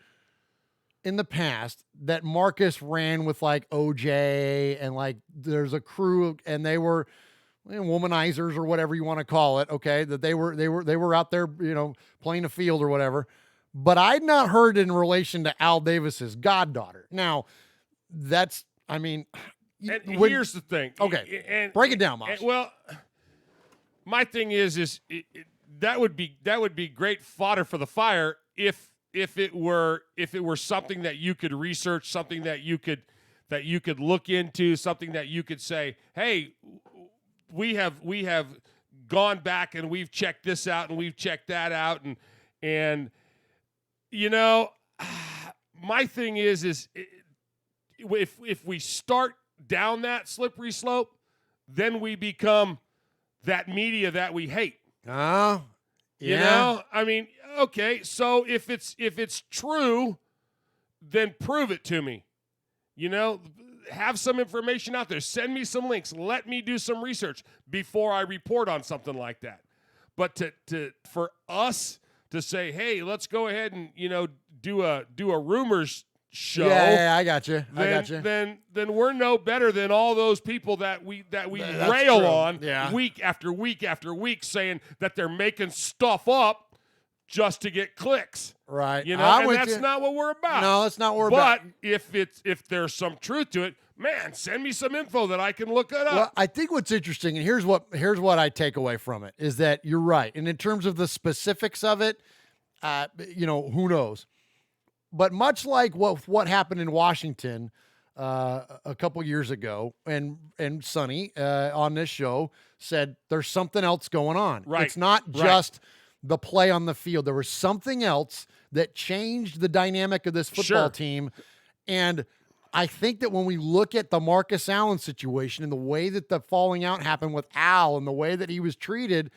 in the past that Marcus ran with like OJ and like there's a crew and they were womanizers or whatever you want to call it. Okay. That they were out there, playing a field or whatever, but I'd not heard in relation to Al Davis's goddaughter. Now here's the thing. Okay. And break it down, Mosh. Well, my thing is that would be great fodder for the fire if it were something that you could research, something that you could look into, something that you could say, hey, we have gone back and we've checked this out and we've checked that out and my thing is if we start down that slippery slope, then we become that media that we hate. Oh, yeah. Okay, so if it's true, then prove it to me. Have some information out there. Send me some links. Let me do some research before I report on something like that. But for us to say, hey, let's go ahead and do a rumors show. Yeah, I got you. Then we're no better than all those people that we rail true. on Yeah. week after week after week, saying that they're making stuff up just to get clicks. Right. And that's not what we're about. No, that's not what we're about. But if there's some truth to it, man, send me some info that I can look it up. Well, I think what's interesting, and here's what I take away from it, is that you're right. And in terms of the specifics of it, who knows? But much like what happened in Washington a couple years ago, and Sonny on this show said there's something else going on. Right. It's not just the play on the field. There was something else that changed the dynamic of this football team. And I think that when we look at the Marcus Allen situation and the way that the falling out happened with Al and the way that he was treated,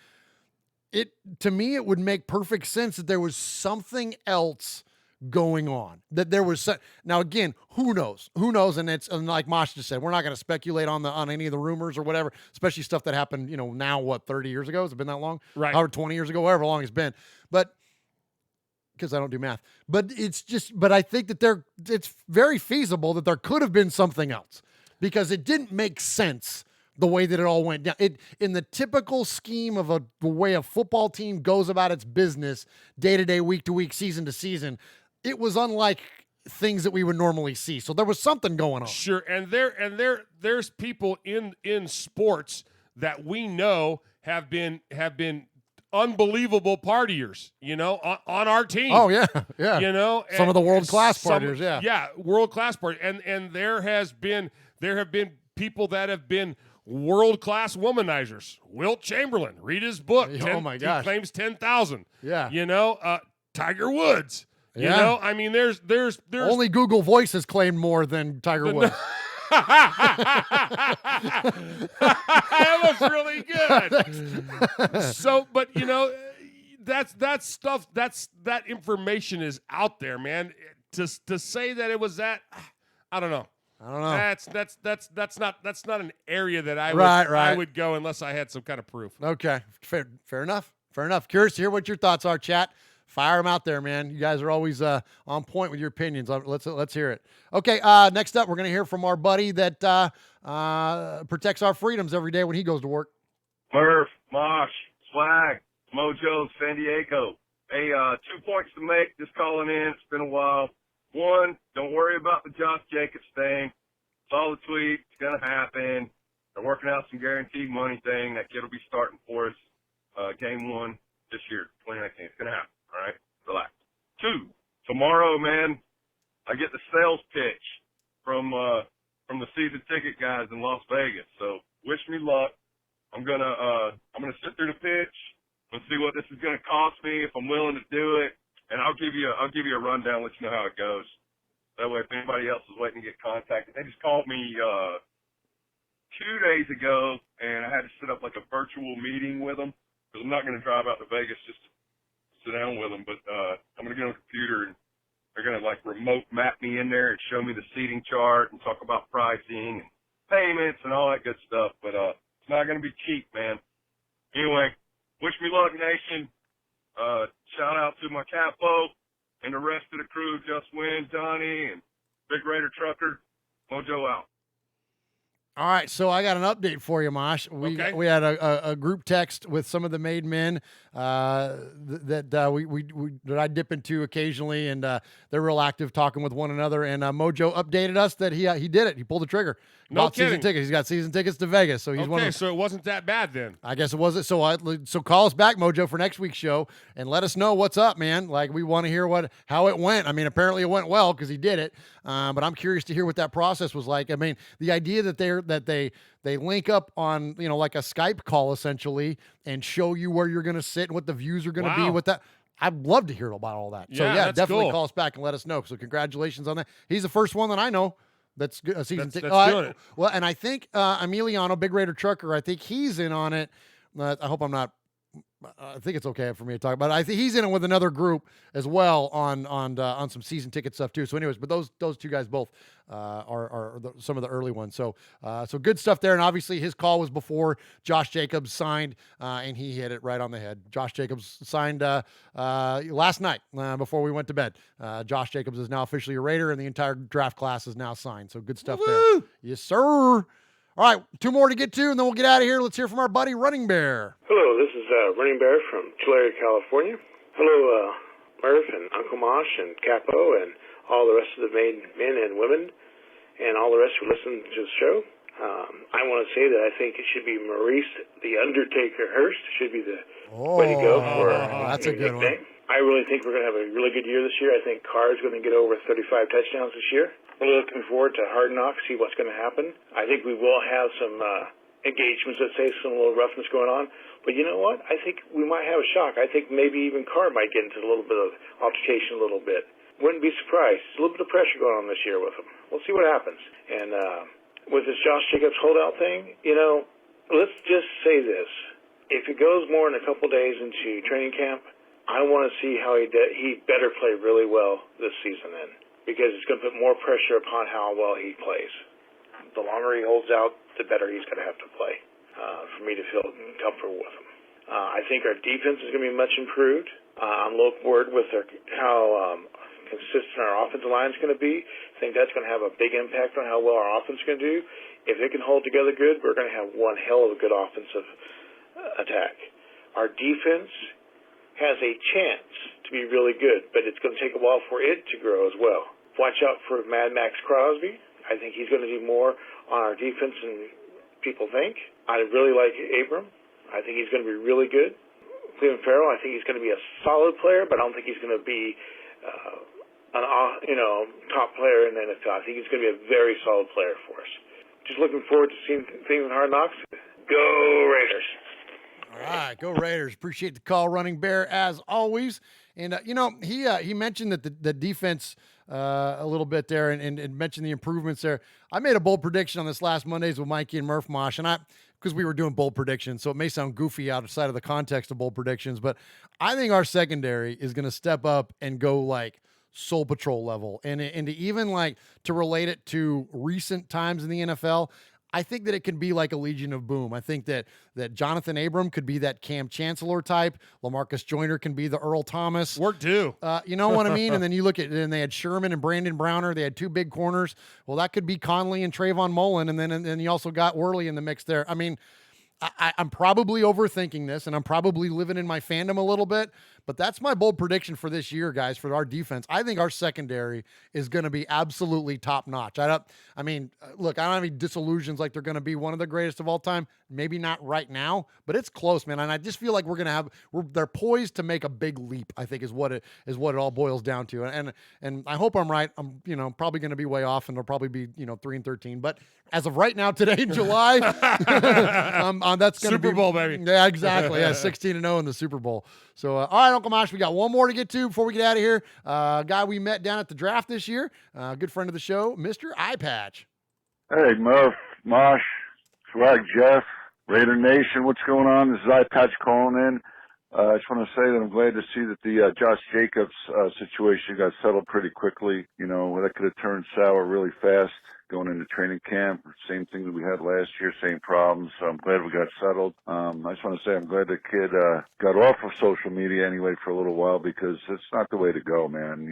to me, it would make perfect sense that there was something else going on, that there was now again, who knows, and like Mosh just said, we're not going to speculate on any of the rumors or whatever, especially stuff that happened, now 30 years ago. Has it been that long? Right. Or 20 years ago, however long it's been. But because I don't do math, but I think that it's very feasible that there could have been something else, because it didn't make sense the way that it all went down. It in the typical scheme of the way a football team goes about its business, day to day, week to week, season to season, it was unlike things that we would normally see. So there was something going on. Sure, and there's people in sports that we know have been unbelievable partiers, on our team. Oh yeah, yeah. Some of the world class partiers, yeah, world class partiers, and there have been people that have been world class womanizers. Wilt Chamberlain, read his book. Oh my gosh, he claims 10,000. Yeah, Tiger Woods. Yeah. I mean, there's only Google Voice has claimed more than Tiger Woods. That was really good. So, but that's stuff. That information is out there, man. To say that it was that, I don't know. That's not an area that I would go unless I had some kind of proof. Okay, fair enough. Curious to hear what your thoughts are, chat. Fire them out there, man. You guys are always on point with your opinions. Let's hear it. Okay, next up, we're going to hear from our buddy that protects our freedoms every day when he goes to work. Murph, Mosh, Swag, Mojo, San Diego. Hey, 2 points to make. Just calling in. It's been a while. One, don't worry about the Josh Jacobs thing. Saw the tweet. It's going to happen. They're working out some guaranteed money thing. That kid will be starting for us game 1 this year, 2019. It's going to happen. All right, relax. 2, tomorrow, man, I get the sales pitch from the season ticket guys in Las Vegas. So wish me luck. I'm gonna sit through the pitch and see what this is gonna cost me if I'm willing to do it, and I'll give you a rundown, let you know how it goes. That way, if anybody else is waiting to get contacted, they just called me 2 days ago, and I had to set up like a virtual meeting with them because I'm not gonna drive out to Vegas just to sit down with them, but I'm going to get on the computer and they're going to like remote map me in there and show me the seating chart and talk about pricing and payments and all that good stuff. But it's not going to be cheap, man. Anyway, wish me luck, nation. Shout out to my capo and the rest of the crew, Just Win, Donnie, and Big Raider Trucker. Mojo out. All right, so I got an update for you, Mosh. We had a group text with some of the made men that I dip into occasionally, and they're real active talking with one another. And Mojo updated us that he did it. He pulled the trigger. No Bought season tickets. He's got season tickets to Vegas, so he's one of them. So it wasn't that bad then. I guess it wasn't. So call us back, Mojo, for next week's show and let us know what's up, man. Like, we want to hear how it went. I mean, apparently it went well because he did it. But I'm curious to hear what that process was like. I mean, the idea that they link up on, like a Skype call essentially and show you where you're going to sit and what the views are going to be with that. I'd love to hear about all that. So yeah, definitely call us back and let us know. So congratulations on that. He's the first one that I know that's a season ticket. Doing it. Well, and I think Emiliano, Big Raider Trucker, I think he's in on it. I hope I'm not. I think it's okay for me to talk about it. I think he's in it with another group as well on some season ticket stuff too. So anyways, but those two guys both are some of the early ones. So good stuff there. And obviously his call was before Josh Jacobs signed, and he hit it right on the head. Josh Jacobs signed last night before we went to bed. Josh Jacobs is now officially a Raider, and the entire draft class is now signed. So good stuff there. Yes, sir. All right, 2 more to get to, and then we'll get out of here. Let's hear from our buddy Running Bear. Hello, this is Running Bear from Tulare, California. Hello, Murph and Uncle Mosh and Capo and all the rest of the men and women and all the rest who listen to the show. I want to say that I think it should be Maurice the Undertaker Hurst should be the way to go for that's a good nickname. I really think we're going to have a really good year this year. I think Carr's going to get over 35 touchdowns this year. Really looking forward to Hard Knocks, see what's going to happen. I think we will have some engagements, let's say, some little roughness going on. But you know what? I think we might have a shock. I think maybe even Carr might get into a little bit of altercation a little bit. Wouldn't be surprised. There's a little bit of pressure going on this year with him. We'll see what happens. And with this Josh Jacobs holdout thing, let's just say this. If it goes more than a couple days into training camp, I want to see how he better play really well this season then. Because it's going to put more pressure upon how well he plays. The longer he holds out, the better he's going to have to play for me to feel comfortable with him. I think our defense is going to be much improved. I'm looking forward with how consistent our offensive line is going to be. I think that's going to have a big impact on how well our offense is going to do. If it can hold together good, we're going to have one hell of a good offensive attack. Our defense has a chance to be really good, but it's going to take a while for it to grow as well. Watch out for Mad Max Crosby. I think he's going to do more on our defense than people think. I really like Abram. I think he's going to be really good. Cleveland Farrell, I think he's going to be a solid player, but I don't think he's going to be top player in the NFL. I think he's going to be a very solid player for us. Just looking forward to seeing things in Hard Knocks. Go Raiders! All right, go Raiders. Appreciate the call, Running Bear, as always. And, he mentioned that the defense a little bit there and mentioned the improvements there. I made a bold prediction on this last Mondays with Mikey and Murph Mosh, and because we were doing bold predictions, so it may sound goofy outside of the context of bold predictions, but I think our secondary is going to step up and go like Soul Patrol level. And to even like to relate it to recent times in the NFL, I think that it can be like a Legion of Boom. I think that Jonathan Abram could be that Cam Chancellor type. LaMarcus Joyner can be the Earl Thomas. Work due. You know what I mean? And then you look at, and they had Sherman and Brandon Browner. They had two big corners. Well, that could be Conley and Trayvon Mullen. And then you also got Worley in the mix there. I mean, I'm probably overthinking this, and I'm probably living in my fandom a little bit, but that's my bold prediction for this year, guys, for our defense. I think our secondary is going to be absolutely top notch. Look, I don't have any disillusions like they're going to be one of the greatest of all time. Maybe not right now, but it's close, man. And I just feel like they're poised to make a big leap, I think is what it all boils down to. And I hope I'm right. I'm, probably going to be way off, and they'll probably be, 3-13, but as of right now, today in July, that's going to be Super Bowl, baby. Yeah, exactly. Yeah, 16-0 in the Super Bowl. So, all right, Uncle Mosh, we got one more to get to before we get out of here. Guy we met down at the draft this year, good friend of the show, Mr. Eye Patch. Hey, Murph, Mosh, Swag, Jeff, Raider Nation, what's going on? This is Eye Patch calling in. I just want to say that I'm glad to see that the Josh Jacobs situation got settled pretty quickly. That could have turned sour really fast going into training camp. Same thing that we had last year, same problems. So I'm glad we got settled. I just want to say I'm glad the kid got off of social media anyway for a little while, because it's not the way to go, man.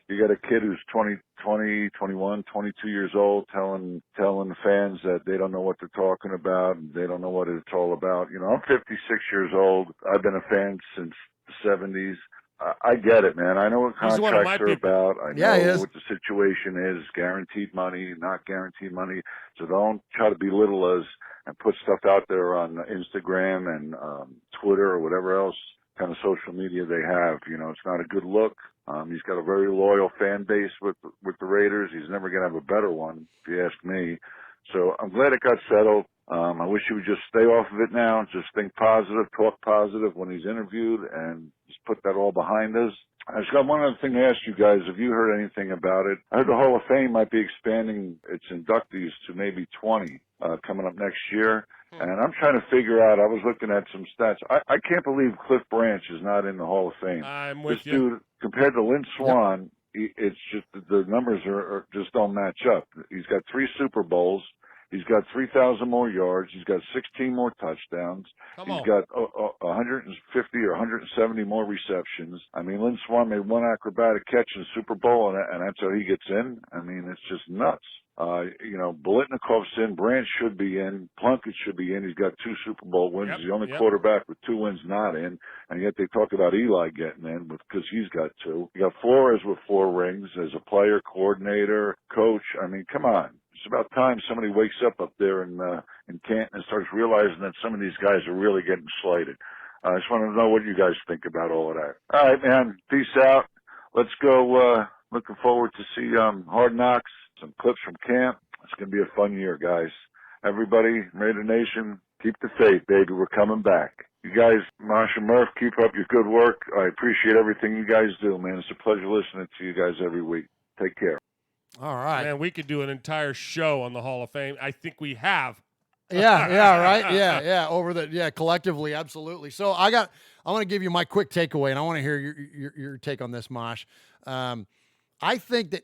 You got a kid who's 20, 21, 22 years old telling the fans that they don't know what they're talking about and they don't know what it's all about. I'm 56 years old. I've been a fan since the 70s. I get it, man. I know what contracts are about. I know what the situation is, guaranteed money, not guaranteed money. So don't try to belittle us and put stuff out there on Instagram and Twitter or whatever else kind of social media they have. It's not a good look. He's got a very loyal fan base with the Raiders. He's never going to have a better one, if you ask me. So I'm glad it got settled. I wish he would just stay off of it now, just think positive, talk positive when he's interviewed, and just put that all behind us. I just got one other thing to ask you guys. Have you heard anything about it? I heard the Hall of Fame might be expanding its inductees to maybe 20 coming up next year. And I'm trying to figure out, I was looking at some stats. I can't believe Cliff Branch is not in the Hall of Fame. I'm with this dude, compared to Lynn Swann, it's just the numbers are just don't match up. He's got 3 Super Bowls. He's got 3,000 more yards. He's got 16 more touchdowns. He's got 150 or 170 more receptions. I mean, Lynn Swann made one acrobatic catch in the Super Bowl, and that's how he gets in. I mean, it's just nuts. Biletnikoff's in. Branch should be in. Plunkett should be in. He's got 2 Super Bowl wins. He's the only quarterback with 2 wins not in. And yet they talk about Eli getting in because he's got 2. You got Flores with 4 rings as a player, coordinator, coach. I mean, come on. It's about time somebody wakes up there in Canton and starts realizing that some of these guys are really getting slighted. I just want to know what you guys think about all of that. All right, man. Peace out. Let's go. Looking forward to see Hard Knocks, some clips from camp. It's going to be a fun year, guys. Everybody, Raider Nation, keep the faith, baby. We're coming back. You guys, Mosh and Murph, keep up your good work. I appreciate everything you guys do, man. It's a pleasure listening to you guys every week. Take care. All right. Man, we could do an entire show on the Hall of Fame. I think we have. Yeah, right. Yeah, collectively, absolutely. So I want to give you my quick takeaway, and I want to hear your take on this, Mosh. I think that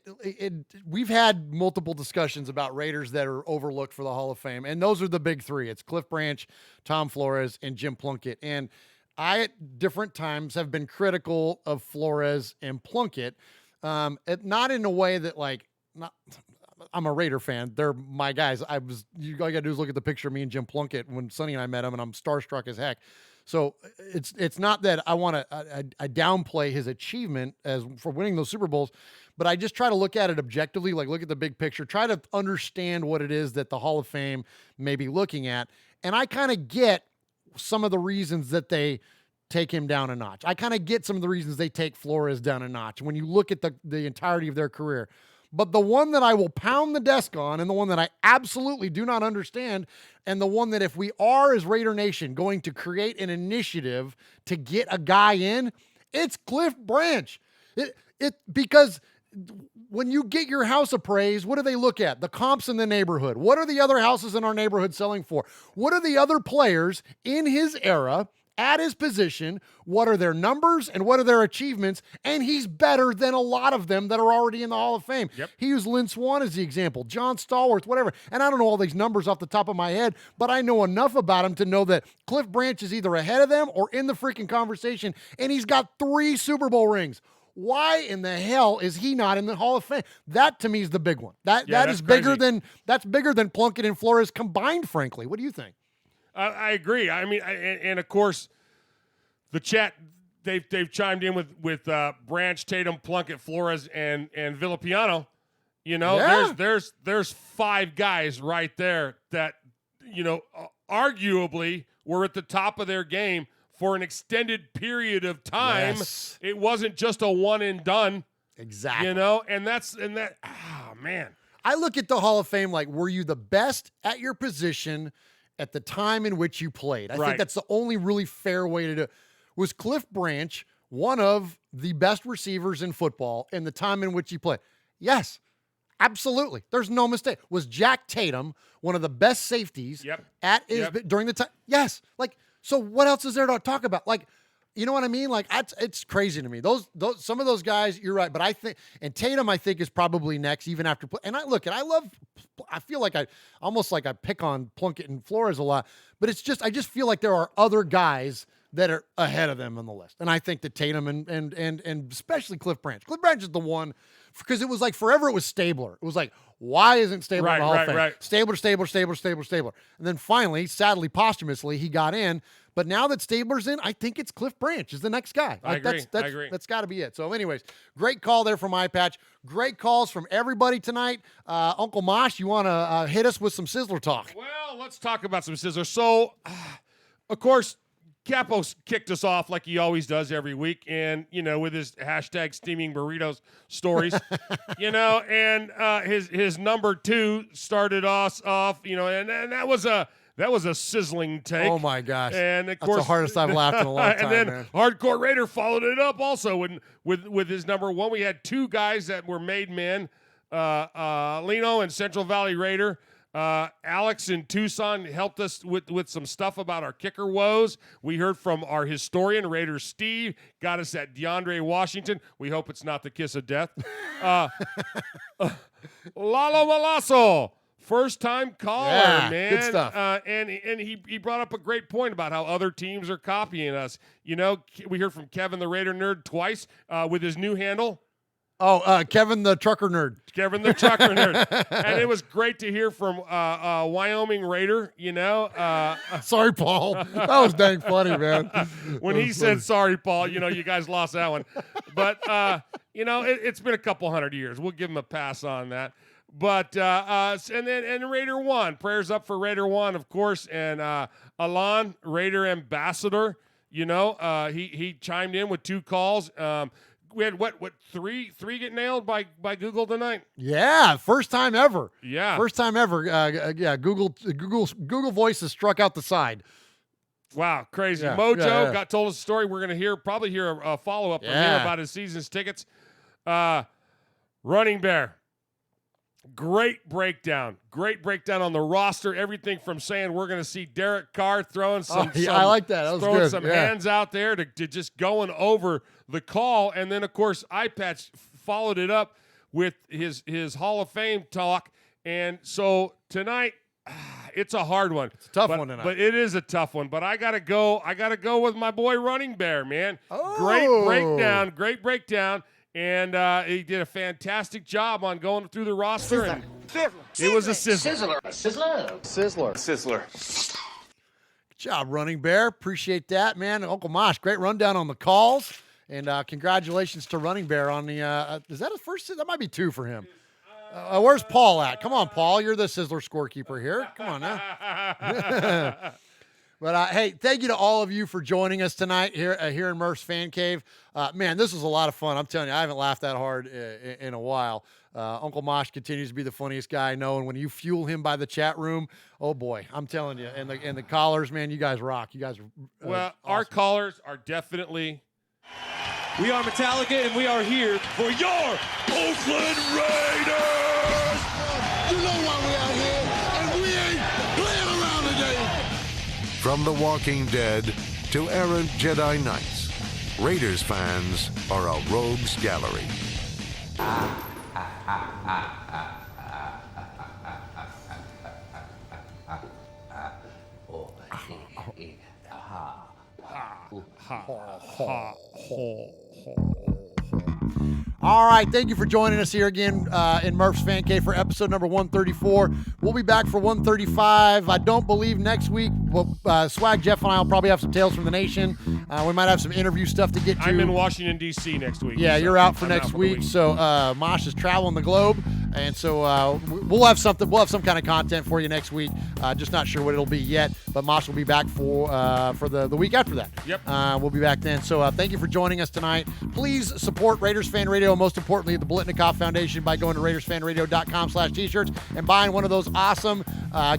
we've had multiple discussions about Raiders that are overlooked for the Hall of Fame, and those are the big 3. It's Cliff Branch, Tom Flores, and Jim Plunkett. And I, at different times, have been critical of Flores and Plunkett. Not in a way that I'm a Raider fan. They're my guys. All you gotta do is look at the picture of me and Jim Plunkett when Sonny and I met him, and I'm starstruck as heck. So it's not that I want to I downplay his achievement for winning those Super Bowls, but I just try to look at it objectively, like look at the big picture, try to understand what it is that the Hall of Fame may be looking at. And I kind of get some of the reasons that they take him down a notch. I kind of get some of the reasons they take Flores down a notch when you look at the entirety of their career. But the one that I will pound the desk on, and the one that I absolutely do not understand, and the one that if we are as Raider Nation going to create an initiative to get a guy in, it's Cliff Branch. Because when you get your house appraised, what do they look at? The comps in the neighborhood. What are the other houses in our neighborhood selling for? What are the other players in his era at his position? What are their numbers and what are their achievements? And he's better than a lot of them that are already in the Hall of Fame. Yep. He used Lynn Swann as the example, John Stallworth, whatever. And I don't know all these numbers off the top of my head, but I know enough about him to know that Cliff Branch is either ahead of them or in the freaking conversation. And he's got 3 Super Bowl rings. Why in the hell is he not in the Hall of Fame? That to me is the big one. That's bigger than Plunkett and Flores combined, frankly. What do you think? I agree. I mean, and of course, the chat they've chimed in with Branch, Tatum, Plunkett, Flores, and Villapiano. You know, yeah. there's 5 guys right there that arguably were at the top of their game for an extended period of time. Yes. It wasn't just a one and done. Exactly. And that. Oh man. I look at the Hall of Fame like, were you the best at your position at the time in which you played? I think that's the only really fair way to do it. Was Cliff Branch one of the best receivers in football in the time in which he played? Yes, absolutely. There's no mistake. Was Jack Tatum one of the best safeties during the time? Yes. So what else is there to talk about? You know what I mean? It's crazy to me. Those some of those guys, you're right. But I think, and Tatum, I think, is probably next, even after. And I feel like I pick on Plunkett and Flores a lot, but I just feel like there are other guys that are ahead of them on the list. And I think that Tatum and especially Cliff Branch. Cliff Branch is the one, because it was like forever it was Stabler. It was like, why isn't Stabler in the Hall of Fame? Right. Stabler. And then finally, sadly, posthumously, he got in. But now that Stabler's in, I think it's Cliff Branch is the next guy. I agree. That's got to be it. So anyways, great call there from iPatch. Great calls from everybody tonight. Uncle Mosh, you want to hit us with some Sizzler talk? Well, let's talk about some Sizzler. So, of course, Capo's kicked us off like he always does every week, and with his hashtag steaming burritos stories, and his number 2 started us off, and that was a sizzling take. Oh my gosh! And of that's course, the hardest I've laughed in a long time. And then man. Hardcore Raider followed it up also with his number 1. We had 2 guys that were made men, Lino and Central Valley Raider. Alex in Tucson helped us with some stuff about our kicker woes. We heard from our historian, Raider Steve, got us at DeAndre Washington. We hope it's not the kiss of death. Lalo Malasso, first-time caller, man. Good stuff. And he brought up a great point about how other teams are copying us. We heard from Kevin the Raider Nerd twice with his new handle. Oh, Kevin the Trucker Nerd. Kevin the Trucker Nerd. And it was great to hear from Wyoming Raider, Sorry, Paul. That was dang funny, man. When he said, sorry, Paul, you guys lost that one. But, it's been a couple hundred years. We'll give him a pass on that. But, and Raider 1. Prayers up for Raider 1, of course. And Alon, Raider Ambassador, he chimed in with 2 calls. We had what 3 get nailed by Google tonight? Yeah, first time ever. Yeah, first time ever. Google Voices struck out the side. Wow, crazy. Yeah, Mojo told us a story. We're gonna probably hear a follow up from him about his season's tickets. Running Bear. Great breakdown on the roster. Everything from saying we're going to see Derek Carr throwing I like that. That was throwing good. some hands out there to just going over the call. And then, of course, iPatch followed it up with his Hall of Fame talk. And so tonight, it's a hard one. It's a tough one tonight. But it is a tough one. But I gotta go with my boy Running Bear, man. Oh. Great breakdown. And he did a fantastic job on going through the roster. Sizzler. And it was a sizzler. Sizzler. Good job, Running Bear. Appreciate that, man. Uncle Mosh, great rundown on the calls. And congratulations to Running Bear on the, is that his first? That might be 2 for him. Where's Paul at? Come on, Paul. You're the Sizzler scorekeeper here. Come on now. But, hey, thank you to all of you for joining us tonight here in Murph's Fan Cave. Man, this was a lot of fun. I'm telling you, I haven't laughed that hard in a while. Uncle Mosh continues to be the funniest guy I know, and when you fuel him by the chat room, oh, boy, I'm telling you. And the callers, man, you guys rock. You guys are well, awesome. Our callers are definitely... We are Metallica, and we are here for your Oakland Raiders! You know why we out here, and we ain't playing around today. From The Walking Dead to errant Jedi Knights, Raiders fans are a rogues gallery. All right, thank you for joining us here again in Murph's Fan Cave for episode number 134. We'll be back for 135. I don't believe next week. Swag Jeff and I will probably have some Tales from the Nation. We might have some interview stuff to get to. I'm in Washington, D.C. next week. Yeah, so you're out for I'm next out for week. So Mosh is traveling the globe, and so we'll have something. We'll have some kind of content for you next week. Just not sure what it'll be yet, but Mosh will be back for the week after that. Yep. We'll be back then. So thank you for joining us tonight. Please support Raiders Fan Radio, and most importantly, the Biletnikoff Foundation by going to RaidersFanRadio.com/t-shirts and buying one of those awesome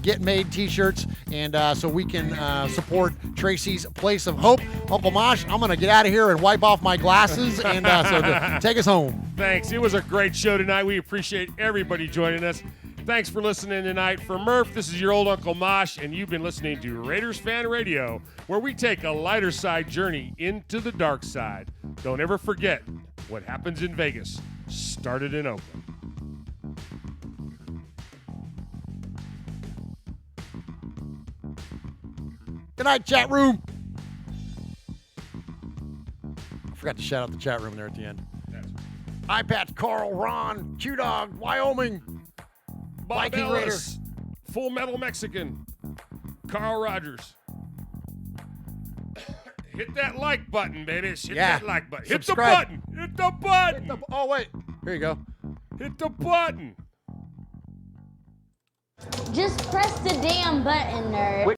get-made t-shirts, and so we can support Tracy's Place of Hope. Uncle Mosh, I'm going to get out of here and wipe off my glasses, and so take us home. Thanks. It was a great show tonight. We appreciate everybody joining us. Thanks for listening tonight. For Murph, this is your old Uncle Mosh, and you've been listening to Raiders Fan Radio, where we take a lighter side journey into the dark side. Don't ever forget, what happens in Vegas started in Oakland. Good night, chat room. I forgot to shout out the chat room there at the end. iPatch, Carl, Ron, Q-Dog, Wyoming, Bob Viking Raider. Ellis, Full Metal Mexican, Carl Rogers. Hit that like button, baby. Hit that like button. Subscribe. Hit the button. Hit the button. Oh, wait. Here you go. Hit the button. Just press the damn button, nerd.